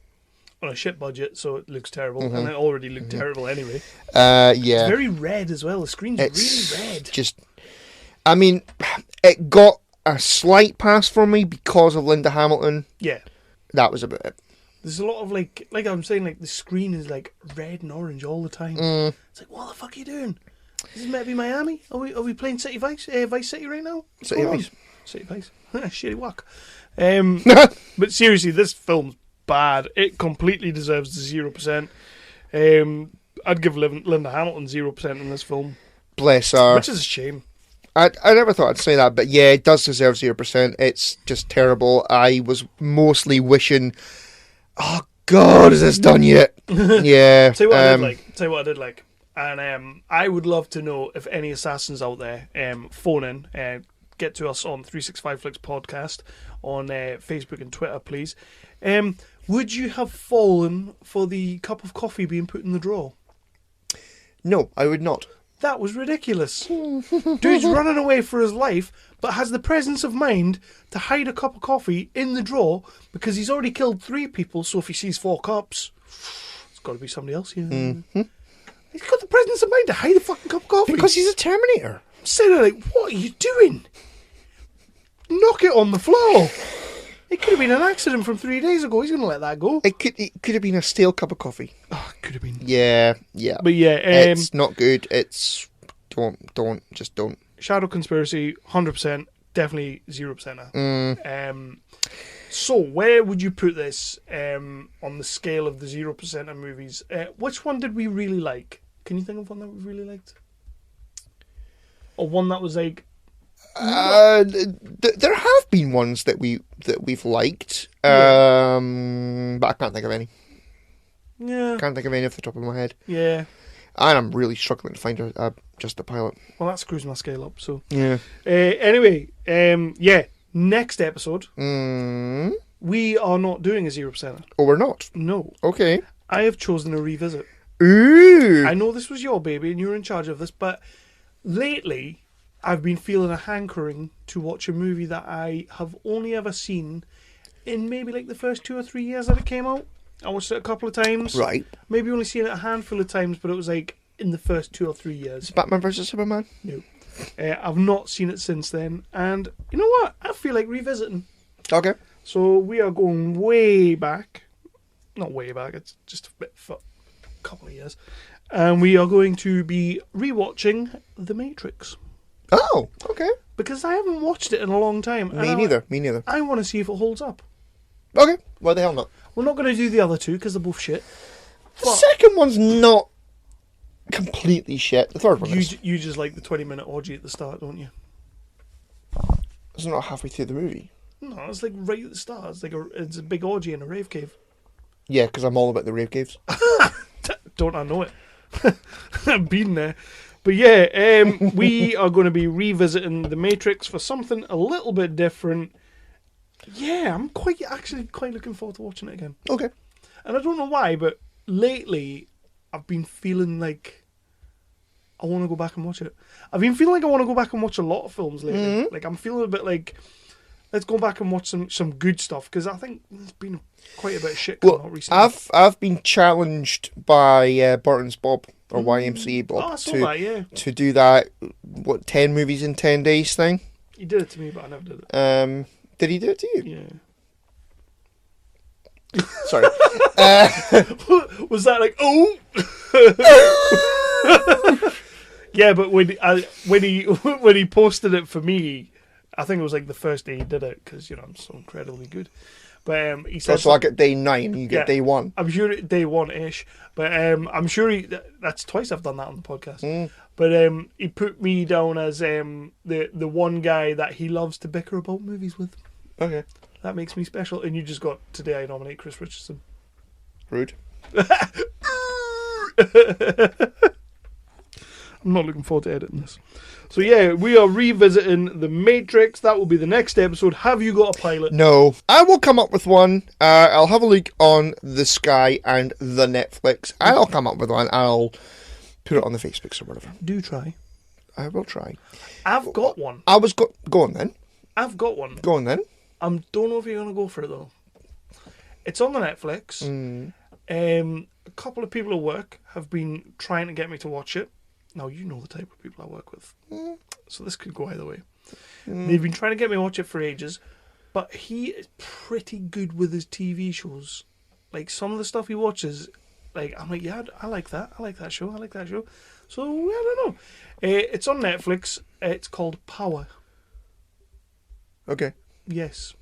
On a shit budget, so it looks terrible, and it already looked terrible anyway. Yeah. It's very red as well. The screen's really red. It got a slight pass from me because of Linda Hamilton. Yeah. That was about it. There's a lot of like I'm saying, like the screen is like red and orange all the time. It's like, what the fuck are you doing? This is maybe Miami. Are we playing Vice City right now? City Vice. Shitty whack. But seriously, this film's bad. It completely deserves the 0%. I'd give Linda Hamilton 0% in this film. Bless her. Which is a shame. I never thought I'd say that, but yeah, it does deserve 0%. It's just terrible. I was mostly wishing, oh God, is this done yet? Yeah. Tell you what I did like. And I would love to know if any assassins out there phone in, get to us on 365 Flicks Podcast on Facebook and Twitter, please. Would you have fallen for the cup of coffee being put in the drawer? No, I would not. That was ridiculous. Dude's running away for his life, but has the presence of mind to hide a cup of coffee in the drawer because he's already killed 3 people, so if he sees 4 cups, it's got to be somebody else here. Mm-hmm. He's got the presence of mind to hide a fucking cup of coffee. Because he's a Terminator. I'm sitting there like, what are you doing? Knock it on the floor. It could have been an accident from 3 days ago. He's going to let that go. It could have been a stale cup of coffee. Oh, it could have been. Yeah. But yeah, it's not good. It's just don't. Shadow Conspiracy, 100%, definitely 0% now. So where would you put this on the scale of the 0% of movies? Which one did we really like? Can you think of one that we really liked? Or one that was like... there have been ones that we've liked, but I can't think of any. Yeah, can't think of any off the top of my head. Yeah, and I'm really struggling to find just a pilot. Well, that screws my scale up. So yeah. Anyway, next episode, we are not doing a 0%. Oh, we're not. No. Okay. I have chosen a revisit. Ooh. I know this was your baby and you were in charge of this, but lately I've been feeling a hankering to watch a movie that I have only ever seen in maybe like the first 2 or 3 years that it came out. I watched it a couple of times. Right. Maybe only seen it a handful of times, but it was like in the first 2 or 3 years. Batman vs Superman? No. I've not seen it since then, and you know what? I feel like revisiting. Okay. So we are going way back. Not way back, it's just a bit for a couple of years. And we are going to be rewatching The Matrix. Oh, okay. Because I haven't watched it in a long time. Me neither. I want to see if it holds up. Okay, why the hell not? We're not going to do the other two because they're both shit. The second one's not completely shit. The third one is. You just like the 20-minute orgy at the start, don't you? It's not halfway through the movie. No, it's like right at the start. It's a big orgy in a rave cave. Yeah, because I'm all about the rave caves. Don't I know it? I've been there. But yeah, we are going to be revisiting The Matrix for something a little bit different. Yeah, I'm quite looking forward to watching it again. Okay. And I don't know why, but lately I've been feeling like I want to go back and watch it. I've been feeling like I want to go back and watch a lot of films lately. Mm-hmm. Like I'm feeling a bit like, let's go back and watch some good stuff, because I think there's been quite a bit of shit coming out recently. I've been challenged by Burton's Bob, or YMCA Bob, Oh, I saw that, yeah. to do that, 10 movies in 10 days thing. He did it to me, but I never did it. Did he do it to you? Yeah. Sorry. Was that like, oh? Yeah, but when he posted it for me, I think it was like the first day he did it, because I'm so incredibly good. But he said, so I get day 9, you get day 1. I'm sure day 1-ish, but I'm sure that's twice I've done that on the podcast. But he put me down as the one guy that he loves to bicker about movies with. Okay. That makes me special. And you just got, today I nominate Chris Richardson. Rude. I'm not looking forward to editing this. So yeah, we are revisiting The Matrix. That will be the next episode. Have you got a pilot? No. I will come up with one. I'll have a look on the Sky and the Netflix. I'll come up with one. I'll put it on the Facebooks or whatever. Do try. I will try. I've got one. I was go on then. I've got one. Go on then. I don't know if you're going to go for it though. It's on the Netflix. A couple of people at work have been trying to get me to watch it. Now, you know the type of people I work with. So this could go either way. They've been trying to get me to watch it for ages, but he is pretty good with his TV shows. Like, some of the stuff he watches, like, I'm like, yeah, I like that. I like that show. I like that show. So, I don't know. It's on Netflix. It's called Power. Okay. Yes.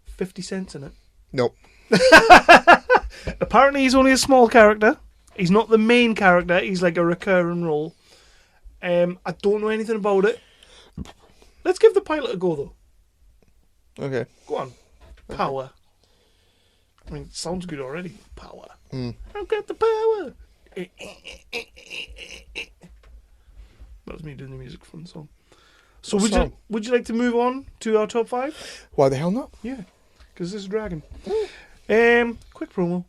50 cents in it. Nope. Apparently, he's only a small character. He's not the main character. He's like a recurring role. I don't know anything about it. Let's give the pilot a go, though. Okay. Go on. Power. I mean, it sounds good already. Power. I've got the power. That was me doing the music from the song. So would you like to move on to our top 5? Why the hell not? Yeah, because this is Dragon. Quick promo.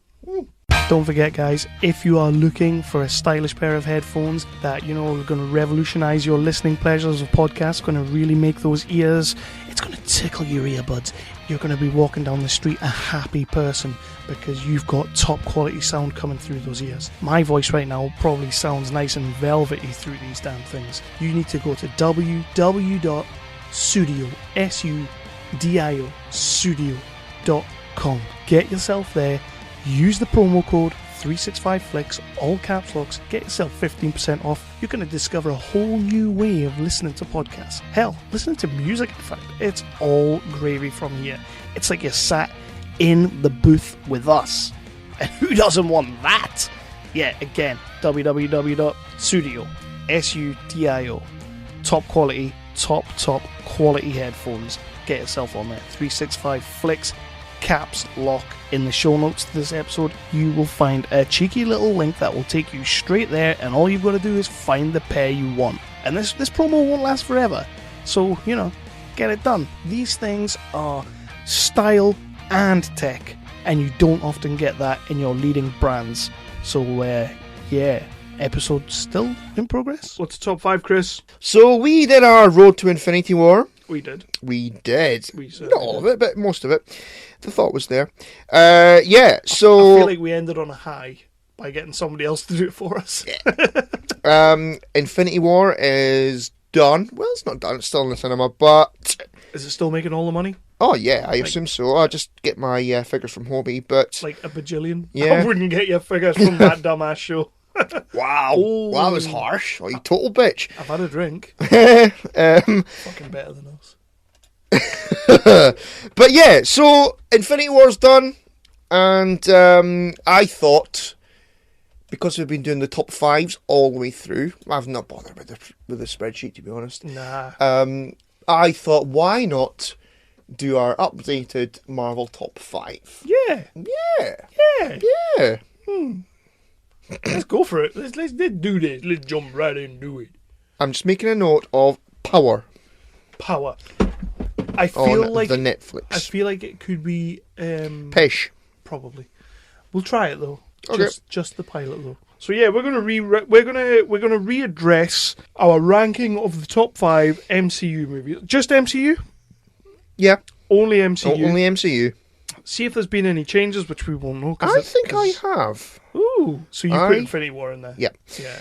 Don't forget, guys, if you are looking for a stylish pair of headphones that, are going to revolutionize your listening pleasures of podcasts, going to really make those ears, it's going to tickle your earbuds. You're going to be walking down the street a happy person because you've got top quality sound coming through those ears. My voice right now probably sounds nice and velvety through these damn things. You need to go to studio.studio.com. Get yourself there. Use the promo code 365FLIX, all caps locks, get yourself 15% off. You're going to discover a whole new way of listening to podcasts. Hell, listening to music, in fact. It's all gravy from here. It's like you're sat in the booth with us. And who doesn't want that? Yeah, again, www.studio, S-U-D-I-O. Top quality headphones. Get yourself on there. 365FLIX. Caps lock. In the show notes to this episode, you will find a cheeky little link that will take you straight there, and all you've got to do is find the pair you want. And this promo won't last forever, so get it done. These things are style and tech, and you don't often get that in your leading brands. So episode still in progress. What's the top 5, Chris? So we did our Road to Infinity War. We did. Not all of it, but most of it. The thought was there. So I feel like we ended on a high by getting somebody else to do it for us. Infinity War is done. Well, it's not done. It's still in the cinema, but Is it still making all the money? oh yeah, I assume so. I'll just get my figures from Hobby, but Like a bajillion? Yeah. I wouldn't get your figures from that dumbass show. wow, Oh. wow, that was harsh. Oh, you total bitch. I've had a drink. um, Fucking better than us. but yeah, so Infinity War's done, and I thought, because we've been doing the top fives all the way through, I've not bothered with the spreadsheet, to be honest. Nah. I thought, why not do our updated Marvel top 5? Yeah. Yeah, Yeah. yeah. Let's go for it. Let's do this. Let's jump right in and do it. I'm just making a note of Power Power. I feel on like the Netflix. I feel like it could be Pish. probably. We'll try it though. Okay. Just the pilot though. So yeah, we're gonna readdress our ranking of the top 5 MCU movies. Just MCU? Yeah, Only MCU. only MCU. See if there's been any changes, which we won't know. I think I have. Ooh, so you put Infinity War in there? Yeah. Yeah.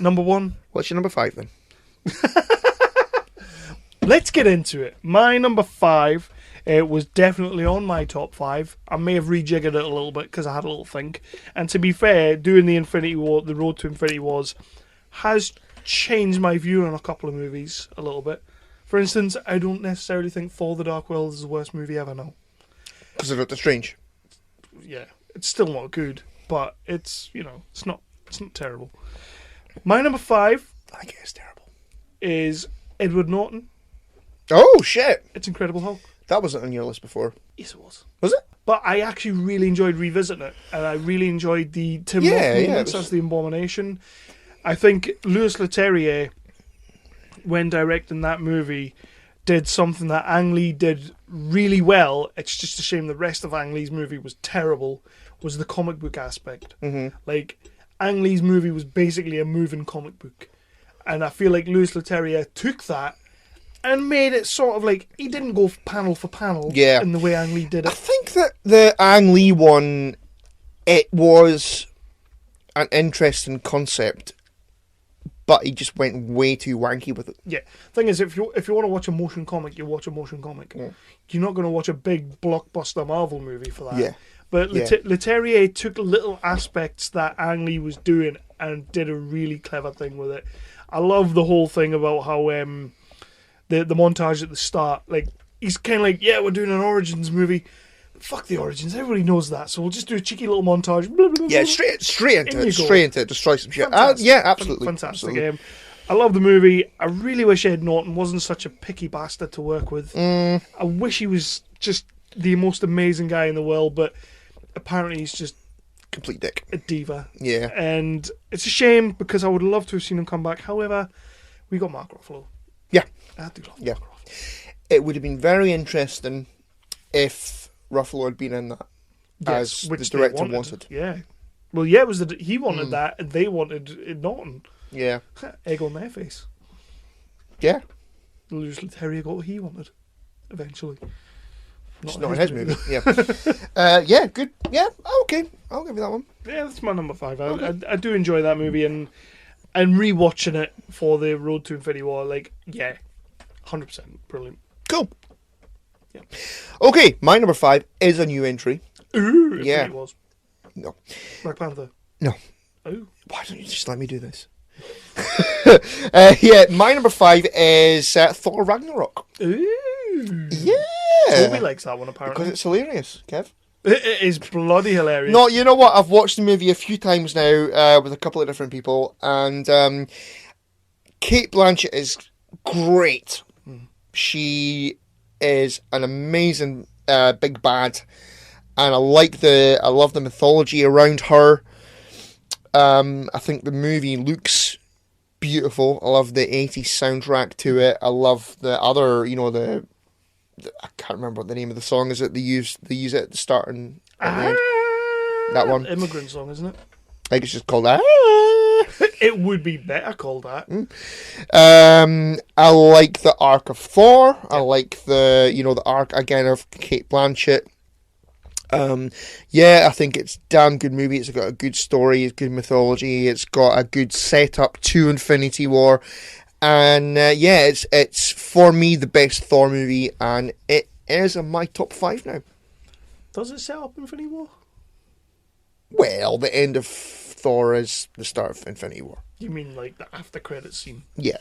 Number 1. What's your number 5 then? Let's get into it. My number 5 was definitely on my top 5. I may have rejiggered it a little bit because I had a little think. And to be fair, doing the Infinity War, the Road to Infinity Wars, has changed my view on a couple of movies a little bit. For instance, I don't necessarily think Thor: The Dark World is the worst movie ever. No. Because of Doctor Strange. Yeah, it's still not good, but it's it's not terrible. My number 5, I guess terrible. is Edward Norton. Oh shit! It's Incredible Hulk. That wasn't on your list before. Yes, it was. Was it? But I actually really enjoyed revisiting it, and I really enjoyed the Tim Yeah, Roth yeah, moments it was- as the Abomination. I think Louis Leterrier, when directing that movie, did something that Ang Lee did really well. It's just a shame the rest of Ang Lee's movie was terrible, was the comic book aspect. Mm-hmm. Like, Ang Lee's movie was basically a moving comic book. And I feel like Louis Leterrier took that and made it sort of like, he didn't go panel for panel Yeah. in the way Ang Lee did I it. think that the Ang Lee one, it was an interesting concept, but he just went way too wanky with it. Yeah. Thing is, if you want to watch a motion comic, you watch a motion comic. Yeah. You're not going to watch a big blockbuster Marvel movie for that. Yeah. But Yeah. Leterrier took little aspects that Ang Lee was doing and did a really clever thing with it. I love the whole thing about how the montage at the start, like, he's kind of like, yeah, we're doing an Origins movie. Fuck the Origins, everybody knows that, so we'll just do a cheeky little montage. Blah, blah, blah, Yeah, blah. straight into In it. you go. Straight into it. Destroy some shit. Fantastic. Yeah, absolutely. Fantastic absolutely. game. I love the movie. I really wish Ed Norton wasn't such a picky bastard to work with. I wish he was just the most amazing guy in the world, but apparently he's just Complete dick. a diva. Yeah. And it's a shame because I would love to have seen him come back. However, we got Mark Ruffalo. Yeah. I do love Yeah. Mark Ruffalo. It would have been very interesting if Ruffalo had been in that Yes, as which the they director wanted. Yeah. Well, yeah, it was he wanted that, and they wanted Norton. Yeah. Egg on their face. Yeah. Louis Leterrier got what he wanted, eventually. Just not in his movie. Yeah. Yeah, good. Yeah, okay. I'll give you that one. Yeah, that's my number 5. I do enjoy that movie, and rewatching it for the Road to Infinity War, like, yeah, 100% brilliant. Cool. Yeah. Okay, my number 5 is a new entry. Ooh, Yeah. it was No. Black Panther. No. Oh, Why don't you just let me do this? Yeah, my number 5 is Thor Ragnarok. ooh. Yeah. Toby likes that one Because apparently. it's hilarious, Kev. It is bloody hilarious. No, you know what? I've watched the movie a few times now with a couple of different people, and Kate Blanchett is great. She is an amazing big bad, and I love the mythology around her. I think the movie looks beautiful. I love the 80s soundtrack to it. I love the other, I can't remember what the name of the song is that they use it at the start and at the end. That one. Immigrant song, isn't it? I think it's just called that. It would be better called that. I like the arc of Thor. I like the arc again of Kate Blanchett. I think it's a damn good movie. It's got a good story, it's good mythology, it's got a good setup to Infinity War, And it's for me the best Thor movie, and it is in my top 5 now. Does it set up Infinity War? Well, the end of Thor is the start of Infinity War. You mean like the after credits scene? Yeah.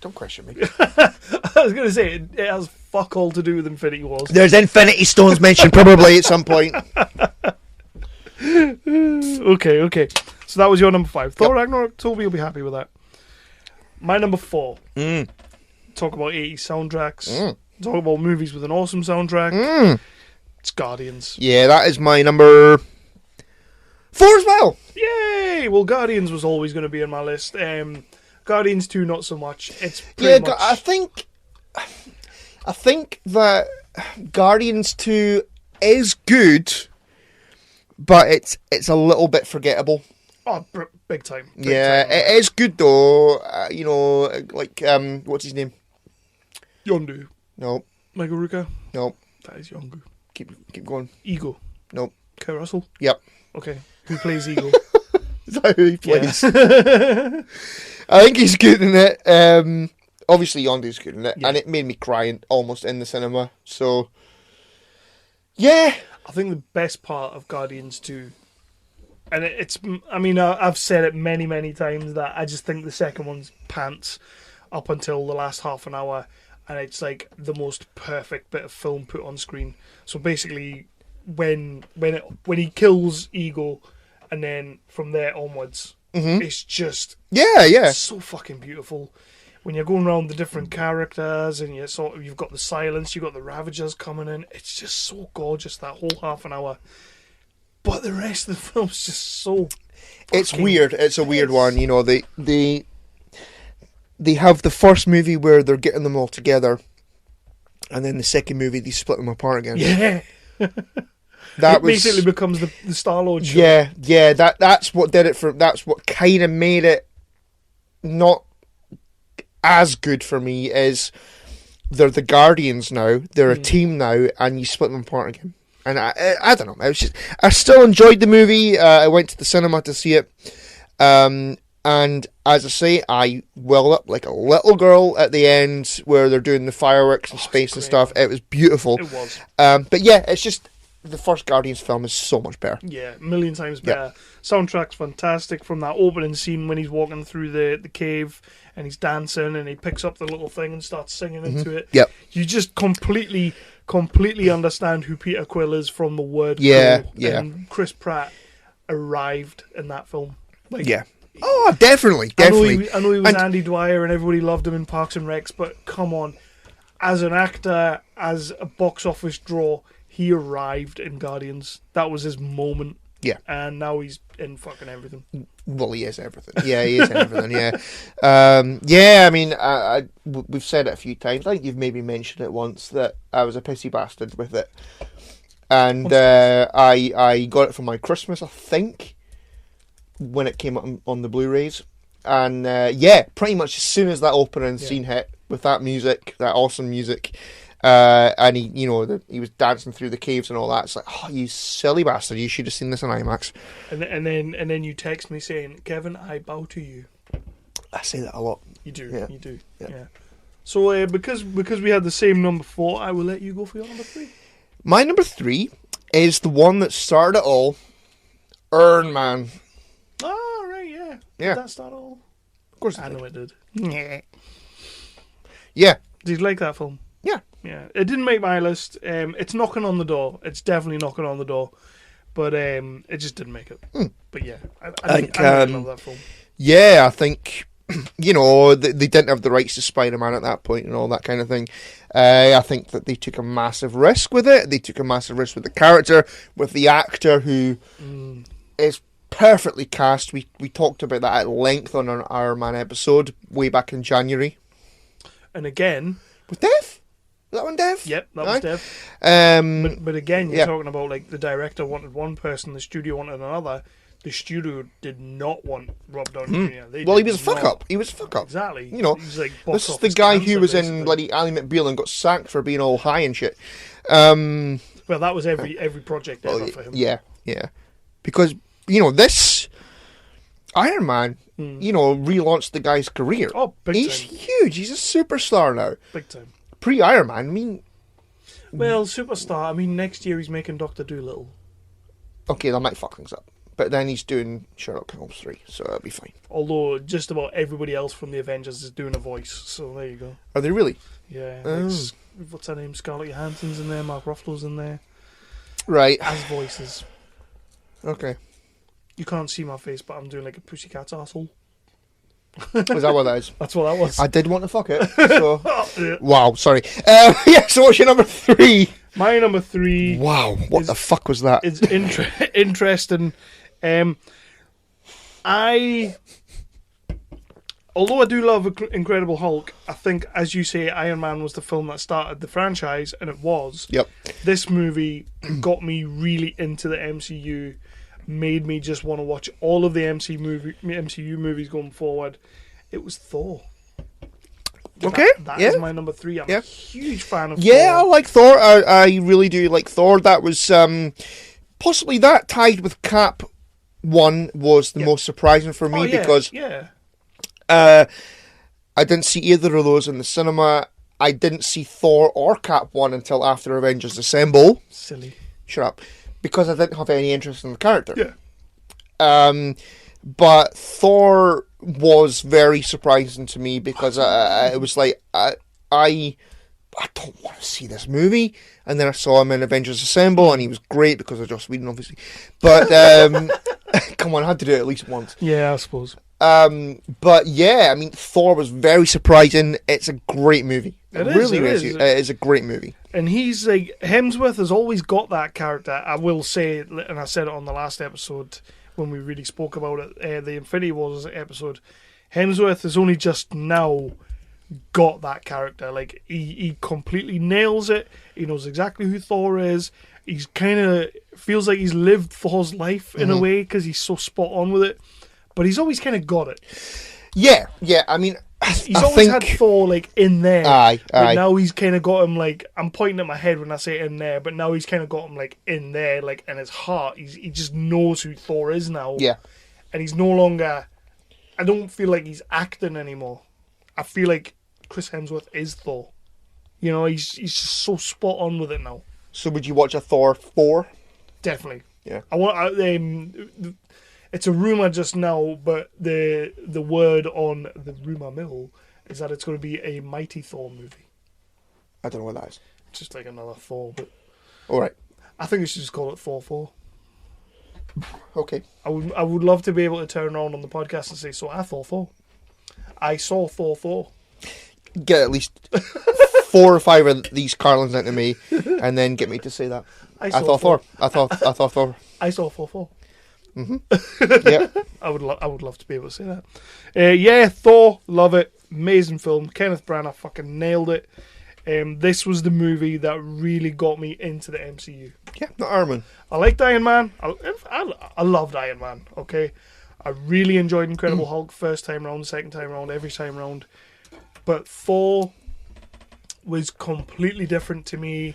Don't question me. I was going to say, it has fuck all to do with Infinity Wars. There's Infinity Stones mentioned probably at some point. Okay. So that was your number 5. Thor Ragnarok, Toby will be happy with that. My number 4. Talk about 80s soundtracks. Talk about movies with an awesome soundtrack. It's Guardians. Yeah, that is my number 4 as well. Yay! Well, Guardians was always going to be on my list. Guardians 2, not so much. It's pretty much... I think that Guardians 2 is good, but it's a little bit forgettable. Oh, big time. Big time. It is good though. Like what's his name? Yondu. No. Michael Rooker. No. That is Yondu. Keep going. Ego. No. Kurt Russell. Yep. Okay. Who plays Ego? Is that who he plays? Yeah. I think he's good in it. Obviously Yondu's good in it, Yeah. and it made me cry almost in the cinema. So, yeah. I think the best part of Guardians 2, and I've said it many, many times, that I just think the second one's pants up until the last half an hour, and it's like the most perfect bit of film put on screen. So basically, when he kills Ego, and then from there onwards, it's just so fucking beautiful. When you're going around the different characters, and you've got the silence, you've got the Ravagers coming in, it's just so gorgeous, that whole half an hour. But the rest of the film's just so... It's weird. It's a weird one. You know, they have the first movie where they're getting them all together, and then the second movie they split them apart again. Yeah. That basically becomes the Star-Lord show. Yeah. That's what did it for. That's what kind of made it not as good for me. Is they're the Guardians now. They're a team now, and you split them apart again. And I don't know. I still enjoyed the movie. I went to the cinema to see it. And as I say, I welled up like a little girl at the end where they're doing the fireworks and space and stuff. It was beautiful. It was. But yeah, it's just the first Guardians film is so much better. Yeah, a million times better. Soundtrack's fantastic, from that opening scene when he's walking through the cave and he's dancing and he picks up the little thing and starts singing into it. Yep. You just completely understand who Peter Quill is from the word Yeah, Quill. yeah. And Chris Pratt arrived in that film. Like, Yeah. Oh, definitely. I know he was Andy Dwyer and everybody loved him in Parks and Recs, but come on. As an actor, as a box office draw, he arrived in Guardians. That was his moment. Yeah. And now he's in fucking everything. Well, he is everything. Yeah, he is everything, yeah. I mean, we've said it a few times. I think you've maybe mentioned it once that I was a pissy bastard with it. And I got it for my Christmas, I think, when it came up on the Blu-rays. And, pretty much as soon as that opening scene hit, with that music, that awesome music, and he was dancing through the caves and all that. It's like, oh, you silly bastard! You should have seen this in IMAX. And then you text me saying, "Kevin, I bow to you." I say that a lot. You do. Yeah. You do. Yeah. So because we had the same number 4, I will let you go for your number 3. My number 3 is the one that started it all. Iron Man. Oh right, yeah. Yeah. Did that start all? Of course, I know it did. Yeah. Did you like that film? Yeah. Yeah. It didn't make my list. It's knocking on the door. It's definitely knocking on the door. But it just didn't make it. But yeah, I really love that film. Yeah, I think, they didn't have the rights to Spider-Man at that point and all that kind of thing. I think that they took a massive risk with it. They took a massive risk with the character, with the actor who is perfectly cast. We talked about that at length on an Iron Man episode way back in January. And again... With Dev? That one Dev? Yep, that was Dev. But again, you're yeah. talking about like the director wanted one person, the studio wanted another. The studio did not want Rob Downey Jr. Well, he was a fuck up. He was a fuck up. Exactly. You know, he's like this is the guy who was in bloody Ally McBeal and got sacked for being all high and shit. Well, that was every project ever for him. Yeah. Because, this Iron Man relaunched the guy's career. Oh, big He's time. huge. He's a superstar now. Big time. Pre-Iron Man, I mean... Well, superstar. I mean, next year he's making Dr. Dolittle. Okay, that might fuck things up. But then he's doing Sherlock Holmes 3, so it'll be fine. Although just about everybody else from the Avengers is doing a voice, so there you go. Are they really? Yeah. Oh. What's her name? Scarlett Johansson's in there. Mark Ruffalo's in there Right. as voices. Okay. You can't see my face, but I'm doing like a pussycat's arsehole. Is that what that is? That's what that was. I did want to fuck it. So. Yeah. Wow, sorry. Yeah, so what's your number 3? My number 3 Wow, what the fuck was that? is interesting. Although I do love Incredible Hulk, I think, as you say, Iron Man was the film that started the franchise, and it was. Yep. This movie got me really into the MCU, made me just want to watch all of the MCU movies going forward. It was Thor. Okay, That yeah. is my number 3. I'm Yeah. a huge fan of Yeah, I Thor. like Thor. I really do like Thor. That was possibly that tied with Cap 1 was the most surprising for me because I didn't see either of those in the cinema. I didn't see Thor or Cap 1 until after Avengers Assemble. Silly. Shut up. Because I didn't have any interest in the character. Yeah. But Thor was very surprising to me because it was like, I don't want to see this movie. And then I saw him in Avengers Assemble and he was great because of Joss Whedon, obviously. But, come on, I had to do it at least once. Yeah, I suppose. But yeah, I mean, Thor was very surprising. It's a great movie. It is. is. It is a great movie. And he's like, Hemsworth has always got that character. I will say, and I said it on the last episode when we really spoke about it, the Infinity Wars episode. Hemsworth has only just now got that character. Like, he completely nails it. He knows exactly who Thor is. He's kind of feels like he's lived Thor's life in a way because he's so spot on with it. But he's always kind of got it. Yeah. I mean, He's always had Thor like in there. Aye. But now he's kind of got him like, I'm pointing at my head when I say in there, but now he's kind of got him like in there, like in his heart. He just knows who Thor is now. Yeah. And he's no longer, I don't feel like he's acting anymore. I feel like Chris Hemsworth is Thor. You know, he's just so spot on with it now. So would you watch a Thor 4? Definitely. Yeah. I want. It's a rumor just now, but the word on the rumor mill is that it's going to be a Mighty Thor movie. I don't know what that is. Just like another Thor, but All right. I think we should just call it Thor 4. Okay. I would love to be able to turn around on the podcast and say, so I saw Thor. I saw Thor 4. Get at least 4 or 5 of these Carlins into me, and then get me to say that. I thought Thor. I thought Thor. I saw Thor 4. Yeah. I would love to be able to say that. Yeah, Thor, love it. Amazing film. Kenneth Branagh fucking nailed it. This was the movie that really got me into the MCU. Yeah, not Iron Man. I liked Iron Man. I loved Iron Man, okay? I really enjoyed Incredible Hulk first time round, second time round, every time round. But Thor was completely different to me.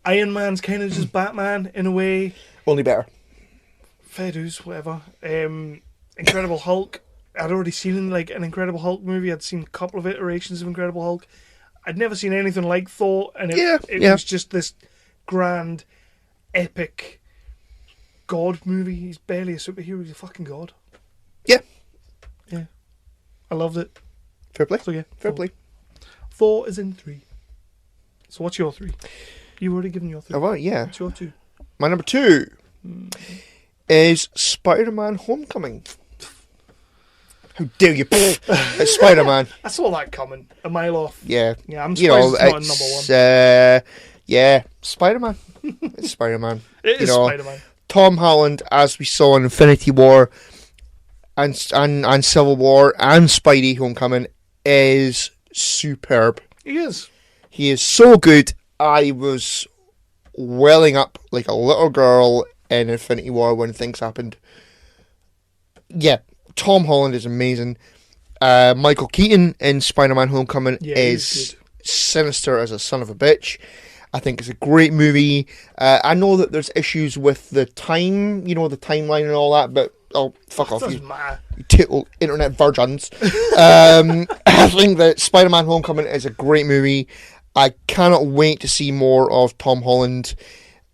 Iron Man's kind of just Batman in a way. Only better. Fair dues, whatever. Incredible Hulk. I'd already seen like an Incredible Hulk movie. I'd seen a couple of iterations of Incredible Hulk. I'd never seen anything like Thor, and it was just this grand, epic god movie. He's barely a superhero, he's a fucking god. Yeah. Yeah. I loved it. Fair play. So yeah, Fair play. Thor is in 3. So what's your 3? You've already given your 3. Oh, well, yeah. What's your 2? My number 2 is Spider-Man Homecoming. How dare you? It's Spider-Man. I saw that coming a mile off. Yeah. Yeah, I'm surprised it's not a number 1. Yeah, Spider-Man. It's Spider-Man. It is Spider-Man. Tom Holland, as we saw in Infinity War and Civil War and Spidey Homecoming, is superb. He is. He is so good. I was welling up like a little girl in Infinity War when things happened. Yeah, Tom Holland is amazing. Michael Keaton in Spider-Man Homecoming is sinister as a son of a bitch. I think it's a great movie. I know that there's issues with the time, the timeline and all that, but Oh, fuck off, Doesn't you matter. total internet virgins. I think that Spider-Man Homecoming is a great movie. I cannot wait to see more of Tom Holland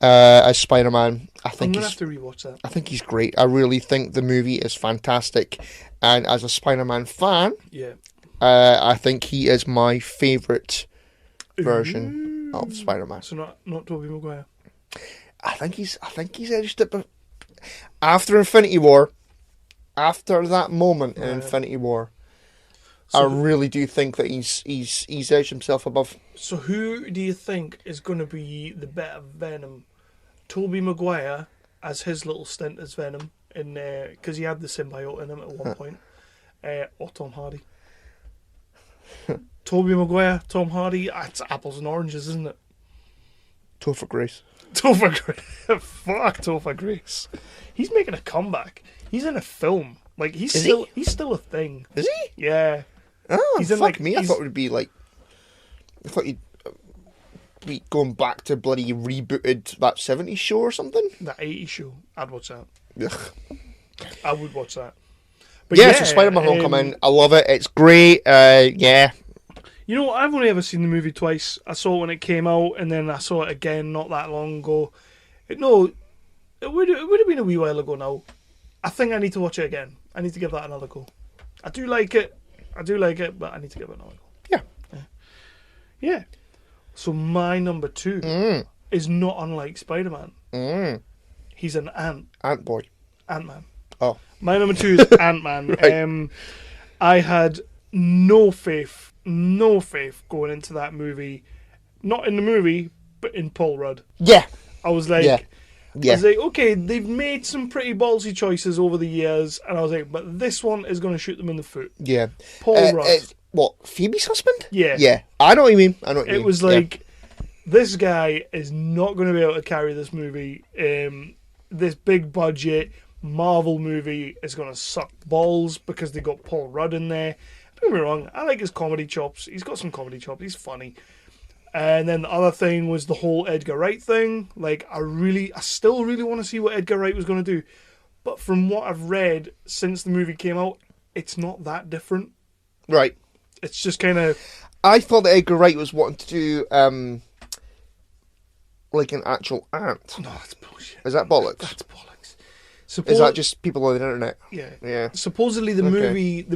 as Spider-Man. I I'm think gonna he's have to rewatch that. I think he's great. I really think the movie is fantastic. And as a Spider-Man fan, Yeah. I think he is my favourite version of Spider-Man. So not Tobey Maguire. I think he's edged it, but after Infinity War, after that moment in Infinity War, I really do think that he's edged himself above. So who do you think is going to be the better Venom? Tobey Maguire as his little stint as Venom, because he had the symbiote in him at one point, or Tom Hardy? Tobey Maguire, Tom Hardy, it's apples and oranges, isn't it? Topher Grace. Topher Grace. Fuck Topher Grace. He's making a comeback. He's in a film. Like, he's still a thing. Is he? Yeah. Oh, He's in, fuck like, me. I thought it would be like... I thought you'd be going back to bloody rebooted that 70s show or something. That 80s show. I'd watch that. Ugh. I would watch that. But Yeah, so Spider-Man Homecoming, I love it. It's great. Yeah. You know, I've only ever seen the movie twice. I saw it when it came out, and then I saw it again not that long ago. It would have been a wee while ago now. I think I need to watch it again. I need to give that another go. I do like it, but I need to give it another go. Yeah. So my number 2 is not unlike Spider-Man. He's an ant. Ant-Boy. Ant-Man. Oh. My number 2 is Ant-Man. Right. I had no faith going into that movie. Not in the movie, but in Paul Rudd. Yeah. I was like... Yeah. I was like, okay, they've made some pretty ballsy choices over the years, and I was like, but this one is going to shoot them in the foot. Yeah. Paul Rudd. What, Phoebe's husband? Yeah. Yeah. I know what you mean. It was like, this guy is not going to be able to carry this movie. This big budget Marvel movie is going to suck balls because they got Paul Rudd in there. Don't get me wrong, I like his comedy chops. He's got some comedy chops. He's funny. And then the other thing was the whole Edgar Wright thing. Like, I still really want to see what Edgar Wright was going to do. But from what I've read since the movie came out, it's not that different. Right. It's just kind of... I thought that Edgar Wright was wanting to do, like an actual ant. No, that's bullshit. Is that bollocks? That's bollocks. Is that just people on the internet? Yeah. Yeah. Supposedly the movie...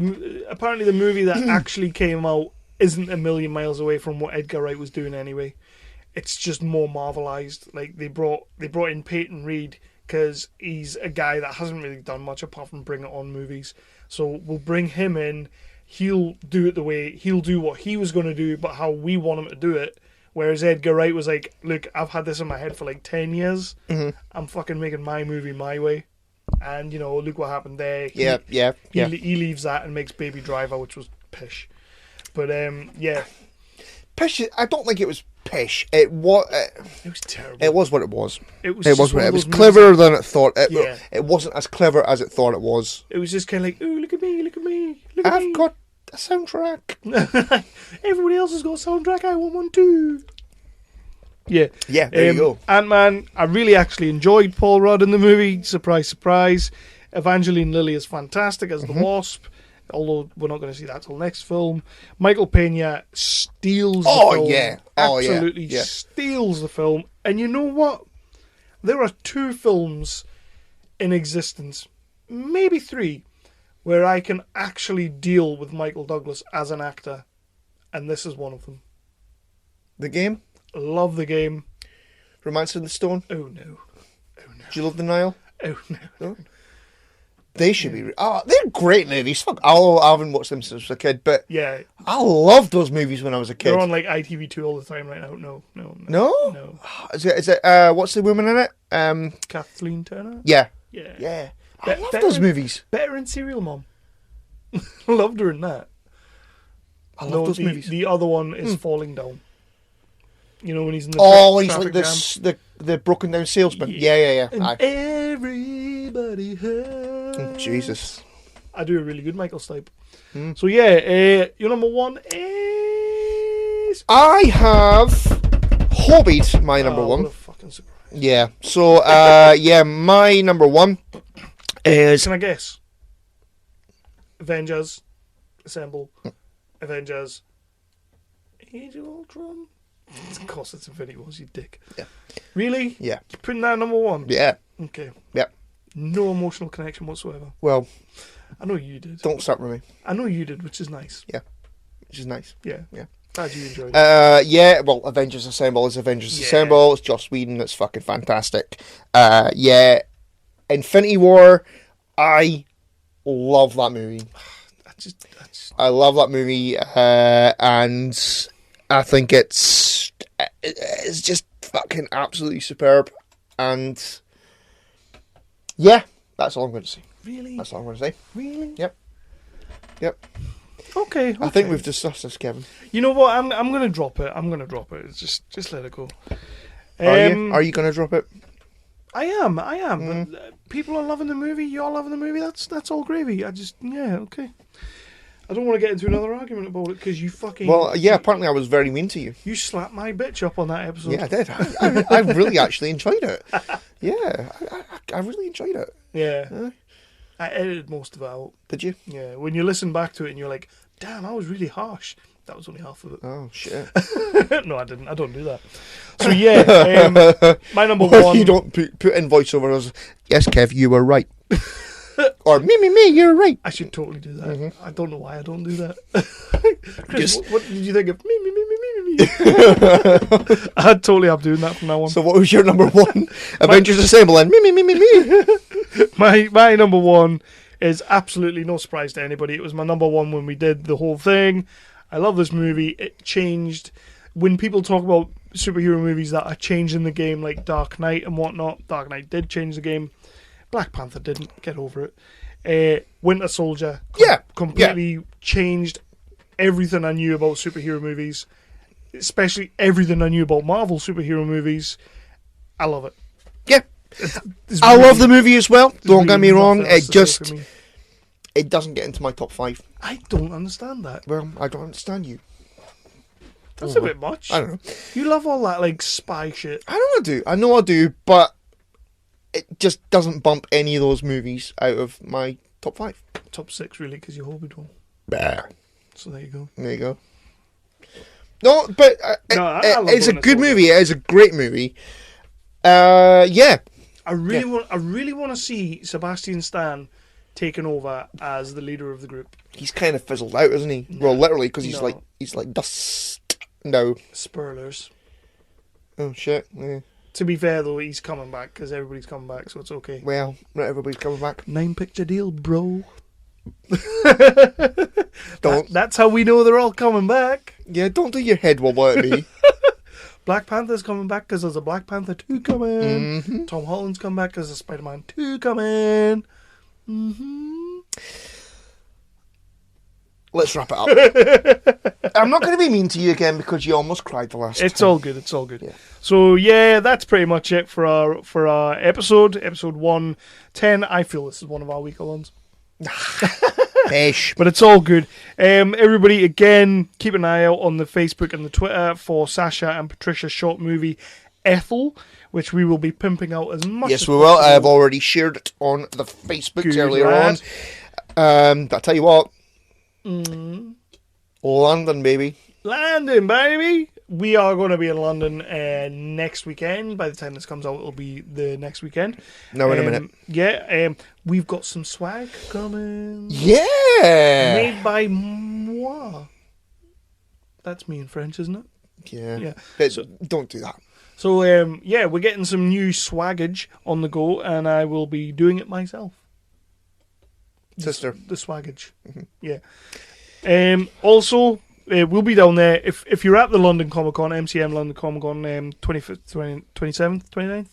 apparently the movie that actually came out isn't a million miles away from what Edgar Wright was doing anyway. It's just more Marvelized. Like, they brought in Peyton Reed because he's a guy that hasn't really done much apart from Bring It On movies. So we'll bring him in. He'll do it he'll do what he was going to do, but how we want him to do it. Whereas Edgar Wright was like, look, I've had this in my head for like 10 years. Mm-hmm. I'm fucking making my movie my way. And, look what happened there. He leaves that and makes Baby Driver, which was pish. But, yeah. Pish, I don't think it was pish. It was terrible. It was what it was. It was cleverer than it thought. It wasn't as clever as it thought it was. It was just kind of like, ooh, look at me, look at me, I've got a soundtrack. Everybody else has got a soundtrack, I want one too. Yeah. Yeah, there you go. Ant-Man, I really actually enjoyed Paul Rudd in the movie. Surprise, surprise. Evangeline Lilly is fantastic as the Wasp. Although we're not going to see that till next film. Michael Pena steals the film. Absolutely steals the film. And you know what? There are 2 films in existence, maybe 3, where I can actually deal with Michael Douglas as an actor. And this is one of them. The Game? Love The Game. Romance in the Stone? Oh no. Do you love The Nile? Oh no. They should be... they're great movies. Fuck, I haven't watched them since I was a kid, but yeah, I loved those movies when I was a kid. They're on like ITV2 all the time right now. No. No? Is it what's the woman in it? Kathleen Turner? Yeah. Yeah. I love those movies. Better in Serial Mom. Loved her in that. I love those movies. The other one is Falling Down. When he's in the he's like the broken down salesman. Yeah. And everybody hurts. Oh, Jesus. I do a really good Michael Stipe. So yeah, your number 1 is... I have Hobbit, my number 1. What a fucking surprise. Yeah. So, my number 1 is... Can I guess? Avengers Assemble. Avengers Age of Ultron. Of course, it's Infinity Wars, you dick. Yeah. Really? Yeah. You're putting that at number one? Yeah. Okay. Yeah. No emotional connection whatsoever. Well, I know you did. don't start with me. I know you did, which is nice. Yeah. Which is nice. Yeah. Yeah. Glad you enjoyed it. Yeah, well, Avengers Assemble is Avengers Yeah. Assemble. It's Joss Whedon. It's fucking fantastic. Yeah. Infinity War, I love that movie. I love that movie, and I think it's just fucking absolutely superb. And yeah, that's all I'm going to say. Really? That's all I'm going to say. Really? Yep. Okay. I think we've discussed this, Kevin. You know what? I'm going to drop it. It's just let it go. Are you going to drop it? I am. But, people are loving the movie. You're loving the movie. That's all gravy. Okay. I don't want to get into another argument about it because you fucking... Well, yeah, apparently I was very mean to you. You slapped my bitch up on that episode. Yeah, I did. I really actually enjoyed it. Yeah, I really enjoyed it. Yeah. I edited most of it out. Did you? Yeah. When you listen back to it and you're like, damn, I was really harsh. That was only half of it. Oh, shit. No, I didn't. I don't do that. So, yeah, my number one... You don't put in voiceover as, yes, Kev, you were right. Or, me, you're right. I should totally do that. Mm-hmm. I don't know why I don't do that. Chris, Just- what did you think of me? I'd totally have doing that from now on. So what was your number one? Avengers Assemble and me. My number one is absolutely no surprise to anybody. It was my number one when we did the whole thing. I love this movie. It changed. When people talk about superhero movies that are changing the game, like Dark Knight and whatnot, Dark Knight did change the game. Black Panther didn't. Get over it. Winter Soldier completely changed everything I knew about superhero movies, especially everything I knew about Marvel superhero movies. I love it. Yeah. It's I really- love the movie as well. Don't get me really wrong. nothing else It to say just... for me. It doesn't get into my top 5. I don't understand that. Well, I don't understand you. That's a bit much. I don't know. You love all that like spy shit. I know I do, but it just doesn't bump any of those movies out of my top 5. Top 6 really, because you Hobbied one. Bah. So there you go. There you go. No, but I love it's a Winter good Soldier. movie. It is a great movie. Yeah. I really want to see Sebastian Stan taken over as the leader of the group. He's kind of fizzled out, isn't he? Well, literally, because he's No. like dust now. Spoilers. Oh shit. Yeah. To be fair though, he's coming back because everybody's coming back, so it's okay. Well, not everybody's coming back. 9-picture deal, bro. Don't. That's how we know they're all coming back. Yeah, don't do your head wobble at me. Black Panther's coming back because there's a Black Panther 2 coming. Mm-hmm. Tom Holland's coming back because there's Spider-Man 2 coming. Let's wrap it up. I'm not going to be mean to you again because you almost cried the last It's time. all good. It's all good. Yeah. So yeah, that's pretty much it for our episode 110. I feel this is one of our weaker ones, Fish. but it's all good. Everybody, again, keep an eye out on the Facebook and the Twitter for Sasha and Patricia's short movie Ethel, which we will be pimping out as much. Yes, as we will. possible. I have already shared it on the Facebooks Good earlier lad. on. But I tell you what, London, baby. London, baby. We are going to be in London next weekend. By the time this comes out, it'll be the next weekend. No, in a minute. Yeah, we've got some swag coming. Yeah. Made by moi. That's me in French, isn't it? Yeah. Yeah. But don't do that. So, yeah, we're getting some new swaggage on the go, and I will be doing it myself. Sister. The swaggage. Yeah. Also, we'll be down there. If you're at the London Comic Con, MCM London Comic Con, 25th, 27th, 29th.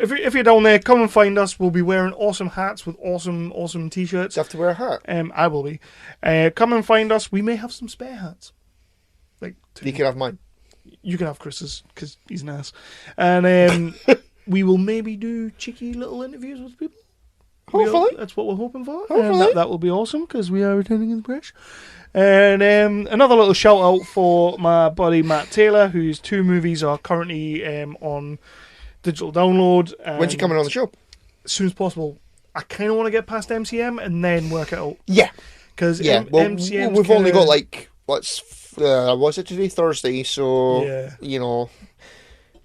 If you're down there, come and find us. We'll be wearing awesome hats with awesome t-shirts. Do you have to wear a hat? I will be. Come and find us. We may have some spare hats. Like You can have mine. you can have Chris's because he's an ass, and we will maybe do cheeky little interviews with people. Hopefully. That's what we're hoping for. Hopefully. That will be awesome because we are returning in the crash. And another little shout out for my buddy Matt Taylor, whose 2 movies are currently on digital download. When's he coming on the show? As soon as possible. I kind of want to get past MCM and then work it out. Yeah. Because MCM. We've only got like, what's it today? Thursday. So, Yeah. you know,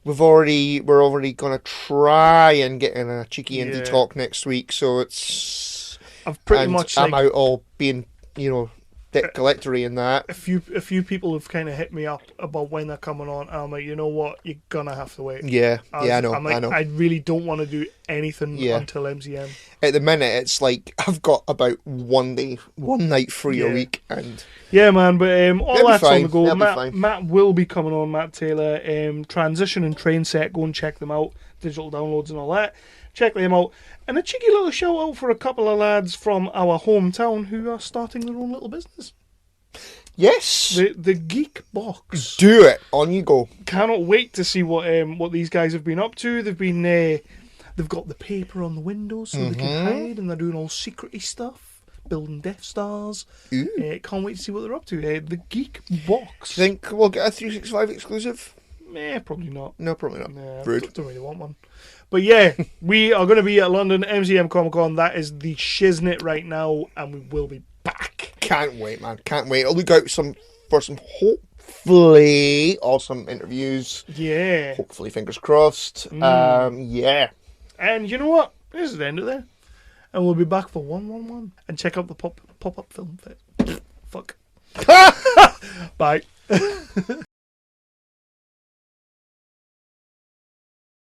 we're already going to try and get in a cheeky indie talk next week. So it's. I've pretty much. I'm out all being, you know, debt collectory in that. A few people have kind of hit me up about when they're coming on, and I'm like, you know what, you're gonna have to wait. Yeah, I know. I'm like, I know. I really don't want to do anything until MCM. At the minute, it's like I've got about one night free a week, and yeah, man. But all that's on the go. It'll be Matt will be coming on. Matt Taylor, Transition and Train Set. Go and check them out. Digital downloads and all that. Check them out. And a cheeky little shout out for a couple of lads from our hometown who are starting their own little business. Yes. The Geek Box. Do it. On you go. Cannot wait to see what these guys have been up to. They've got the paper on the windows so they can hide, and they're doing all secret-y stuff, building Death Stars. Can't wait to see what they're up to. The Geek Box. Do you think we'll get a 365 exclusive? Probably not. No, probably not. Nah, Rude. Don't really want one. But yeah, we are going to be at London MCM Comic Con. That is the shiznit right now, and we will be back. Can't wait, man. Can't wait. I'll look out for some hopefully awesome interviews. Yeah. Hopefully, fingers crossed. Yeah. And you know what? This is the end of there. And we'll be back for 111. And check out the pop-up film. Fuck. Bye.